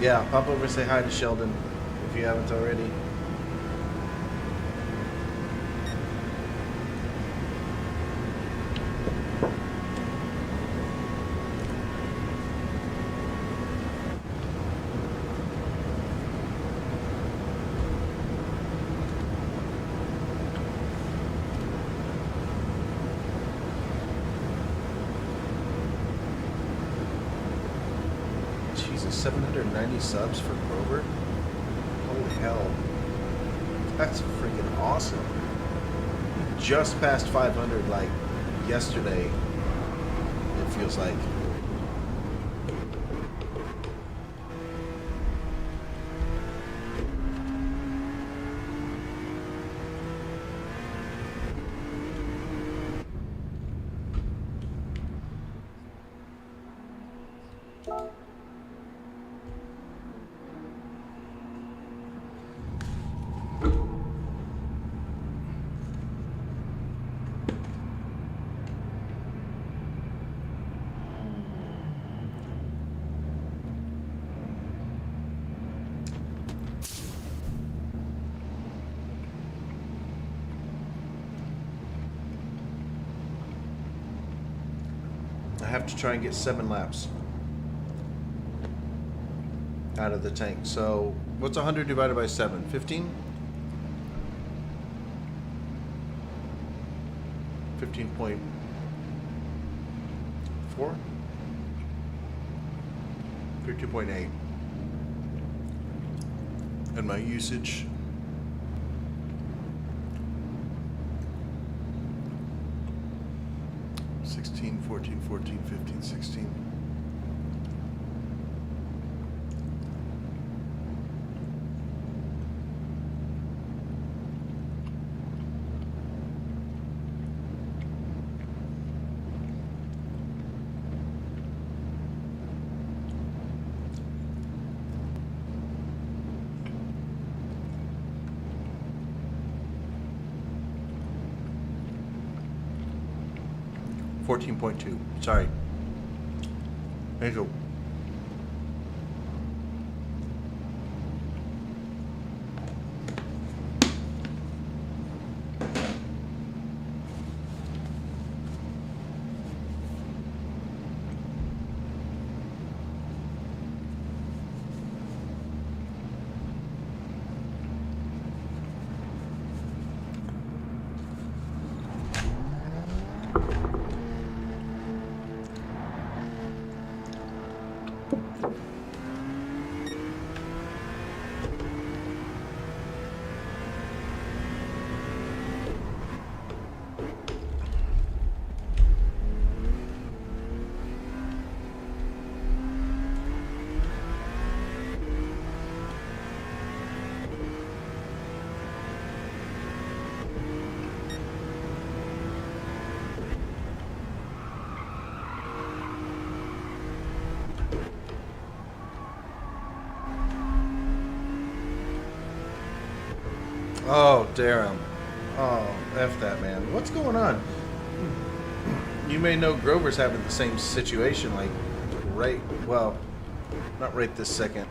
B: Yeah, pop over and say hi to Sheldon if you haven't already. Jesus, 790 subs for Grover? Holy hell. That's freaking awesome. Just passed 500 like yesterday, it feels like. I have to try and get 7 laps out of the tank. So what's 100 divided by 7? 15? 15.4? .4? 13.8. And my usage. $16, $14, $14, $15, $16. $14.2. Sorry. There you go. Oh, damn. Oh, F that, man. What's going on? You may know Grover's having the same situation, like, right, well, not right this second,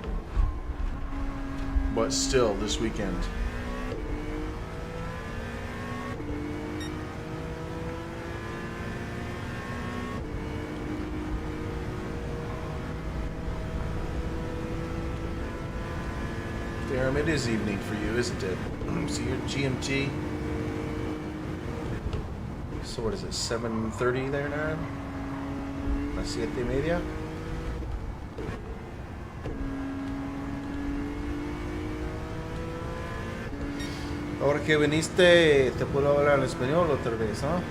B: but still this weekend. Darren, it is evening for you, isn't it? So you're GMT. So what is it, 7:30 there, Darren? Las 7:30? Ahora que viniste, te puedo hablar en español otra vez, ¿no?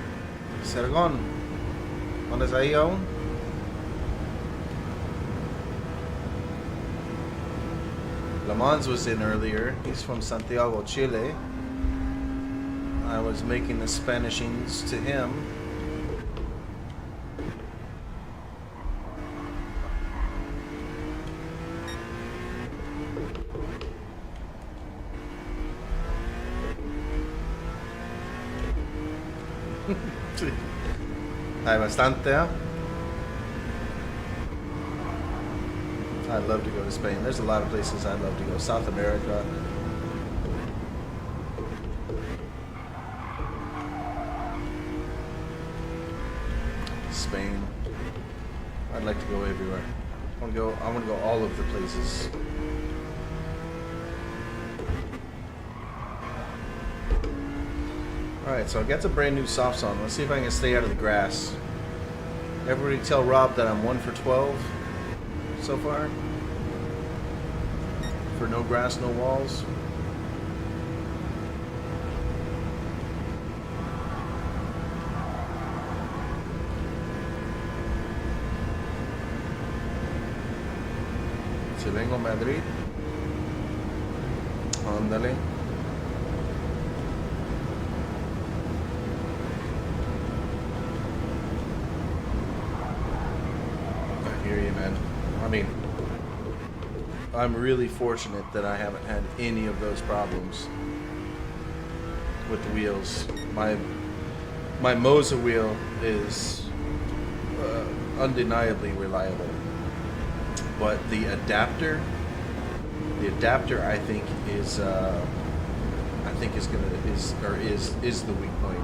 B: Sergón, ¿andas ahí aún? Lamons was in earlier. He's from Santiago, Chile. I was making the Spanishings to him. Hay bastante, ¿eh? I'd love to go to Spain. There's a lot of places I'd love to go. South America. Spain. I'd like to go everywhere. I want to go all of the places. Alright, so I got some brand new softs on. Let's see if I can stay out of the grass. Everybody tell Rob that I'm 1 for 12 so far. For no grass, no walls. vengo a Madrid. Ándale. I hear you, man. I mean, I'm really fortunate that I haven't had any of those problems with the wheels. My Moza wheel is undeniably reliable, but the adapter I think is is the weak point.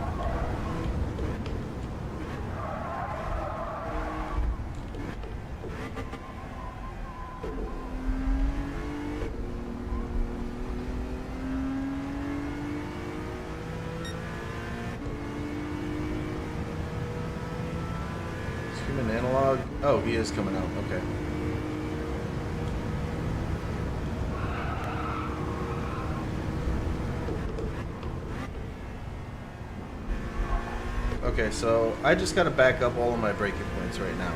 B: Human analog. Oh, he is coming out. Okay. Okay, so I just gotta back up all of my braking points right now.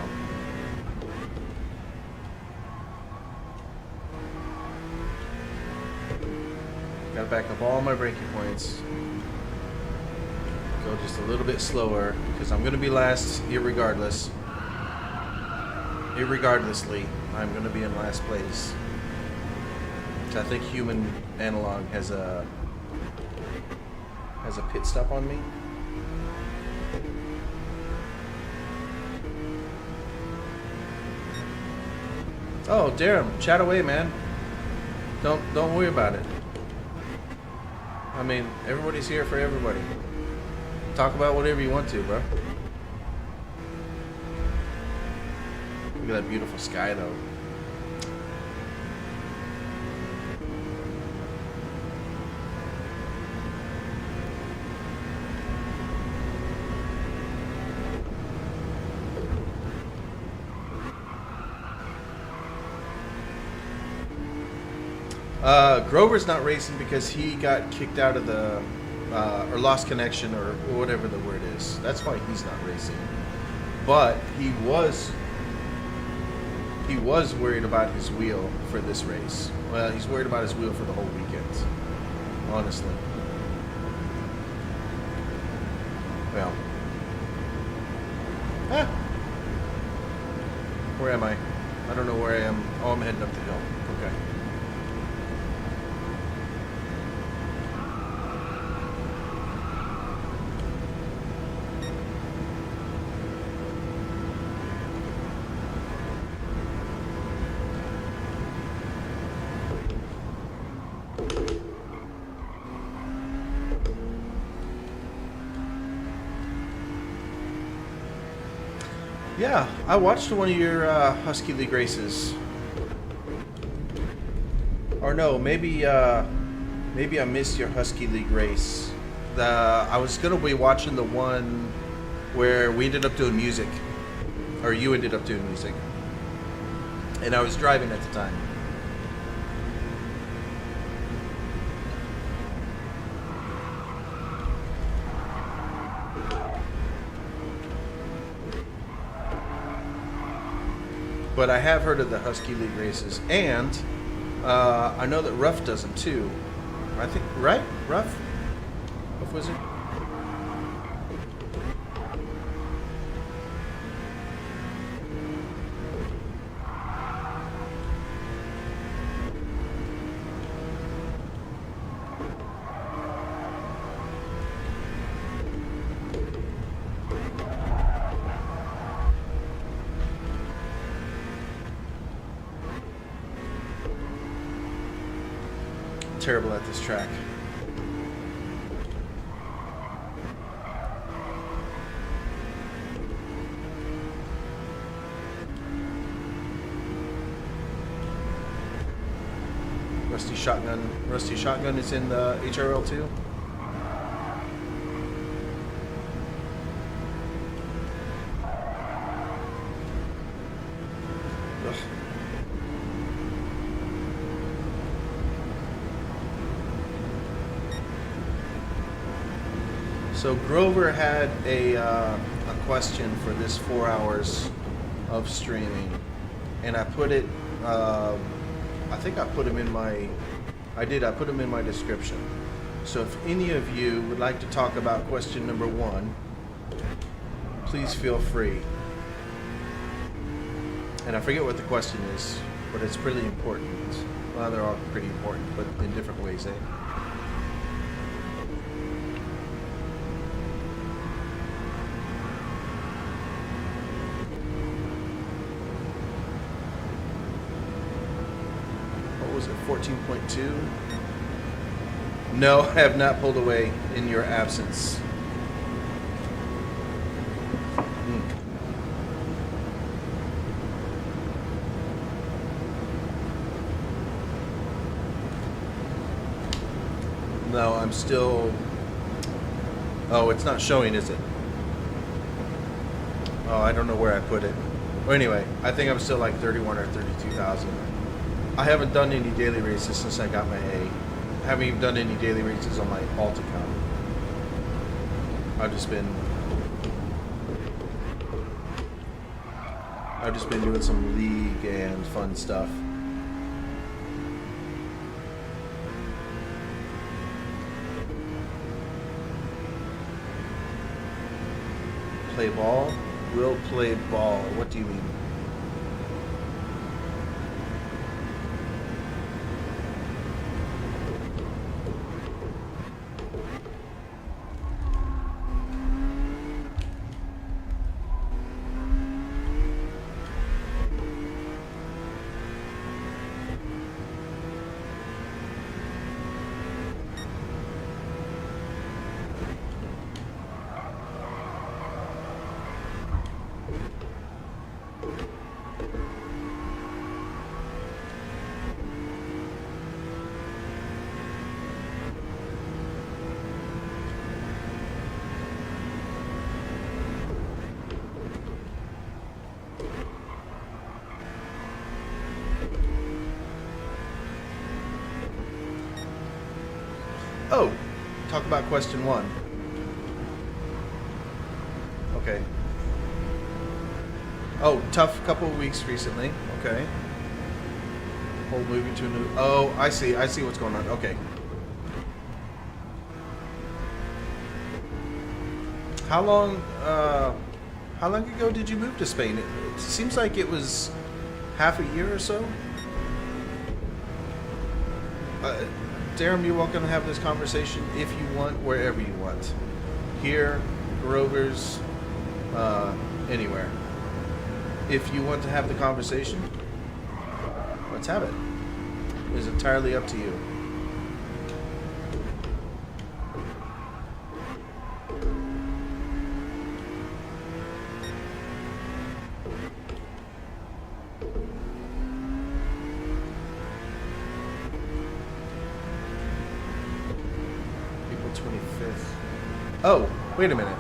B: Gotta back up all my braking points. Go just a little bit slower because I'm gonna be last irregardless. Irregardlessly, I'm gonna be in last place. I think human analog has a pit stop on me. Oh, Darren, chat away, man. Don't worry about it. I mean, everybody's here for everybody. Talk about whatever you want to, bro. Look at that beautiful sky, though. Grover's not racing because he got kicked out of the, or lost connection, or whatever the word is. That's why he's not racing. But he was worried about his wheel for this race. Well, he's worried about his wheel for the whole weekend. Honestly. Well. Where am I? I don't know where I am. Oh, I'm heading up the hill. Okay. Yeah, I watched one of your Husky League races. Or no, maybe I missed your Husky League race. I was gonna be watching the one where we ended up doing music, or you ended up doing music, and I was driving at the time. But I have heard of the Husky League races, and I know that Ruff does them too. I think, right? Ruff Wizard? Terrible at this track. Rusty Shotgun is in the HRL too. Ugh. So Grover had a question for this 4 hours of streaming, and I put it think I put them in my, I put them in my description. So if any of you would like to talk about question number 1, please feel free. And I forget what the question is, but it's pretty important. Well, they're all pretty important, but in different ways, eh? What was it, 14.2? No, I have not pulled away in your absence. No, I'm still... Oh, it's not showing, is it? Oh, I don't know where I put it. Well, anyway, I think I'm still like 31 or 32,000. I haven't done any daily races since I got my A. I haven't even done any daily races on my alt account. I've just been doing some league and fun stuff. Play ball? Will play ball. What do you mean? Oh, talk about question 1. Okay. Oh, tough couple of weeks recently. Okay. Whole moving to a new... Oh, I see what's going on. Okay. How long ago did you move to Spain? It seems like it was half a year or so. Darren, you're welcome to have this conversation if you want, wherever you want. Here, Grover's, anywhere. If you want to have the conversation, let's have it. It's entirely up to you. Oh, wait a minute.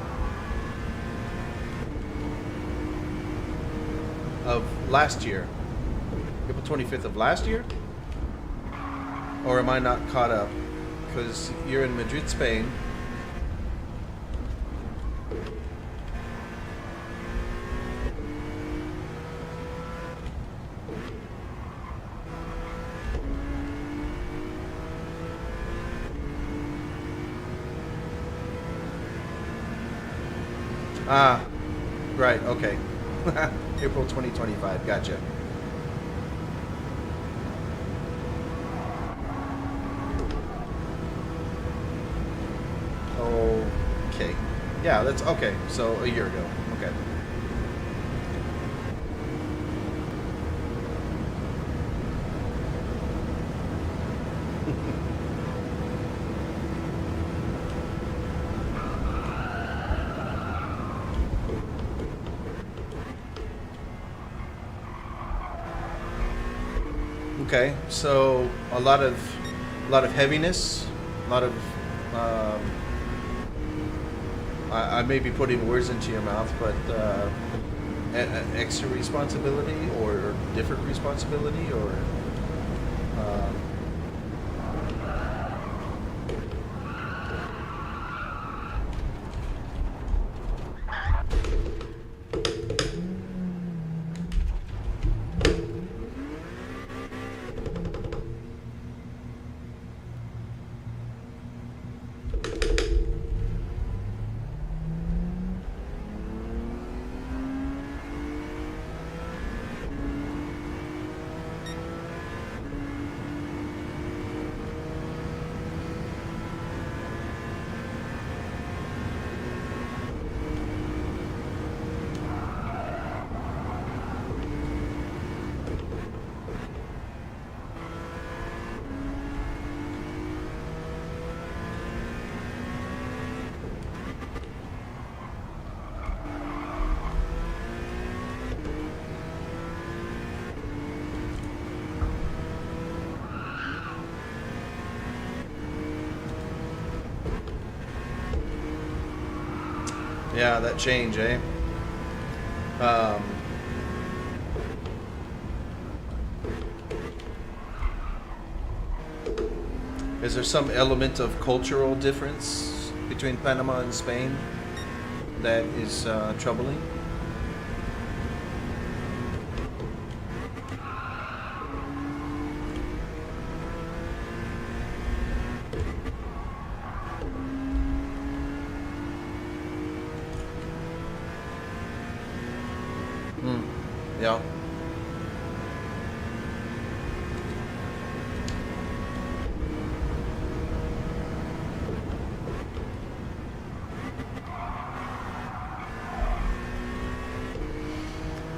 B: Of last year. April 25th of last year? Or am I not caught up? Because you're in Madrid, Spain. Ah, right, okay. April 2025, gotcha. Okay. Yeah, that's okay. So a year ago. Okay. Okay, so a lot of heaviness, a lot of I may be putting words into your mouth, but extra responsibility or different responsibility or Yeah, that change, eh? Um, is there some element of cultural difference between Panama and Spain that is troubling? Yeah.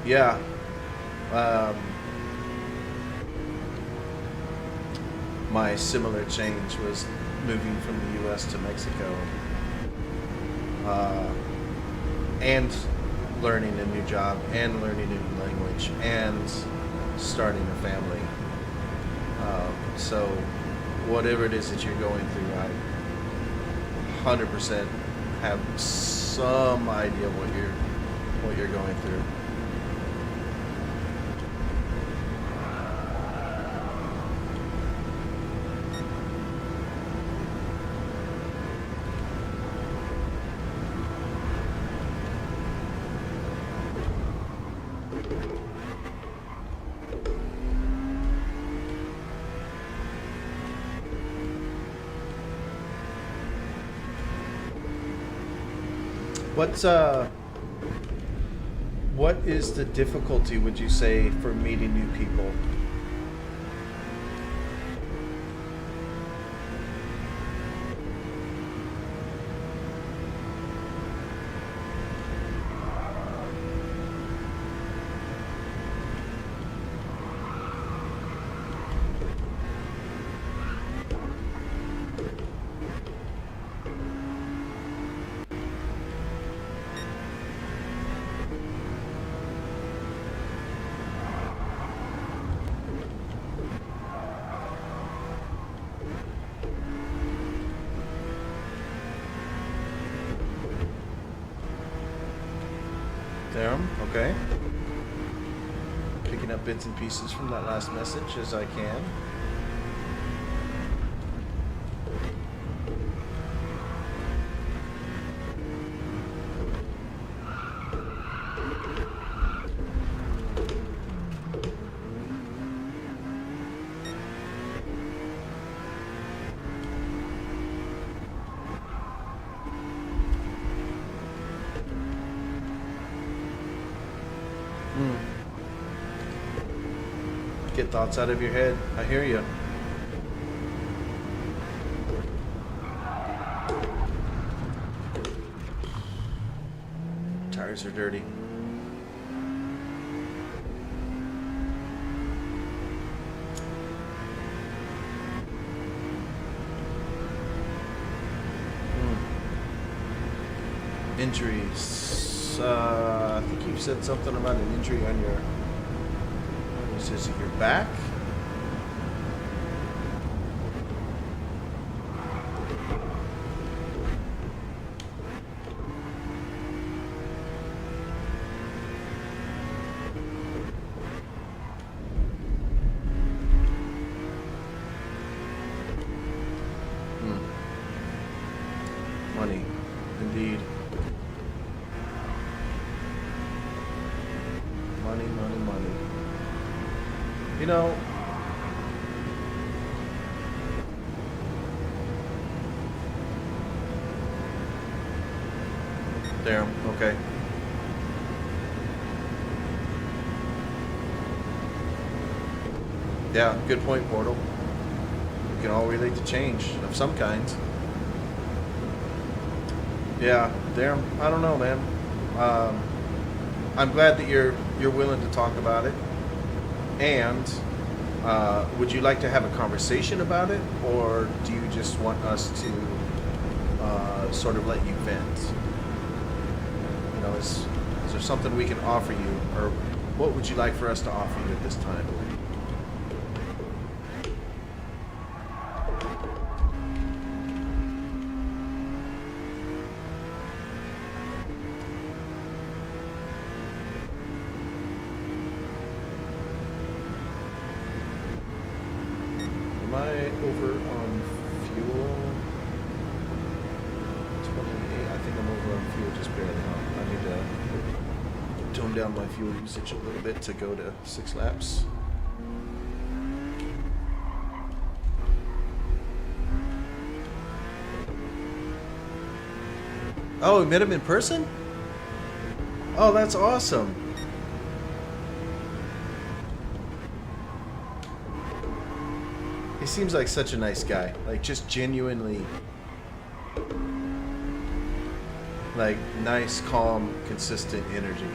B: Yeah. My similar change was moving from the U.S. to Mexico, and learning a new job, and learning a new language, and starting a family. So whatever it is that you're going through, I 100% have some idea what you're going through. What is the difficulty, would you say, for meeting new people? There, okay. Picking up bits and pieces from that last message as I can. Get thoughts out of your head. I hear you. Tires are dirty. Injuries. I think you said something about an injury on your... Is it your back? Money, indeed. Money, money, money. You know, there, okay. Yeah, good point, Portal. We can all relate to change of some kinds. Yeah, there, I don't know, man. I'm glad that you're willing to talk about it. And would you like to have a conversation about it, or do you just want us to sort of let you vent? You know, is there something we can offer you, or what would you like for us to offer you at this time? I over on fuel? 28. I think I'm over on fuel just barely. I need to tone down my fuel usage a little bit to go to 6 laps. Oh, we met him in person? Oh, that's awesome. He seems like such a nice guy. Like, just genuinely, like, nice, calm, consistent energy.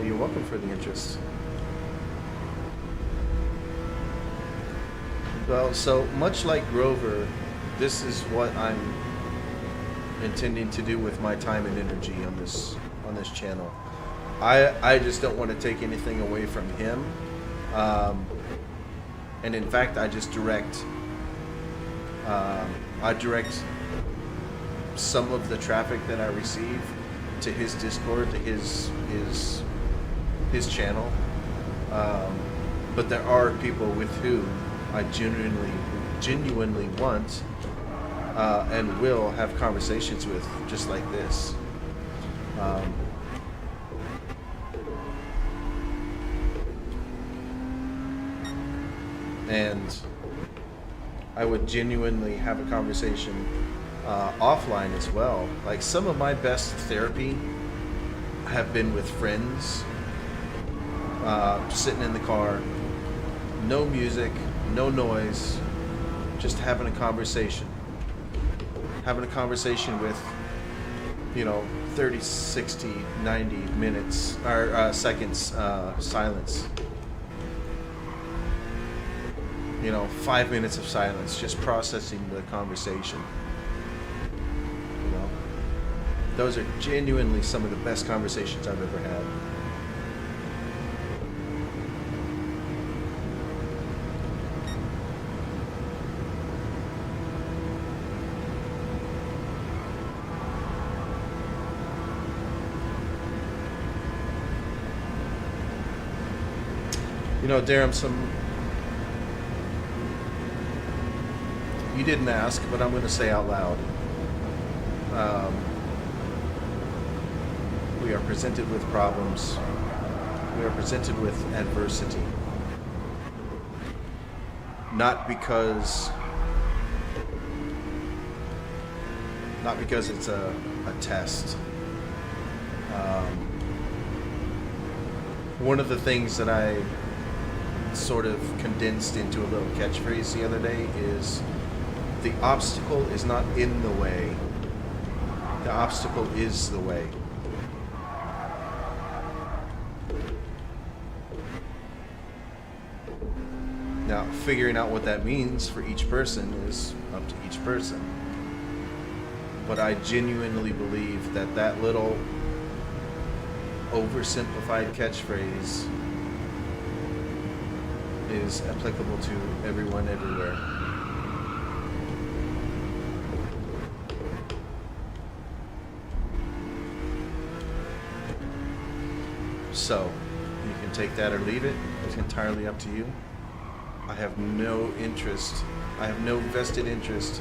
B: You're welcome for the interest. Well, so much like Grover, this is what I'm intending to do with my time and energy on this channel. I just don't want to take anything away from him, and in fact, I just direct. I direct some of the traffic that I receive to his Discord, to his channel, but there are people with whom I genuinely want and will have conversations with, just like this. And I would genuinely have a conversation offline as well. Like, some of my best therapy have been with friends, sitting in the car, no music, no noise, just having a conversation. Having a conversation with, 30, 60, 90 minutes, or seconds silence. 5 minutes of silence, just processing the conversation. Those are genuinely some of the best conversations I've ever had. Darren, you didn't ask, but I'm going to say out loud. We are presented with problems. We are presented with adversity. Not because it's a test. One of the things that I sort of condensed into a little catchphrase the other day is, the obstacle is not in the way. The obstacle is the way. Now, figuring out what that means for each person is up to each person. But I genuinely believe that little oversimplified catchphrase is applicable to everyone everywhere. So, you can take that or leave it. It's entirely up to you. I have no interest, I have no vested interest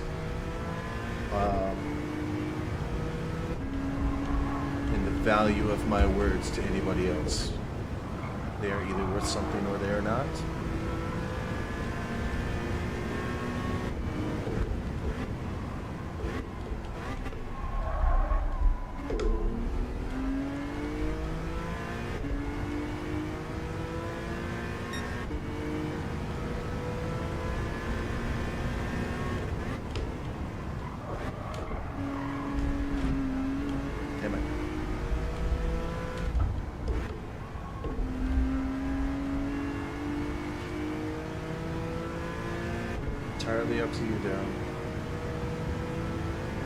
B: in the value of my words to anybody else. They are either worth something or they are not. Entirely up to you, Darren.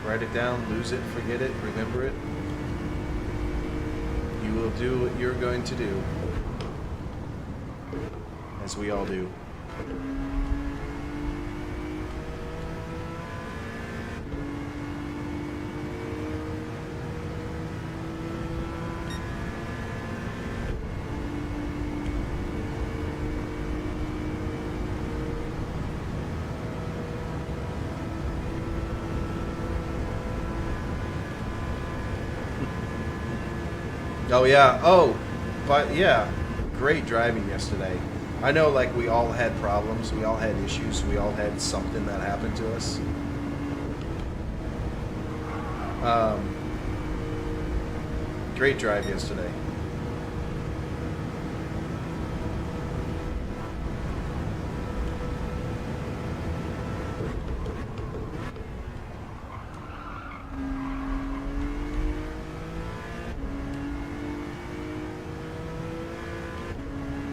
B: Write it down, lose it, forget it, remember it. You will do what you're going to do. as we all do. Oh yeah. Oh, but yeah, great driving yesterday. I know, like, we all had problems, we all had issues, we all had something that happened to us. Great drive yesterday.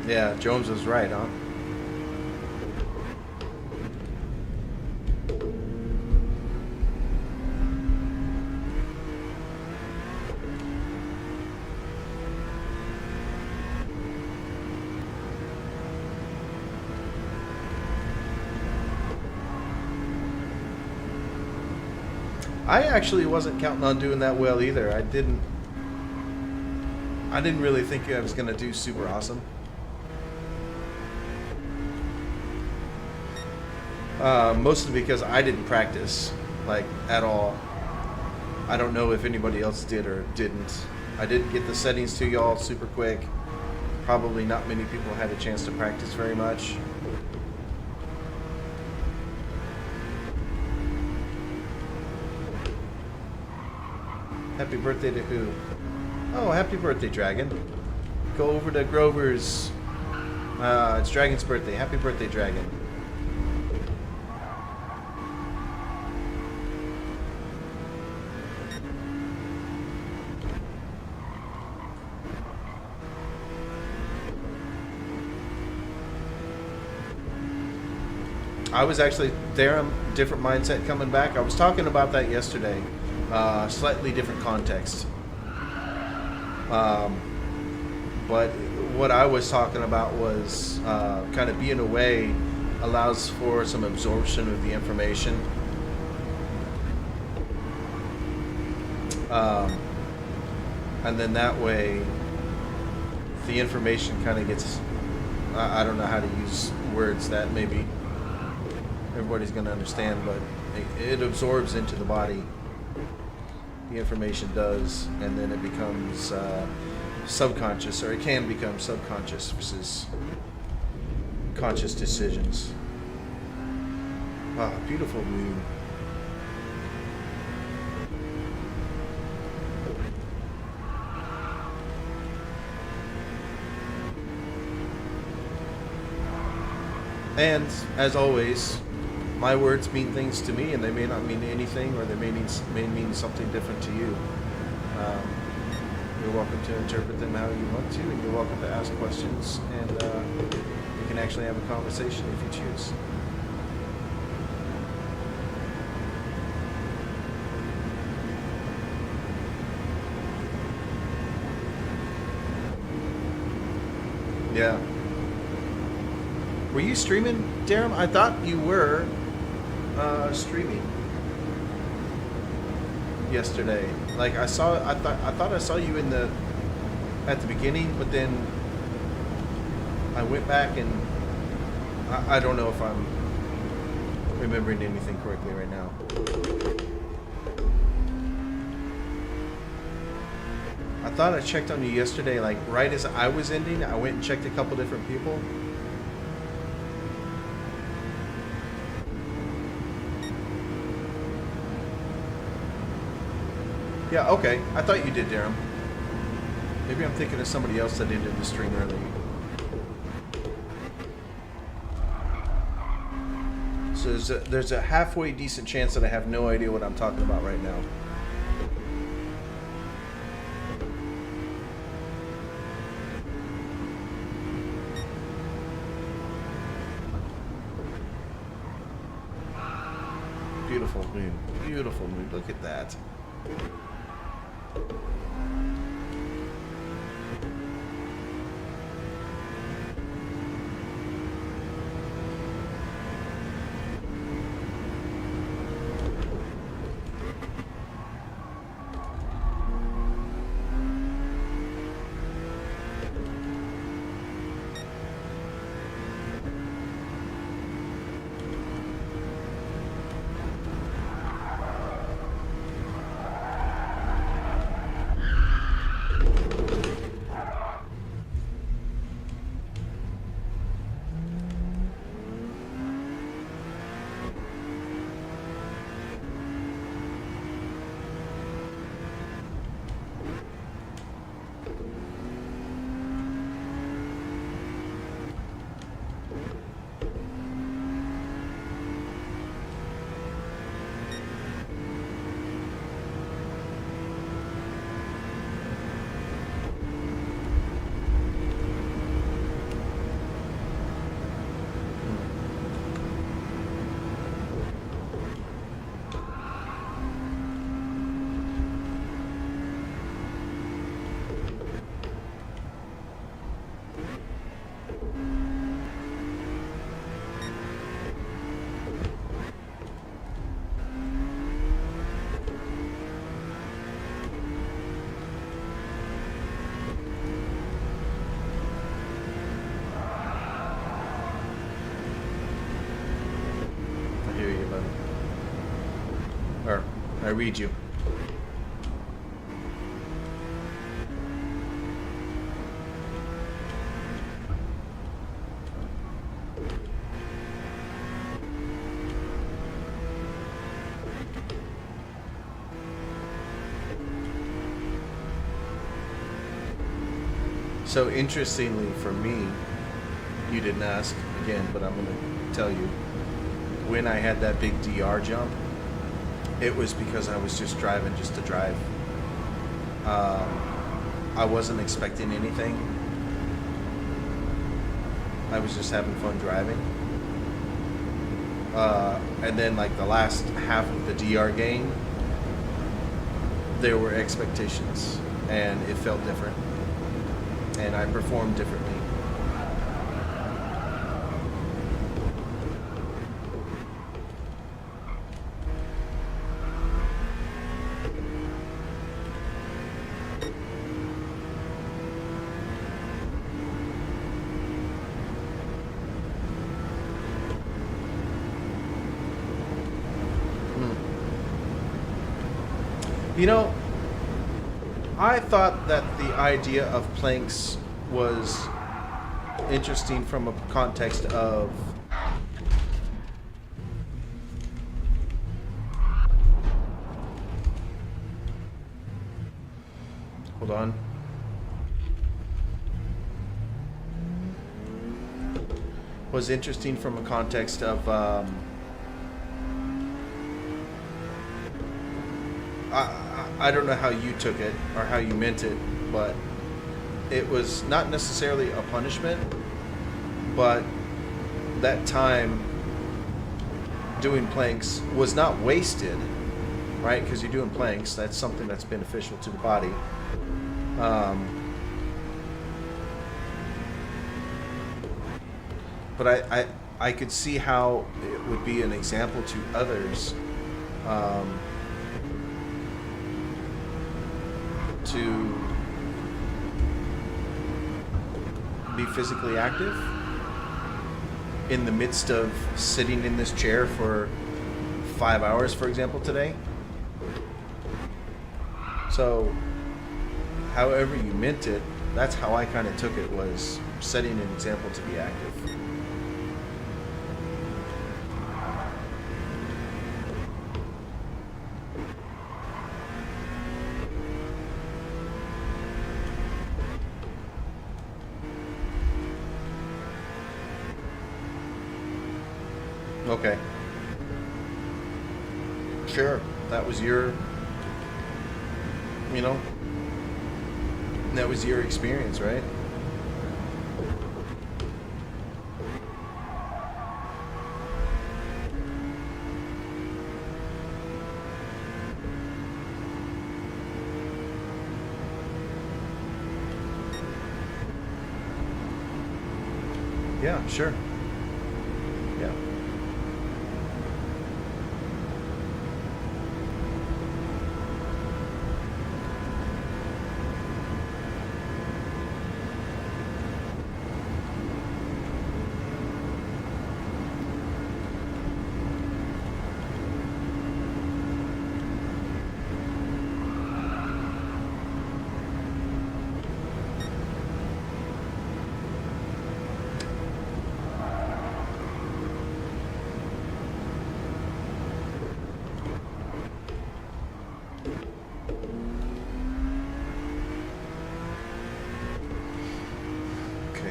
B: Yeah, Jones was right, huh? I actually wasn't counting on doing that well either. I didn't really think I was going to do super awesome. Mostly because I didn't practice, like, at all. I don't know if anybody else did or didn't. I didn't get the settings to y'all super quick. Probably not many people had a chance to practice very much. Happy birthday to who? Oh, happy birthday, Dragon. Go over to Grover's. It's Dragon's birthday. Happy birthday, Dragon. I was actually there, different mindset coming back. I was talking about that yesterday. Slightly different context. But what I was talking about was kind of being away allows for some absorption of the information. And then that way the information kind of gets, I don't know how to use words that maybe everybody's going to understand, but it absorbs into the body. The information does, and then it becomes subconscious, or it can become subconscious versus conscious decisions. Wow, beautiful moon. And as always, my words mean things to me, and they may not mean anything, or they may mean something different to you. You're welcome to interpret them how you want to, and you're welcome to ask questions, and we can actually have a conversation if you choose. Yeah. Were you streaming, Darren? I thought you were streaming yesterday. Like I thought I saw you at the beginning, but then I went back and I don't know if I'm remembering anything correctly right now. I thought I checked on you yesterday, like right as I was ending. I went and checked a couple different people. Yeah, okay. I thought you did, Darren. Maybe I'm thinking of somebody else that ended the stream early. So there's a halfway decent chance that I have no idea what I'm talking about right now. Beautiful moon. Beautiful moon. Look at that. I read you. So interestingly for me, you didn't ask again, but I'm going to tell you, when I had that big DR jump, it was because I was just driving just to drive. I wasn't expecting anything. I was just having fun driving. And then like the last half of the DR game, there were expectations and it felt different. And I performed differently. You know, I thought that the idea of planks was interesting from a context of hold on. Was interesting from a context of I don't know how you took it or how you meant it, but it was not necessarily a punishment, but that time doing planks was not wasted, right? Because you're doing planks, that's something that's beneficial to the body. But I could see how it would be an example to others to be physically active in the midst of sitting in this chair for 5 hours, for example, today. So however you meant it, that's how I kind of took it, was setting an example to be active. Okay. Sure. That was your, you know, that was your experience, right? Yeah, sure. Yeah.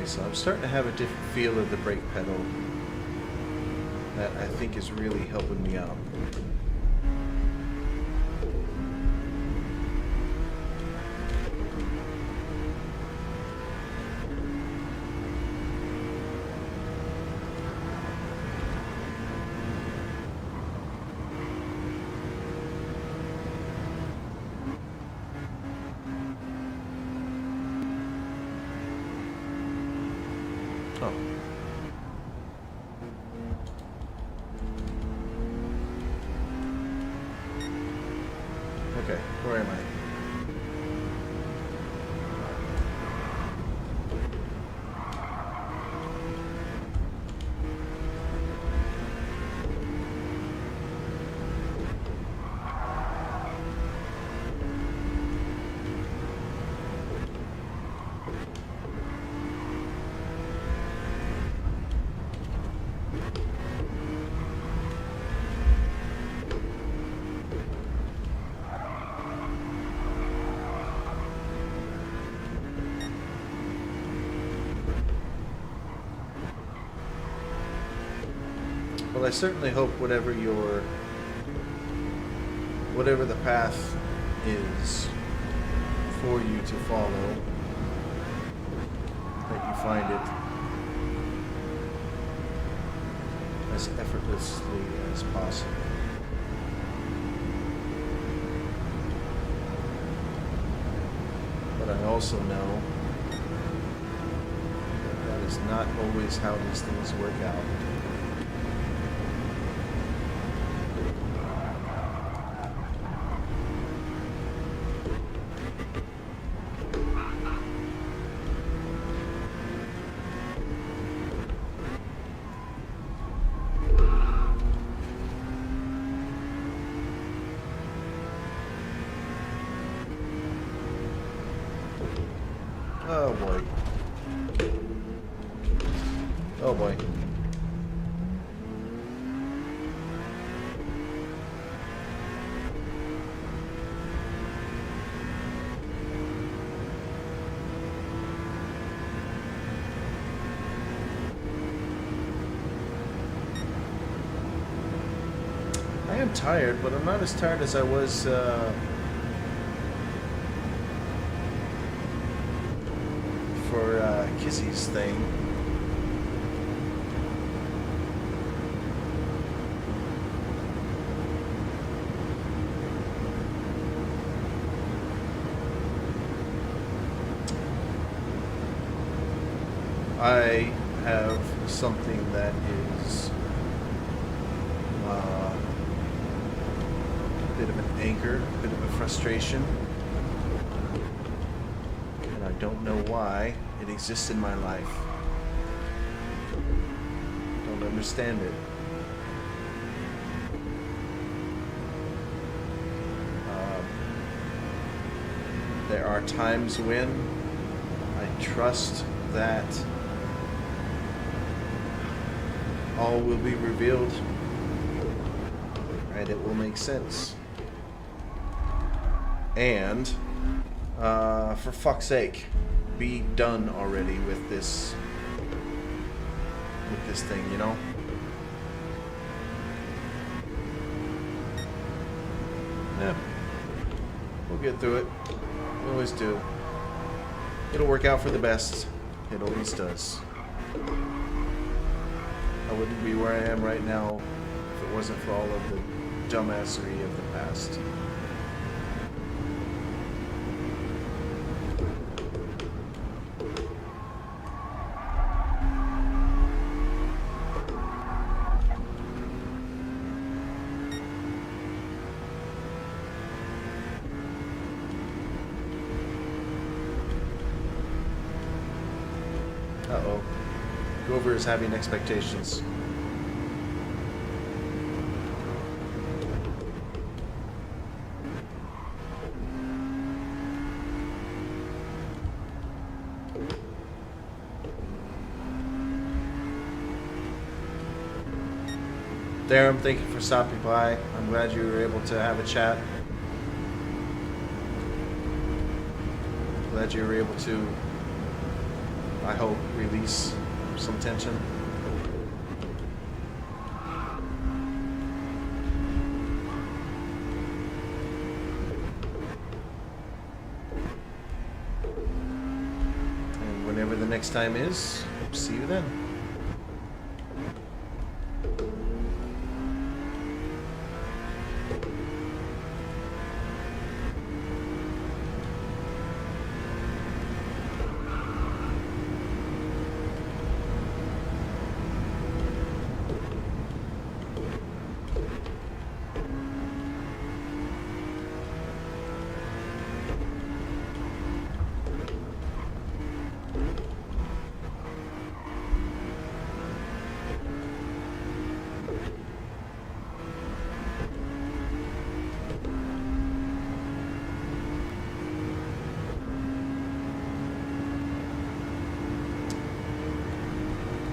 B: So I'm starting to have a different feel of the brake pedal that I think is really helping me out. Oh. Okay, where am I? Well, I certainly hope whatever the path is for you to follow, that you find it as effortlessly as possible. But I also know that is not always how these things work out. Oh boy. Oh boy. I am tired, but I'm not as tired as I was for Kissy's thing. I have something that is a bit of an anchor, a bit of a frustration, and I don't know why it exists in my life. Don't understand it. There are times when I trust that all will be revealed and it will make sense. And for fuck's sake, be done already with this thing, you know? Yeah. We'll get through it. We always do. It'll work out for the best. It always does. I wouldn't be where I am right now if it wasn't for all of the dumbassery of the past. Uh-oh. Grover is having expectations. Darren, thank you for stopping by. I'm glad you were able to have a chat. Glad you were able to, I hope, release some tension. And whenever the next time is, see you then.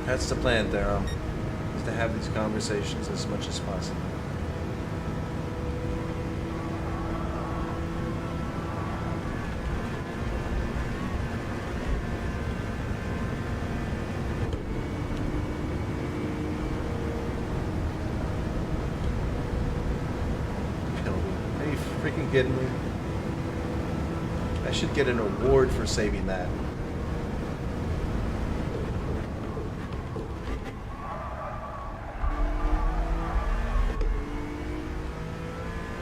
B: That's the plan, Thero, is to have these conversations as much as possible. kidding me? I should get an award for saving that.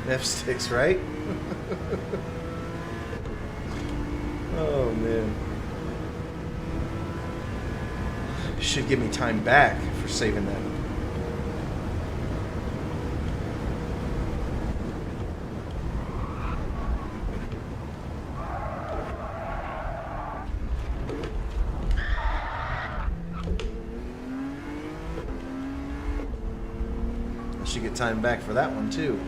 B: F6, right? Oh, man. Should give me time back for saving that. I should get time back for that one, too.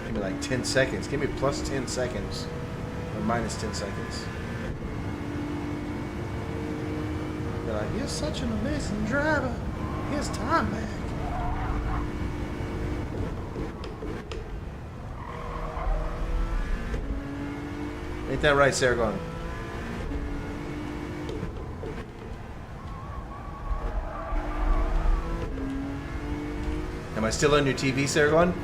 B: Give me like 10 seconds. Give me plus 10 seconds. Or minus 10 seconds. They're like, you're such an amazing driver. Here's time back. Ain't that right, Sargon? Am I still on your TV, Sargon?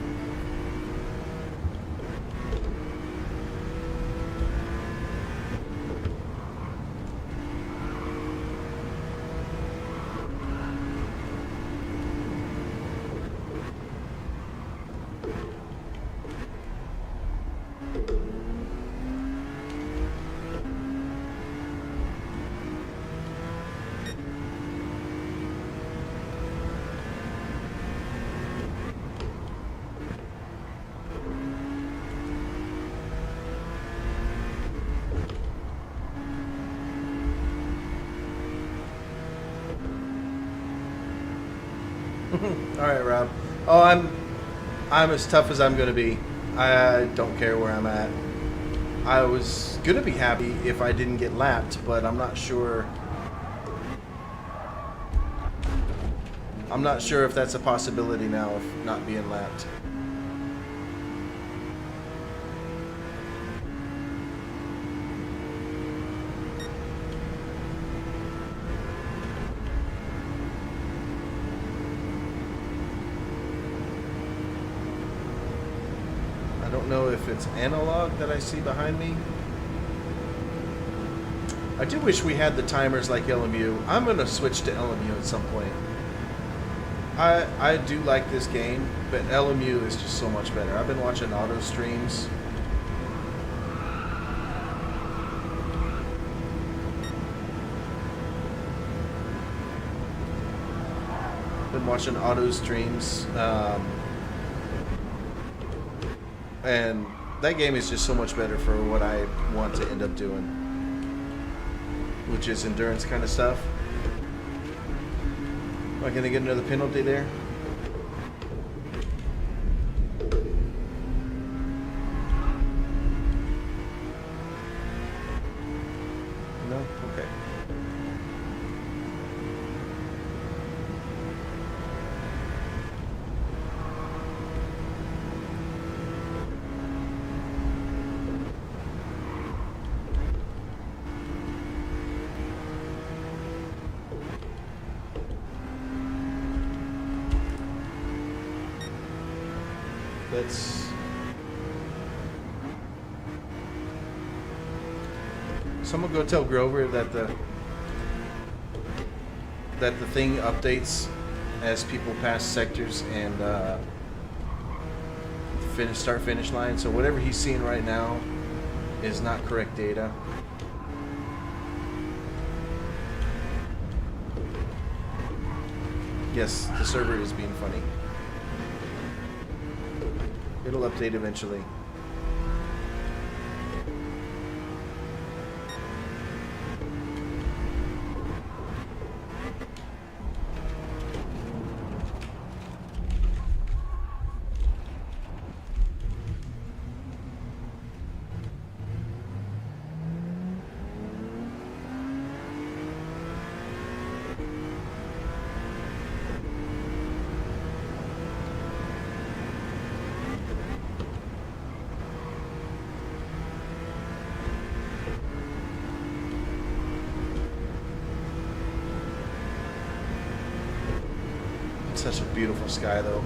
B: All right, Rob. Oh, I'm as tough as I'm gonna be. I don't care where I'm at. I was gonna be happy if I didn't get lapped, but I'm not sure. I'm not sure if that's a possibility now of not being lapped. I don't know if it's analog that I see behind me. I do wish we had the timers like LMU. I'm going to switch to LMU at some point. I do like this game, but LMU is just so much better. I've been watching auto streams. Been watching auto streams. And that game is just so much better for what I want to end up doing, which is endurance kind of stuff. Am I going to get another penalty there? No? Okay. Someone go tell Grover that the thing updates as people pass sectors and start finish line. So whatever he's seeing right now is not correct data. Yes, the server is being funny. It'll update eventually. Such a beautiful sky, though.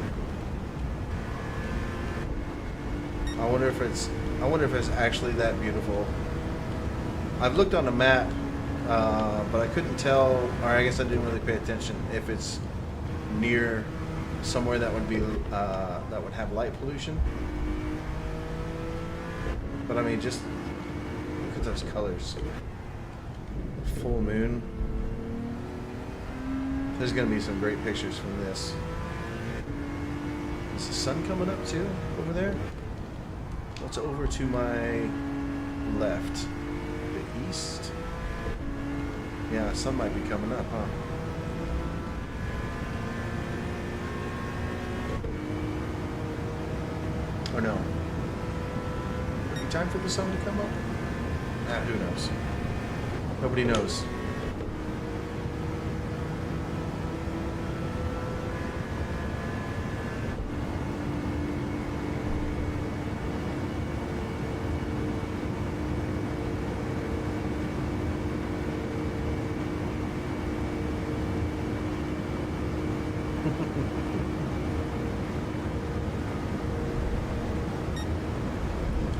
B: I wonder if it's actually that beautiful. I've looked on a map, but I couldn't tell, or I guess I didn't really pay attention if it's near somewhere that would be that would have light pollution. But I mean, just look at those colors. Full moon. There's gonna be some great pictures from this. Is the sun coming up too over there? What's over to my left? The east? Yeah, sun might be coming up, huh? Or no? Time for the sun to come up? Ah, who knows? Nobody knows.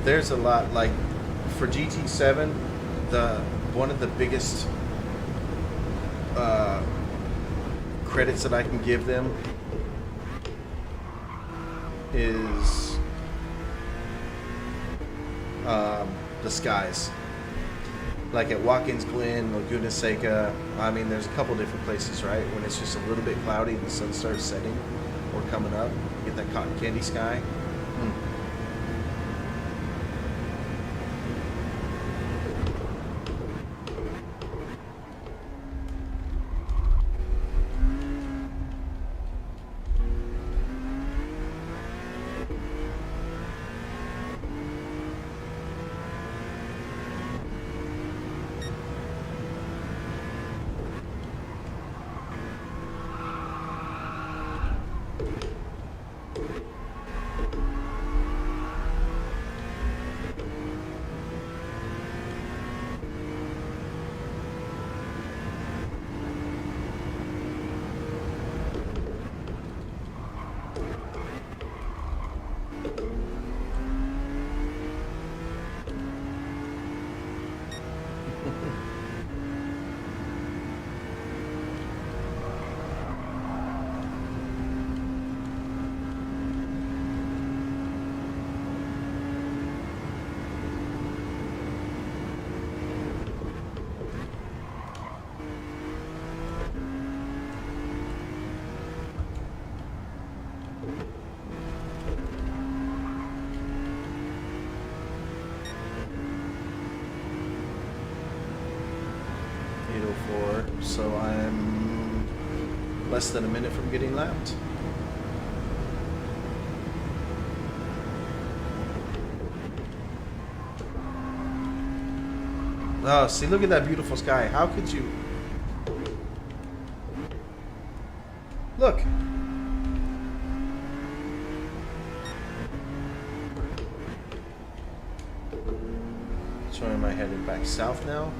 B: There's a lot, like for GT7, one of the biggest credits that I can give them is the skies. Like at Watkins Glen, Laguna Seca, I mean, there's a couple different places, right? When it's just a little bit cloudy and the sun starts setting or coming up, you get that cotton candy sky. So I'm less than a minute from getting lapped. Oh, see, look at that beautiful sky. How could you? Look. So am I headed back south now?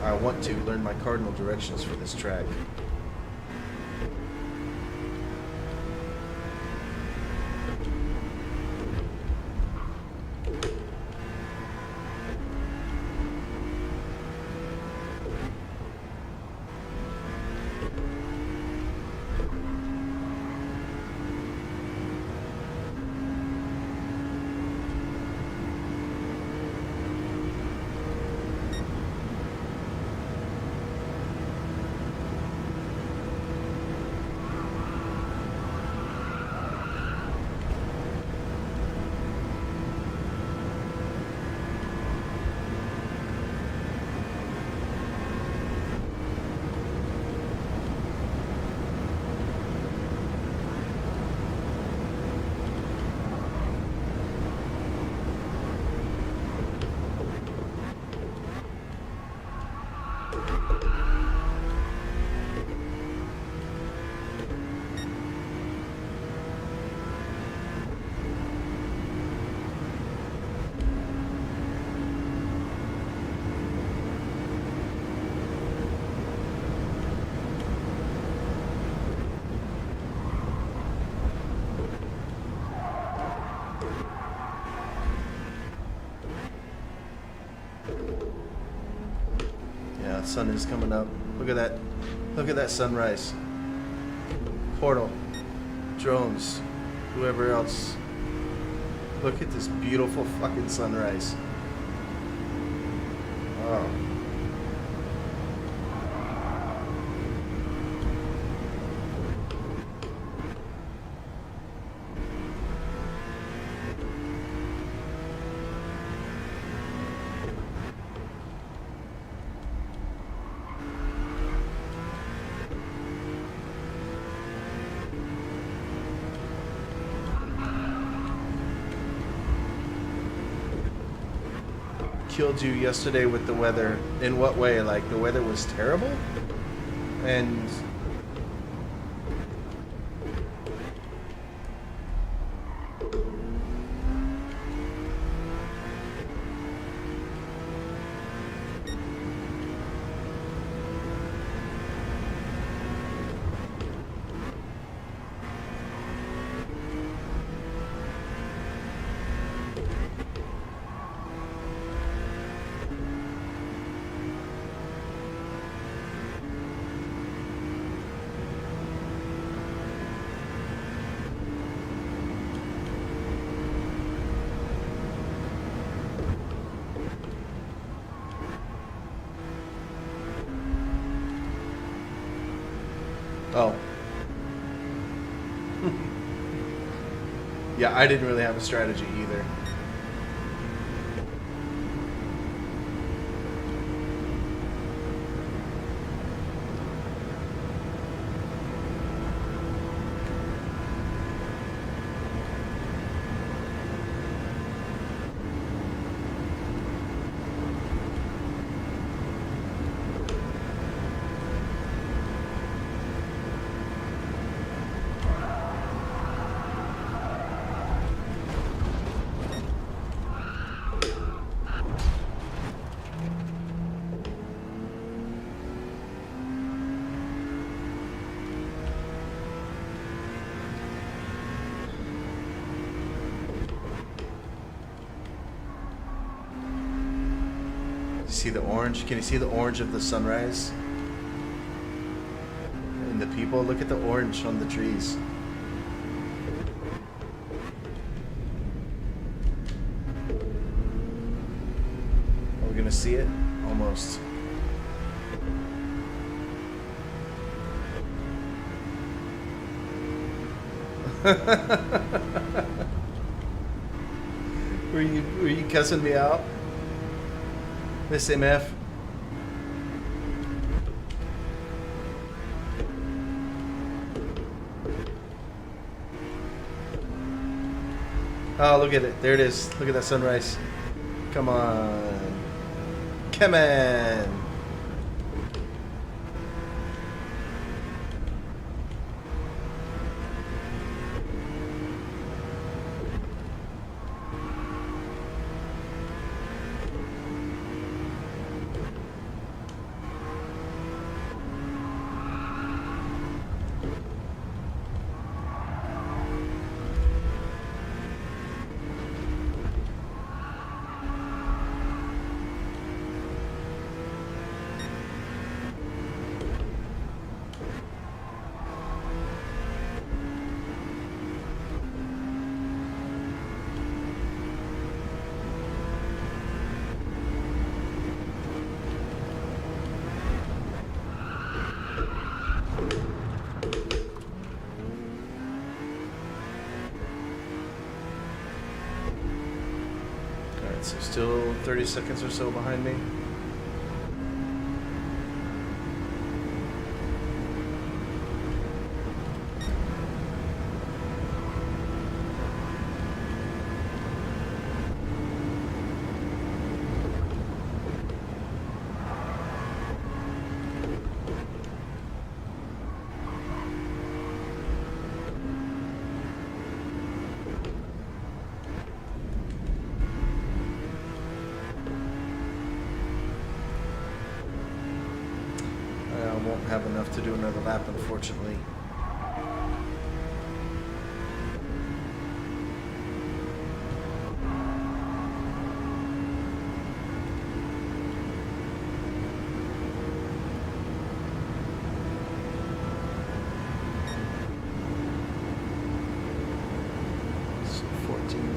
B: I want to learn my cardinal directions for this track. sun is coming up. Look at that. Look at that sunrise. Portal. Drones. Whoever else. Look at this beautiful fucking sunrise. Oh. Killed you yesterday with the weather. In what way? Like the weather was terrible? And oh. Yeah, I didn't really have a strategy either. See the orange? Can you see the orange of the sunrise? And the people, look at the orange on the trees. Are we gonna see it? Almost. Were you cussing me out? Miss MF. Oh, look at it. There it is. Look at that sunrise. Come on. Come on. So still 30 seconds or so behind me. Won't have enough to do another lap, unfortunately.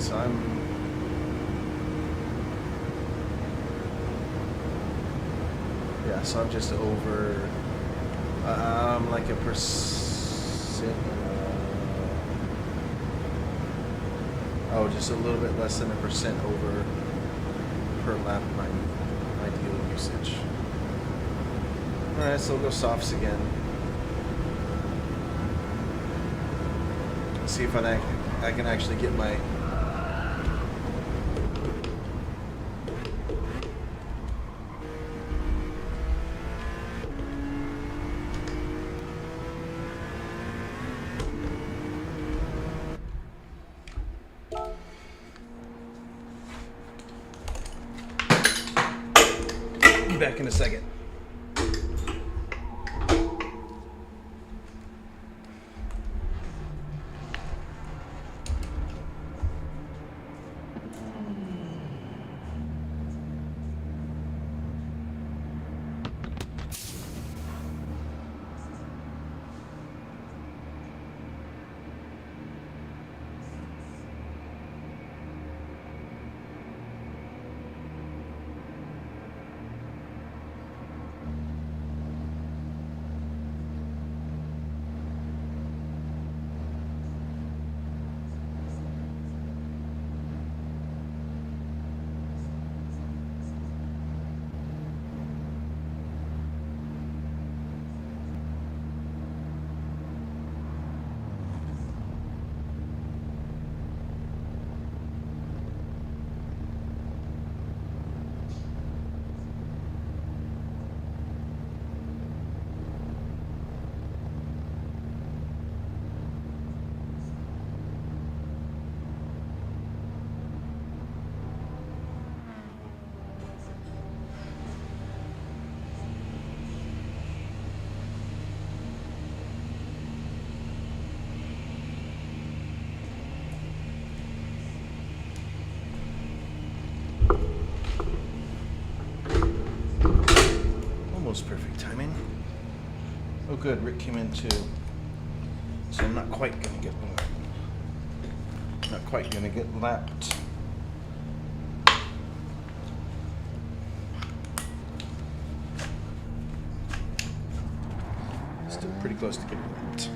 B: So so I'm just over, like a percent, just a little bit less than 1% over per lap my ideal usage. Alright, so we'll go softs again. See if I can actually get my back in a second. Perfect timing. Oh good, Rick came in too. So I'm not quite gonna get lapped. Still pretty close to getting lapped.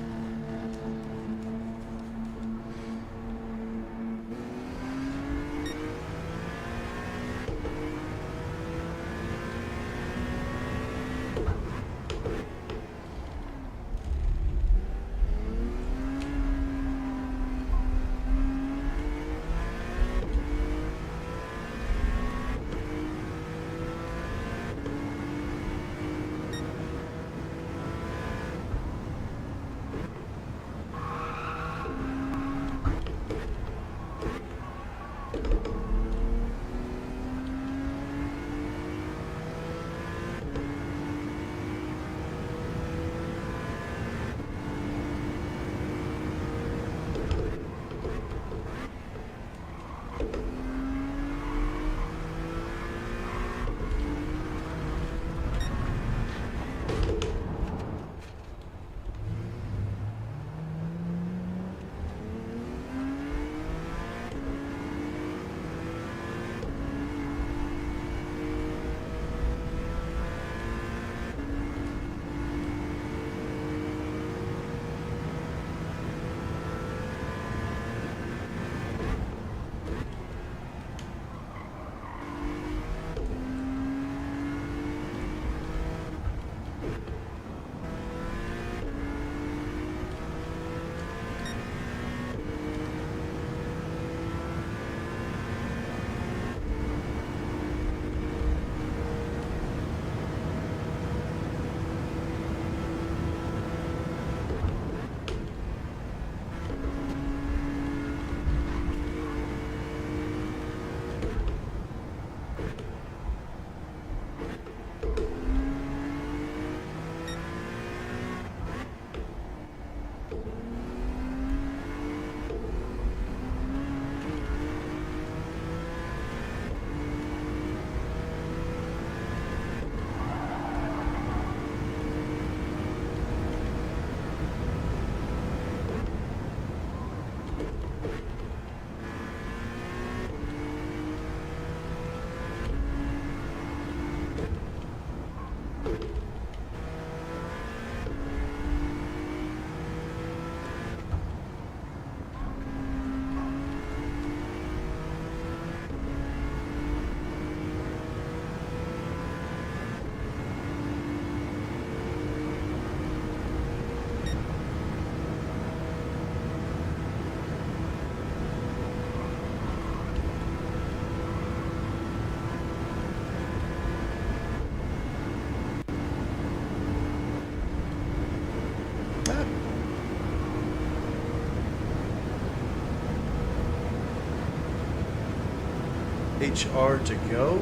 B: HR to go?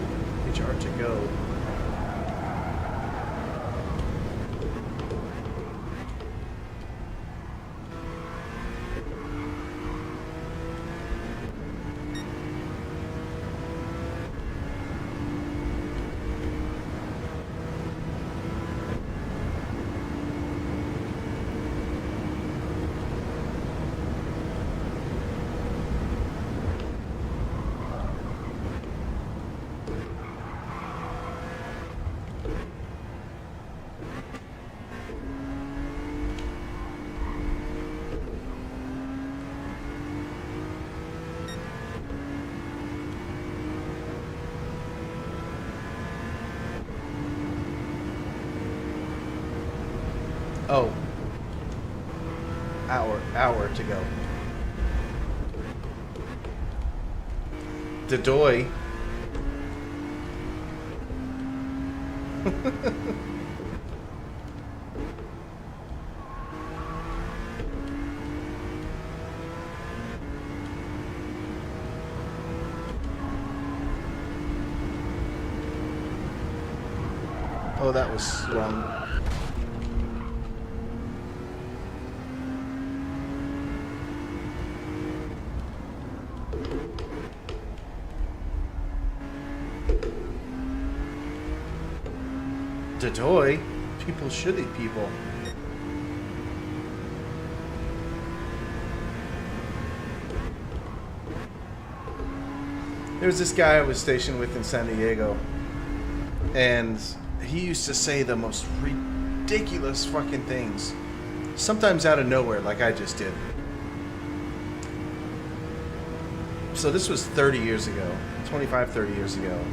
B: HR to go. Oh. Hour to go. Dedoy. Oh, that was wrong. Dedoy? People should eat people. There was this guy I was stationed with in San Diego, and he used to say the most ridiculous fucking things, sometimes out of nowhere, like I just did. So this was 30 years ago, 25, 30 years ago.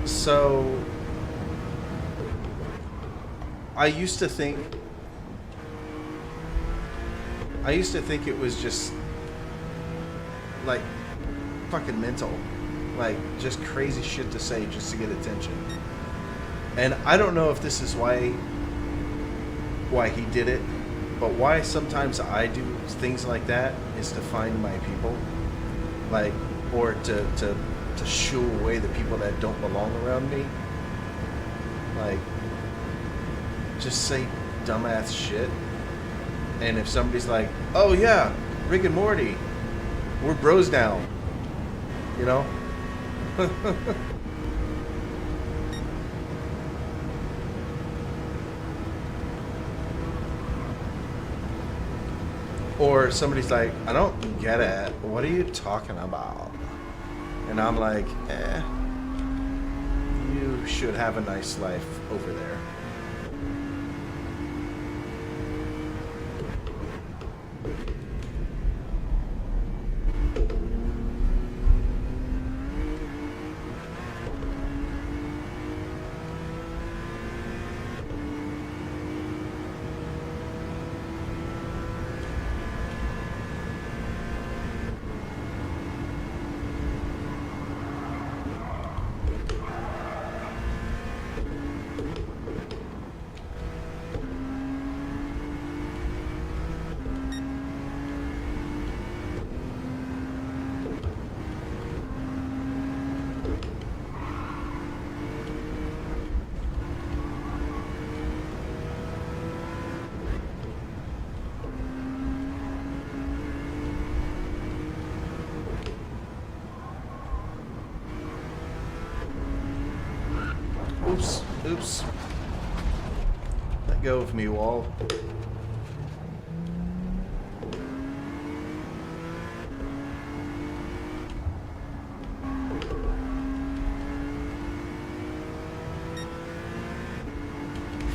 B: So I used to think it was just like fucking mental, like just crazy shit to say just to get attention. And I don't know if this is why he did it, but why sometimes I do things like that is to find my people, like, or to shoo away the people that don't belong around me. Like, just say dumbass shit. And if somebody's like, oh yeah, Rick and Morty, we're bros now, you know? Or somebody's like, I don't get it. What are you talking about? And I'm like, you should have a nice life over there. Oops. Let go of me, wall.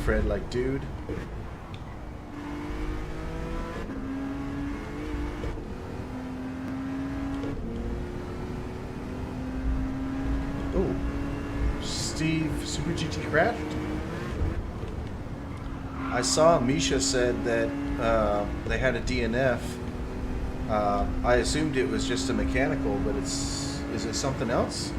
B: Fred, like, dude. Oh. Steve Super GT crashed? I saw Misha said that they had a DNF. I assumed it was just a mechanical, but is it something else?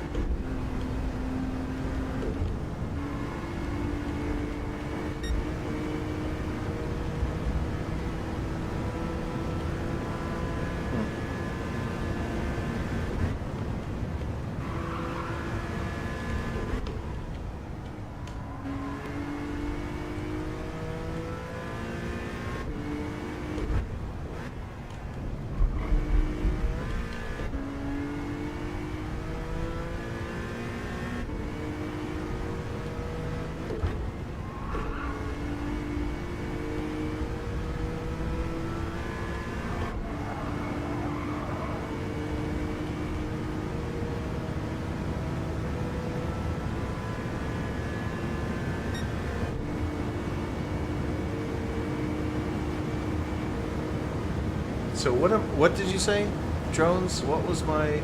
B: So what did you say? Drones, what was my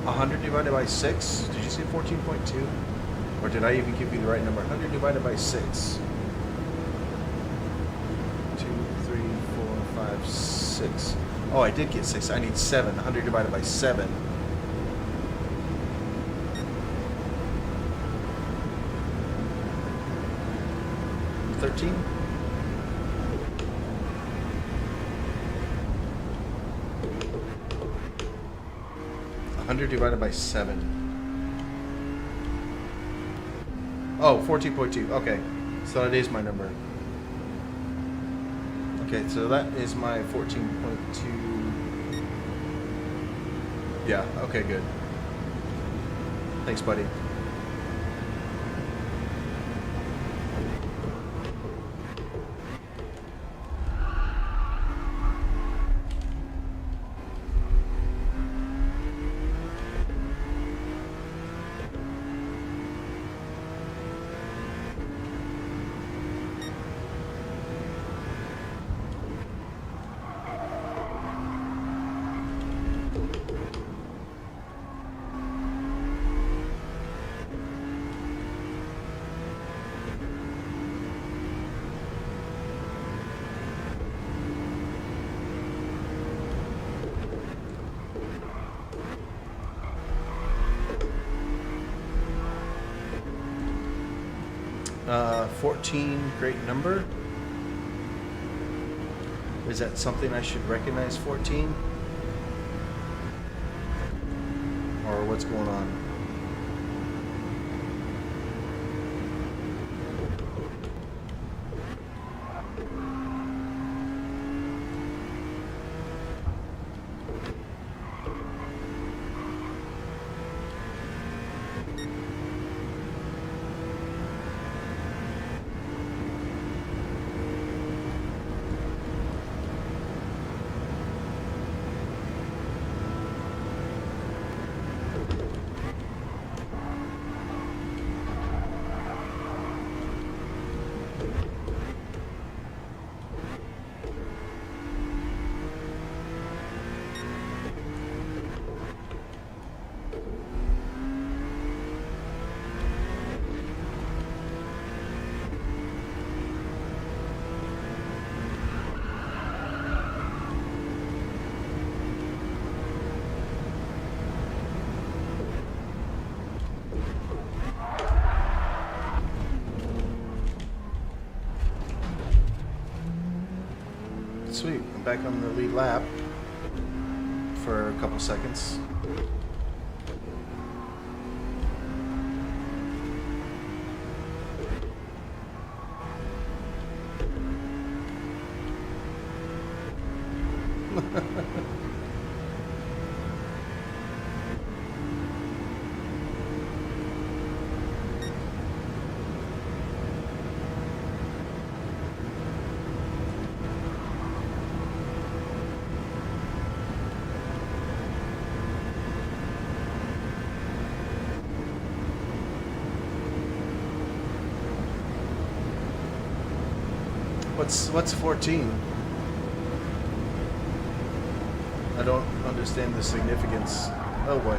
B: 100 divided by 6? Did you say 14.2? Or did I even give you the right number? 100 divided by 6. 2, 3, 4, 5, 6. Oh, I did get 6. I need 7. 100 divided by 7. 13? 100 divided by 7. Oh, 14.2. Okay. So that is my number. Okay, so that is my 14.2. Yeah, okay, good. Thanks, buddy. Uh, 14, great number. Is that something I should recognize, 14? Or what's going on? Sweet, I'm back on the lead lap for a couple seconds. What's 14? I don't understand the significance. Oh boy.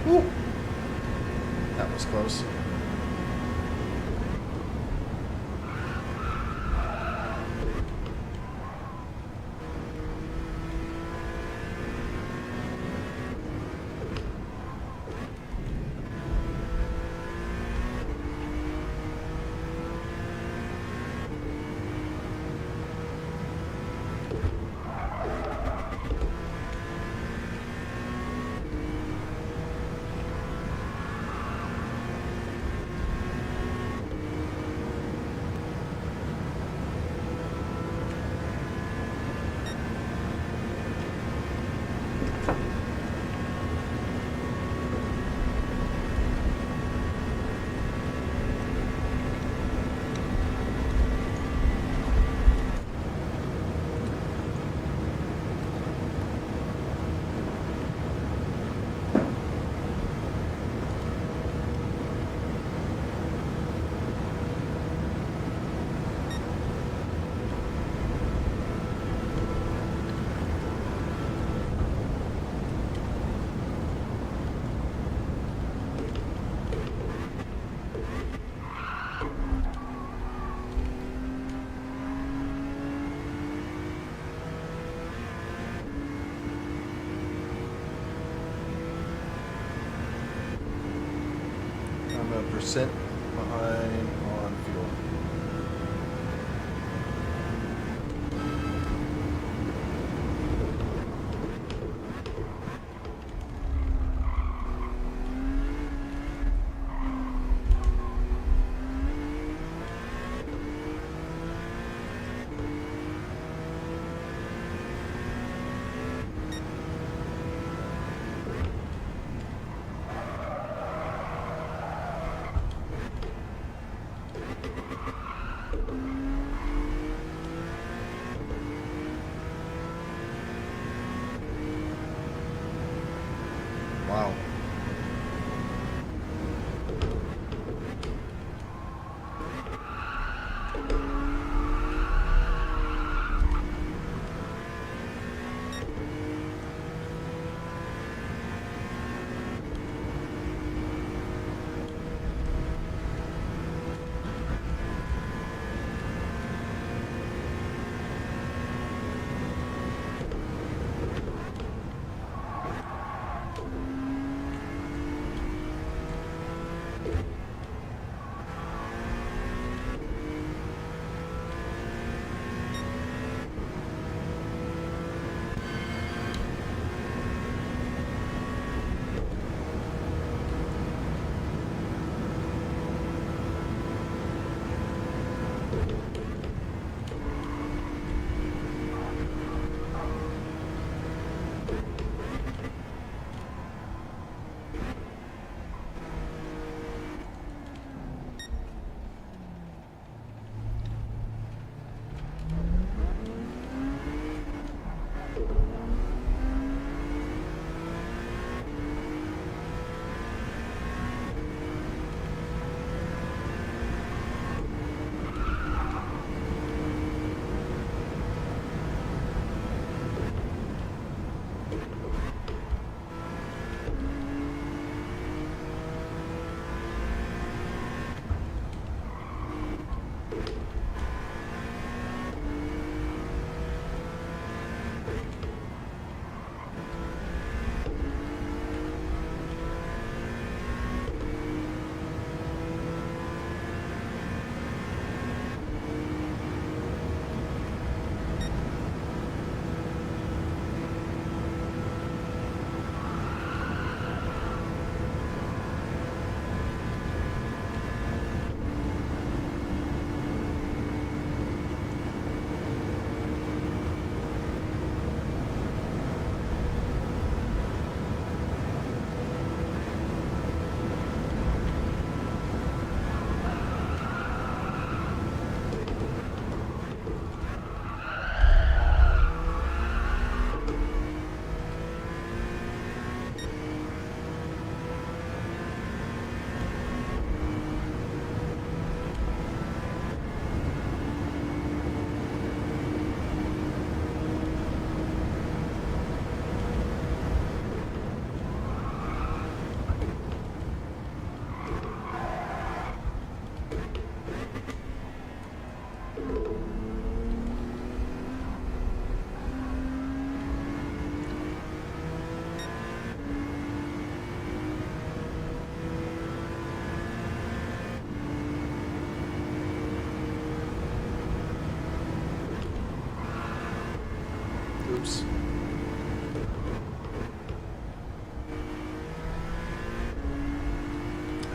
B: Whew. That was close. I'm a percent behind on fuel. Wow.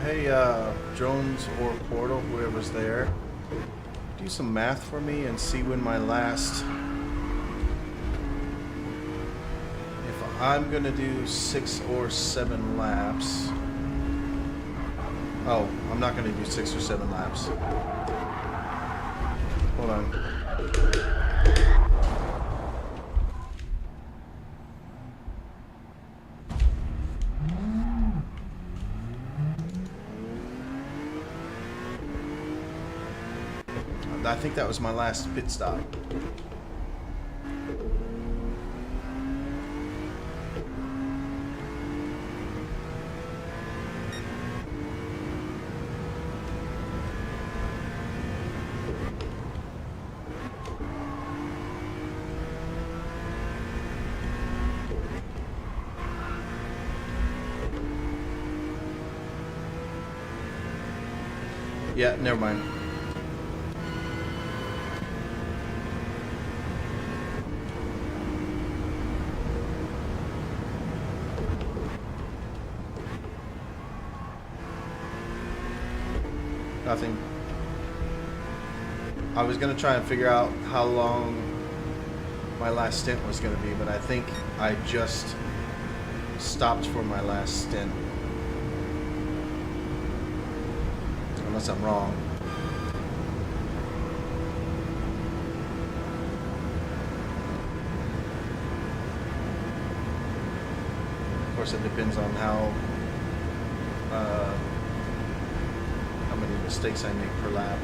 B: Hey, drones or portal, whoever's there, do some math for me and see when my last... If I'm gonna do 6 or 7 laps... Oh, I'm not gonna do 6 or 7 laps. Hold on. I think that was my last pit stop. Yeah, never mind. Nothing. I was going to try and figure out how long my last stint was going to be, but I think I just stopped for my last stint. Unless I'm wrong. Of course, it depends on how many mistakes I make per lap.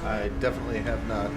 B: I definitely have not.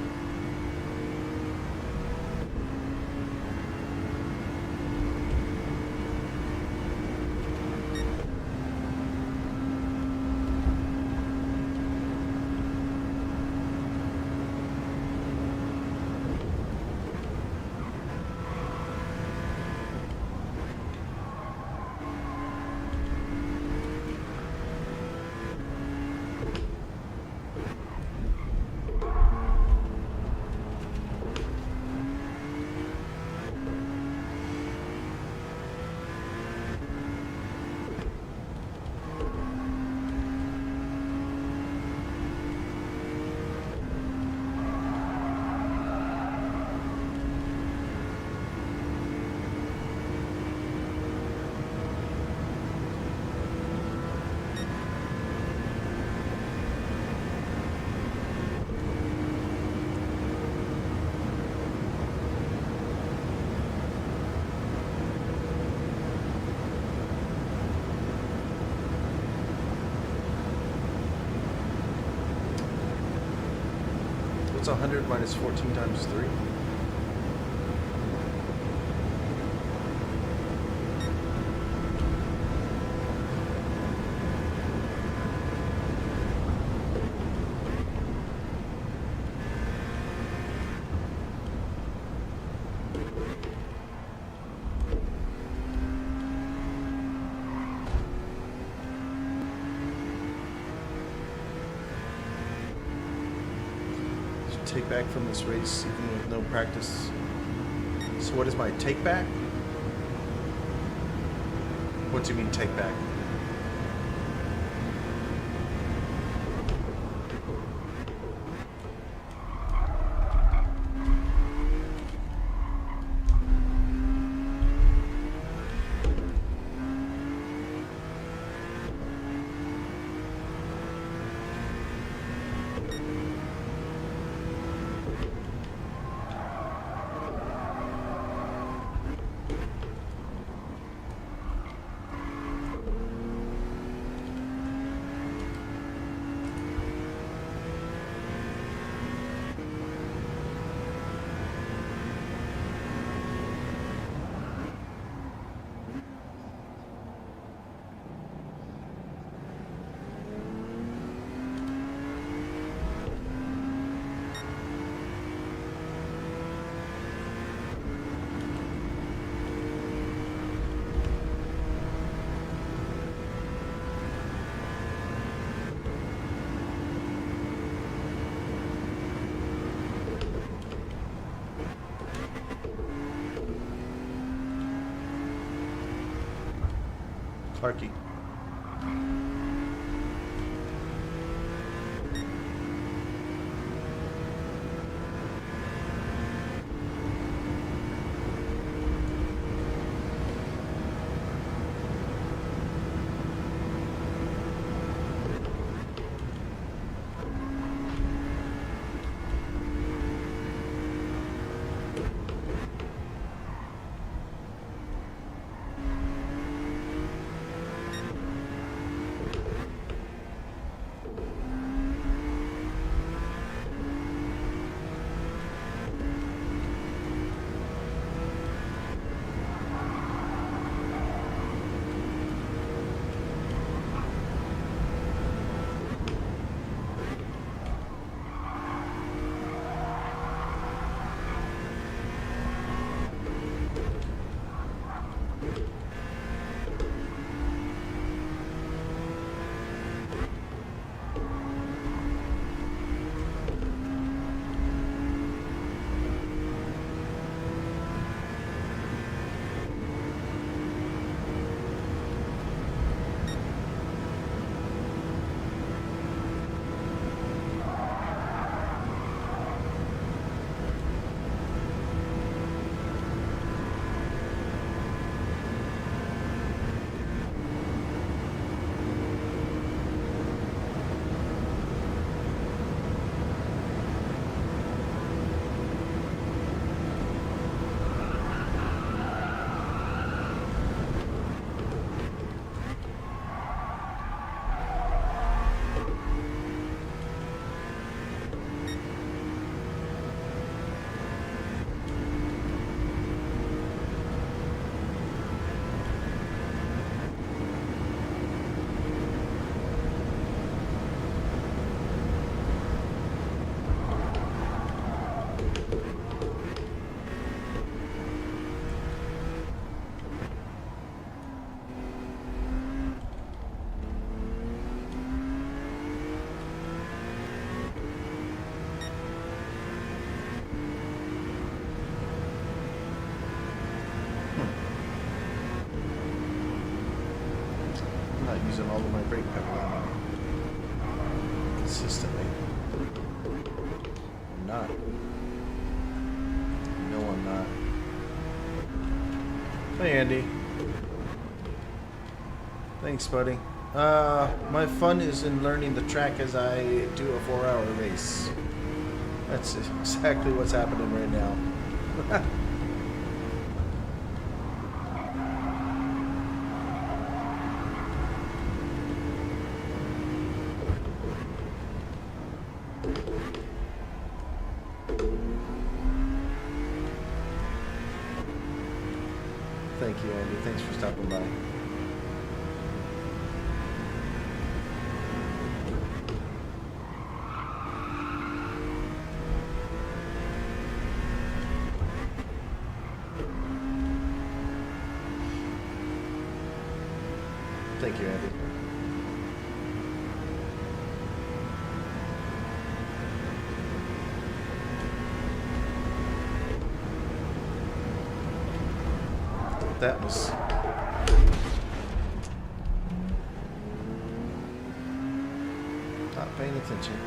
B: What's 100 minus 14 times 3? Take back from this race even with no practice. So what is my take back? What do you mean take back? Clarky. Using all of my brake pedal consistently. I'm not. No, I'm not. Hey, Andy. Thanks, buddy. My fun is in learning the track as I do a 4-hour race. That's exactly what's happening right now. Thank you, Andy. Thanks for stopping by. Thank you, Andy. That was not paying attention.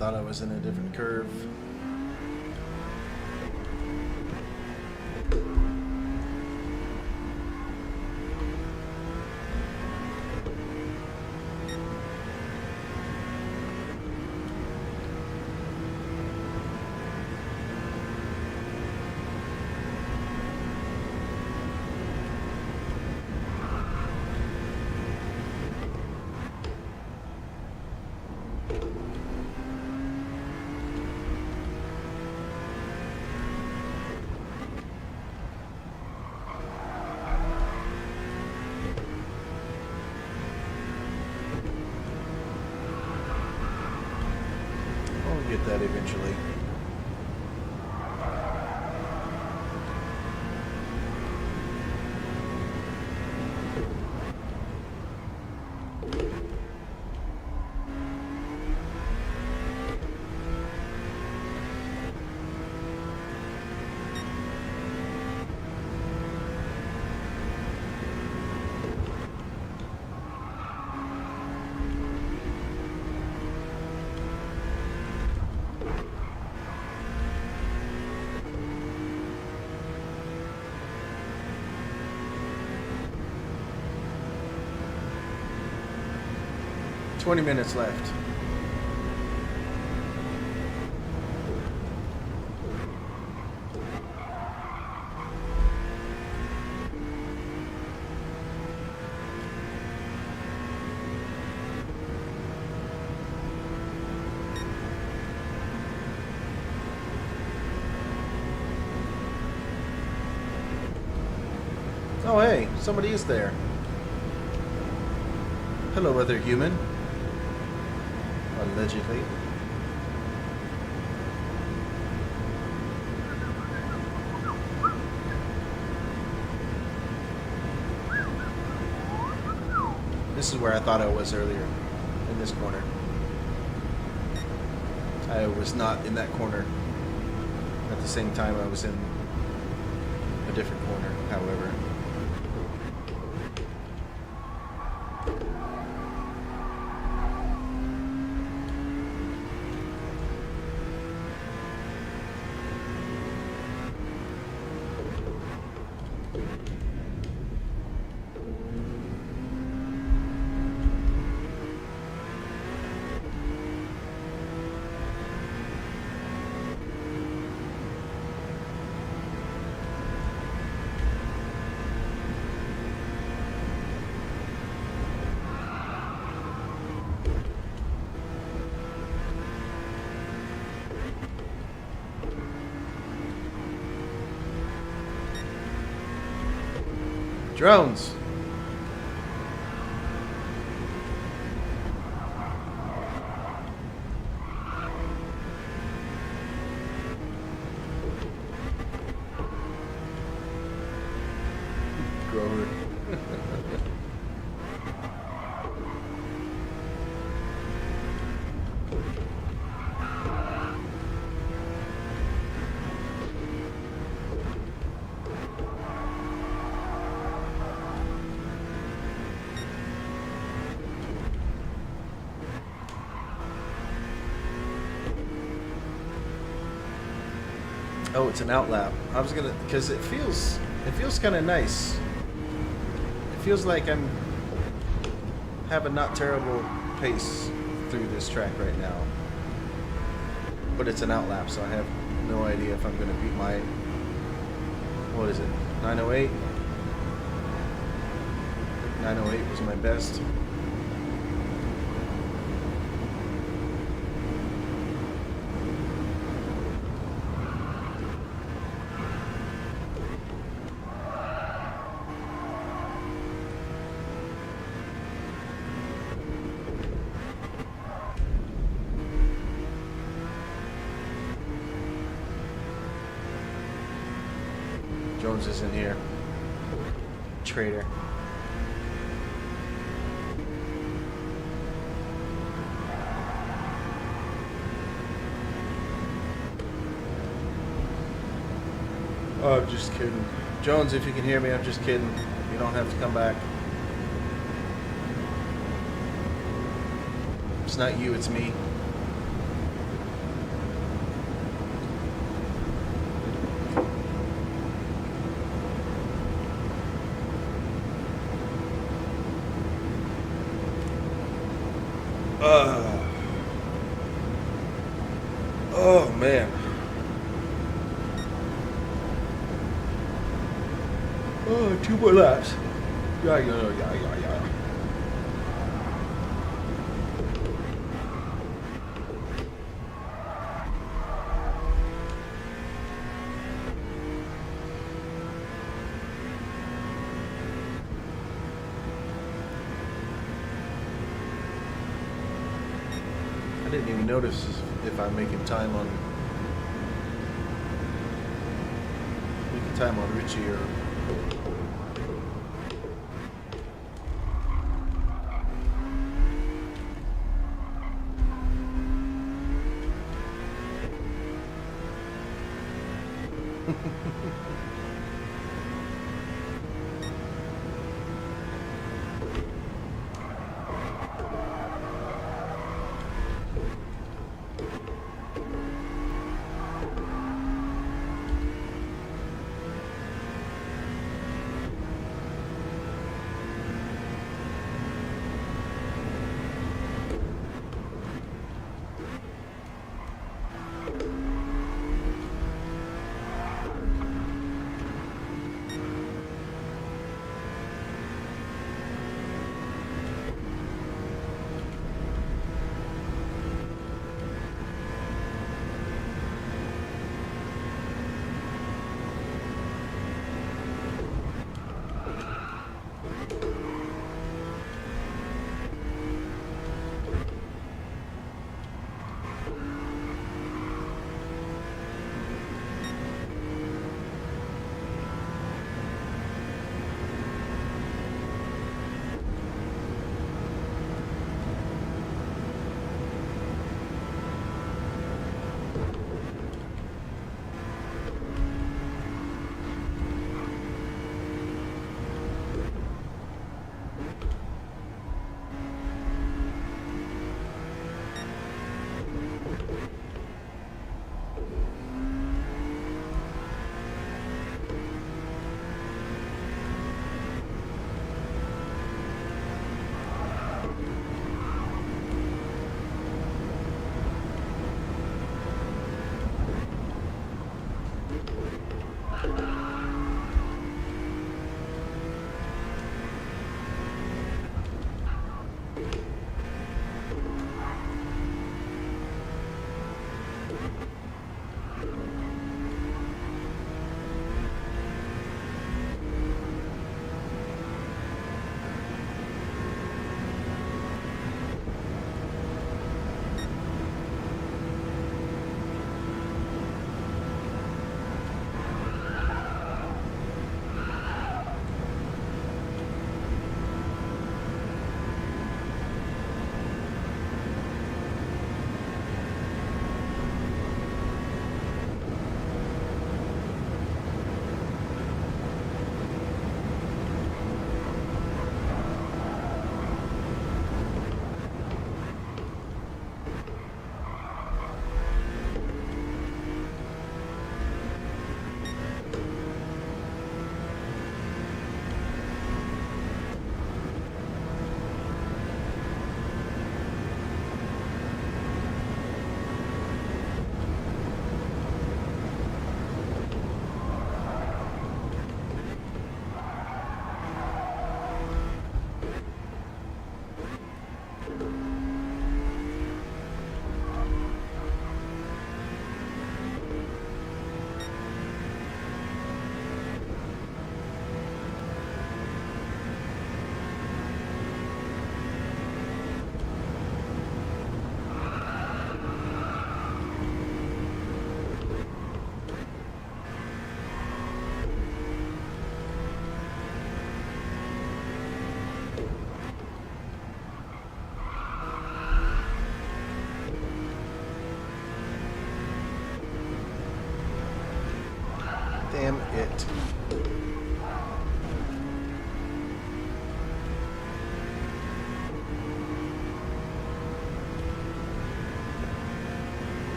B: thought I was in a different curve. Get that eventually. $20 minutes left. Oh hey, somebody is there. Hello, other human. Allegedly. This is where I thought I was earlier, in this corner. I was not in that corner. At the same time, I was in a different corner, however. Drones. Grover. Oh, it's an outlap. I was gonna, because it feels kind of nice. It feels like I'm having not terrible pace through this track right now. But it's an outlap, so I have no idea if I'm gonna beat my, what is it, 908? 908 was my best. Jones is in here. Traitor. Oh, I'm just kidding. Jones, if you can hear me, I'm just kidding. You don't have to come back. It's not you, it's me. Oh man. Oh, 2 more laps. Yeah. I didn't even notice if I'm making time on Richie or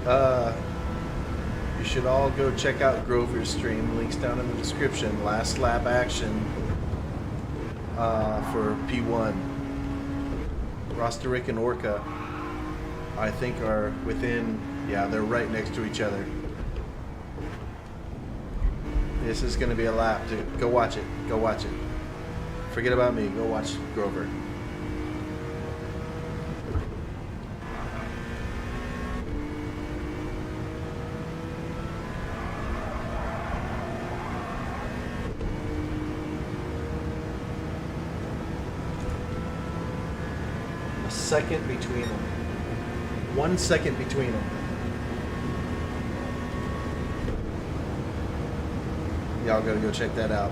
B: You should all go check out Grover's stream. Links down in the description. Last lap action for P1. Rosterick and Orca, I think, are within, yeah, they're right next to each other. This is going to be a lap, dude. Go watch it. Go watch it. Forget about me. Go watch Grover. A second between them. 1 second between them. Y'all gotta go check that out.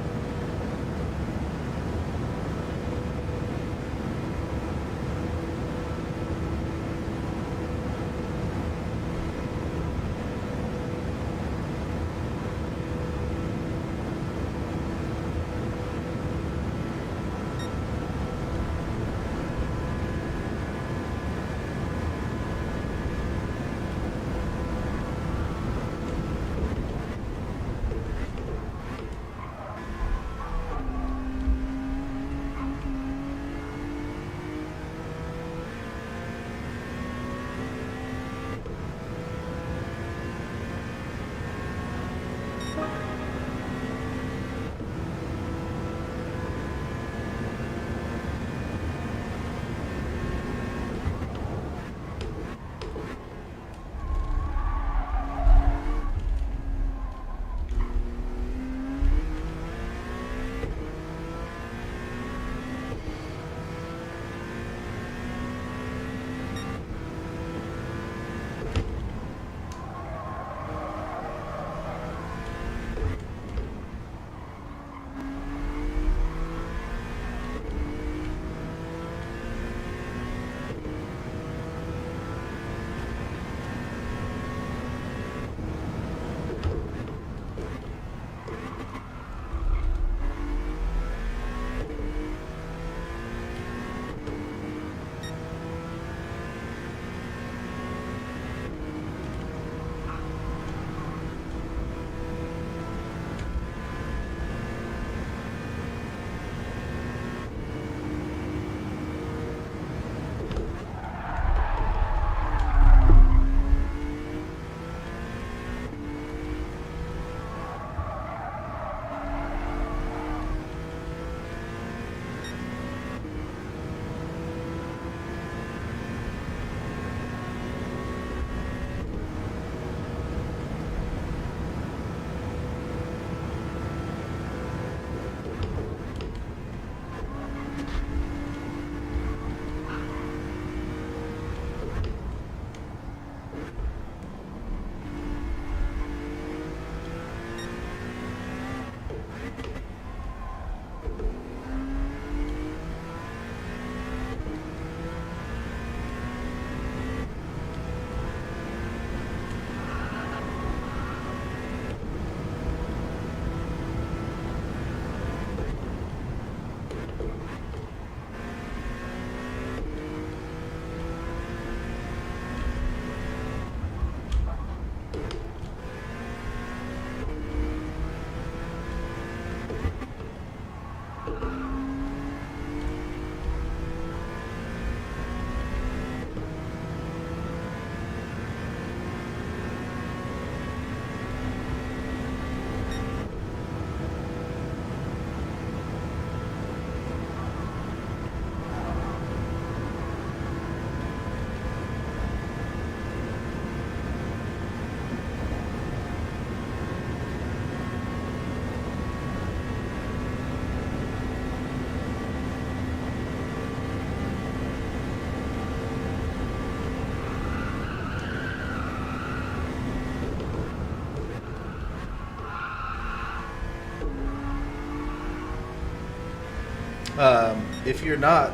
B: If you're not,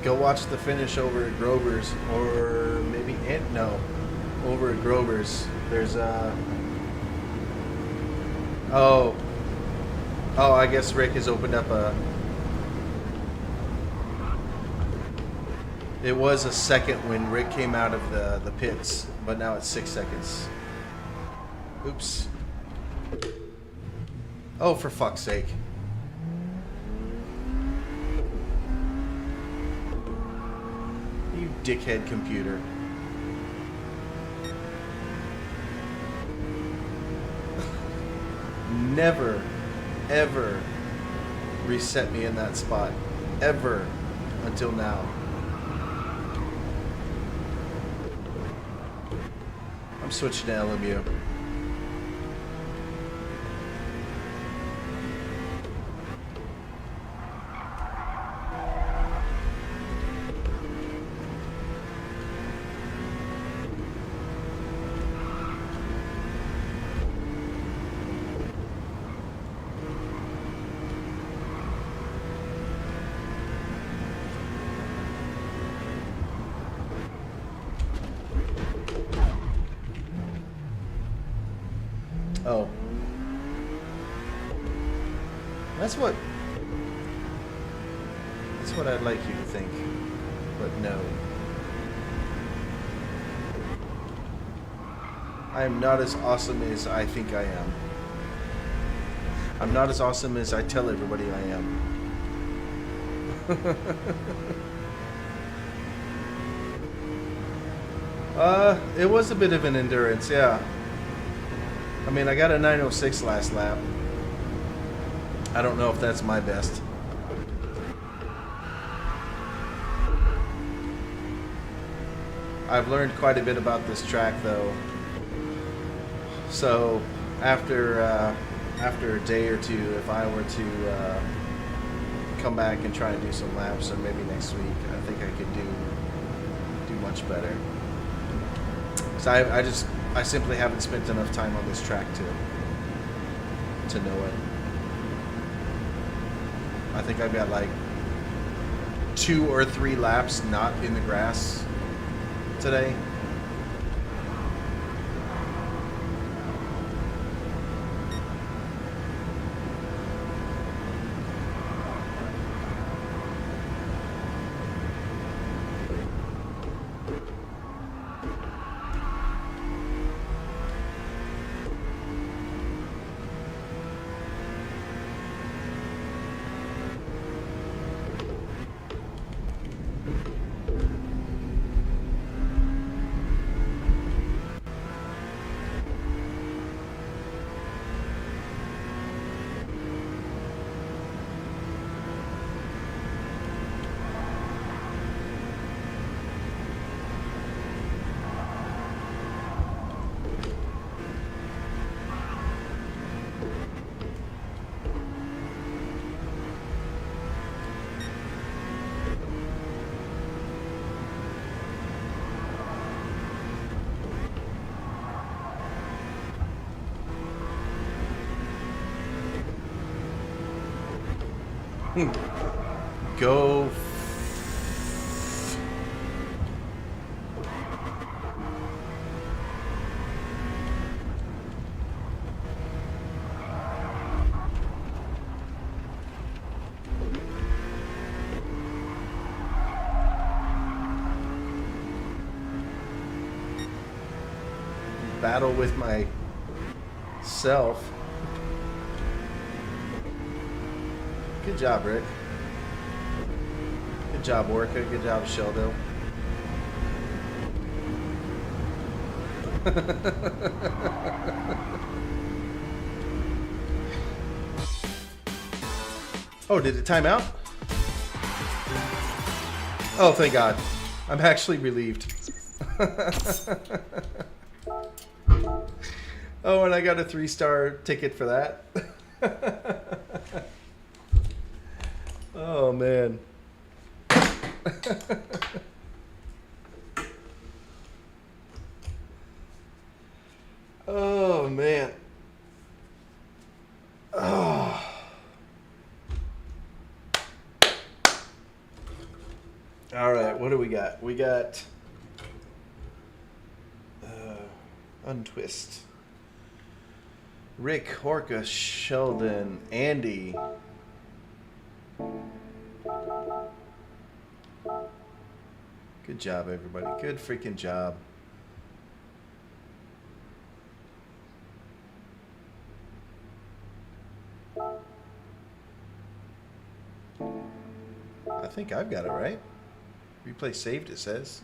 B: go watch the finish over at Grover's, or maybe over at Grover's. There's oh, I guess Rick has opened up a. It was a second when Rick came out of the pits, but now it's 6 seconds. Oops. Oh, for fuck's sake. You dickhead computer. Never, ever reset me in that spot. Ever. Until now. I'm switching to LMU. Oh. That's what I'd like you to think. But no. I am not as awesome as I think I am. I'm not as awesome as I tell everybody I am. It was a bit of an endurance, yeah. I mean, I got a 906 last lap. I don't know if that's my best. I've learned quite a bit about this track, though. So, after a day or two, if I were to come back and try and do some laps, or maybe next week, I think I could do much better. So I simply haven't spent enough time on this track to know it. I think I've got like 2 or 3 laps not in the grass today. Go. Battle with myself. Good job, Rick. Good job, Orca. Good job, Sheldo. Oh, did it time out? Oh, thank God. I'm actually relieved. Oh, and I got a 3-star ticket for that. Oh, man. Oh, man. Oh. All right, what do we got? We got Untwist. Rick, Orca, Sheldon, Andy. Good job, everybody. Good freaking job. I think I've got it right. Replay saved, it says.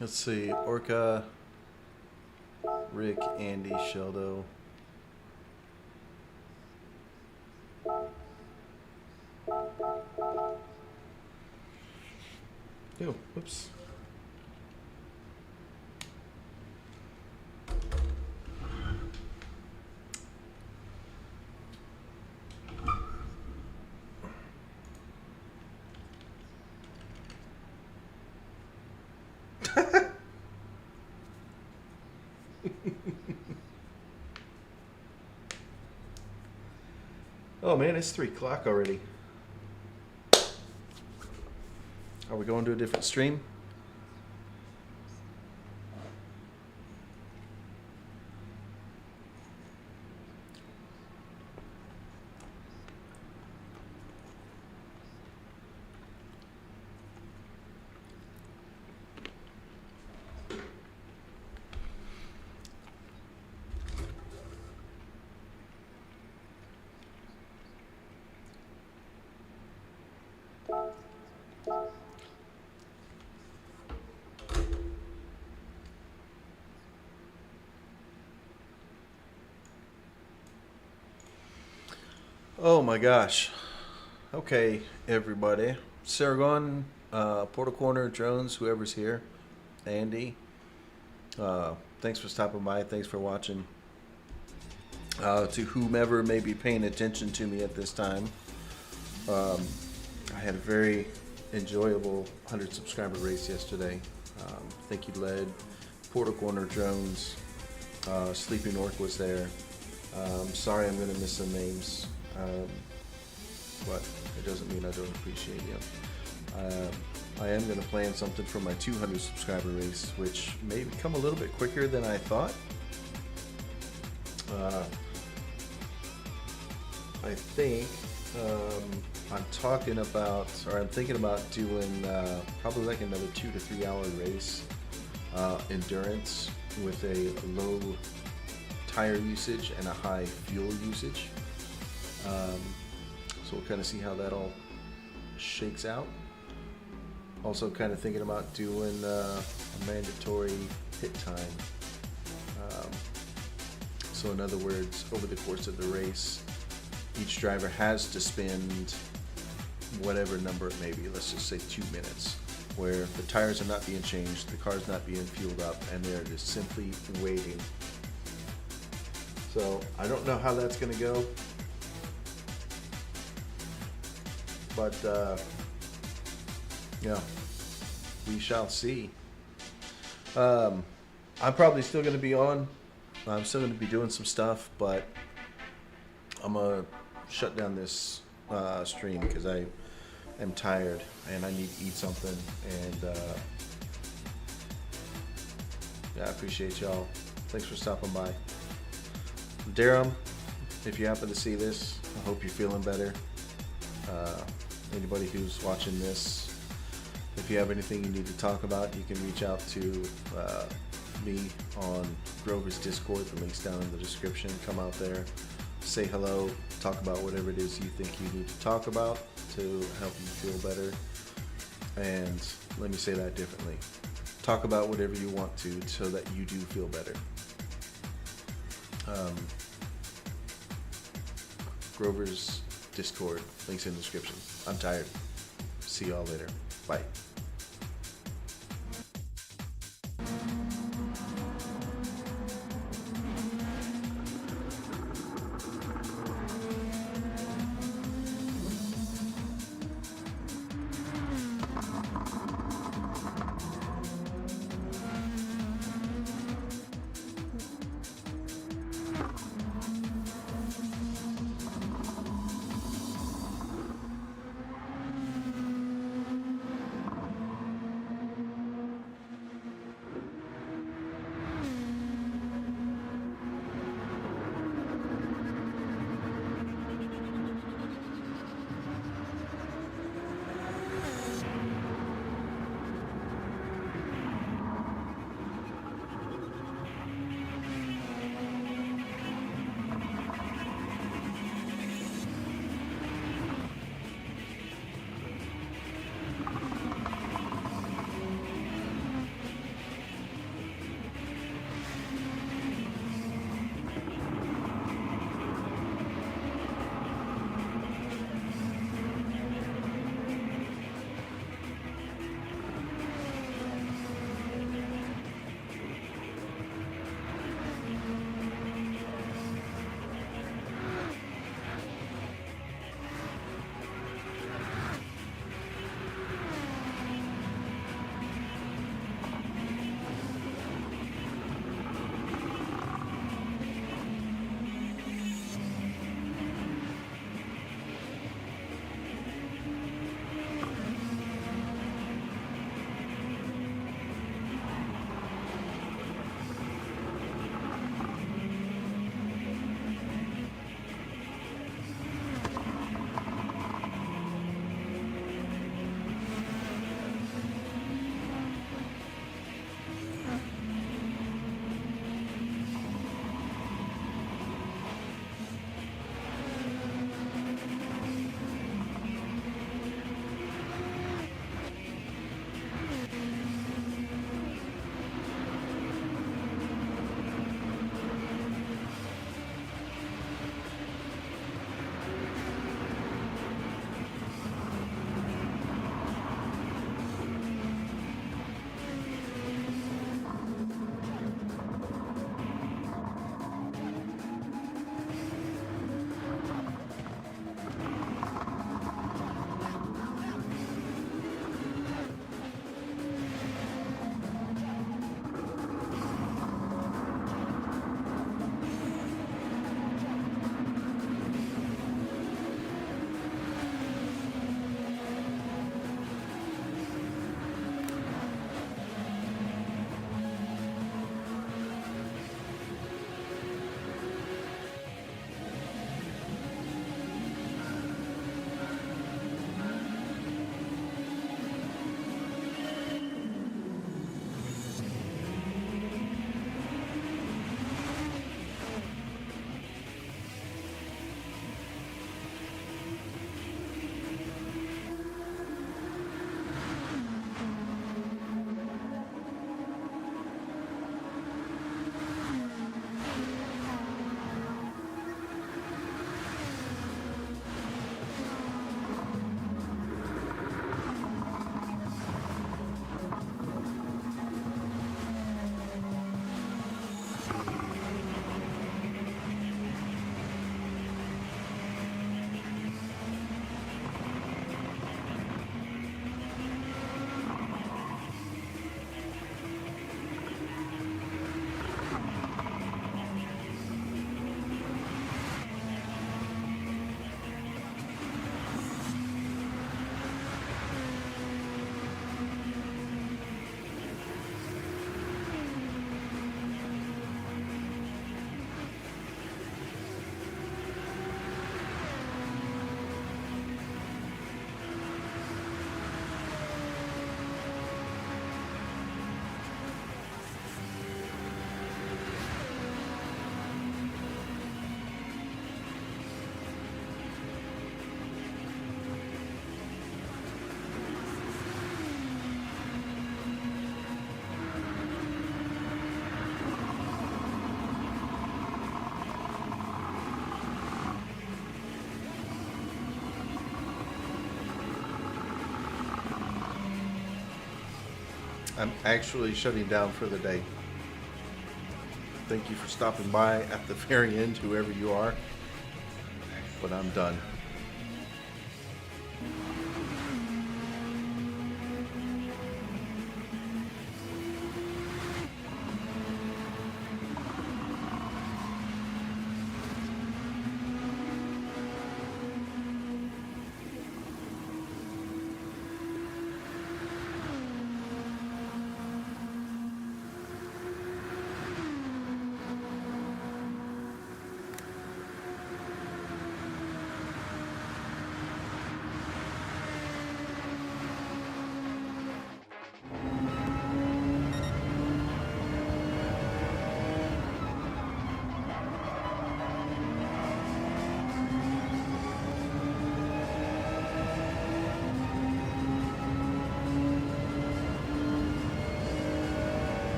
B: Let's see, Orca, Rick, Andy, Sheldo. Oh, whoops. Oh man, it's 3 o'clock already. Are we going to a different stream? Oh my gosh. Okay, everybody. Sargon, Portal Corner, Drones, whoever's here, Andy. Thanks for stopping by. Thanks for watching. To whomever may be paying attention to me at this time. I had a very enjoyable 100 subscriber race yesterday. Thank you, Led, Portal Corner, Drones, Sleeping Orc was there. Sorry I'm going to miss some names. But it doesn't mean I don't appreciate you. I am going to plan something for my 200 subscriber race, which may come a little bit quicker than I thought. I think I'm thinking about doing probably like another 2 to 3 hour race, endurance with a low tire usage and a high fuel usage. So we'll kind of see how that all shakes out. Also kind of thinking about doing a mandatory hit time. So in other words, over the course of the race, each driver has to spend whatever number it may be, let's just say 2 minutes, where the tires are not being changed, the car's not being fueled up, and they're just simply waiting. So I don't know how that's going to go. But, yeah, we shall see. I'm probably still going to be on. I'm still going to be doing some stuff, but I'm going to shut down this stream because I am tired and I need to eat something. And, yeah, I appreciate y'all. Thanks for stopping by. Darum, if you happen to see this, I hope you're feeling better. Anybody who's watching this, if you have anything you need to talk about, you can reach out to me on Grover's Discord. The link's down in the description. Come out there, say hello, talk about whatever it is you think you need to talk about to help you feel better. And let me say that differently. Talk about whatever you want to so that you do feel better. Grover's Discord, links in the description. I'm tired. See y'all later. Bye. I'm actually shutting down for the day. Thank you for stopping by at the very end, whoever you are. But I'm done.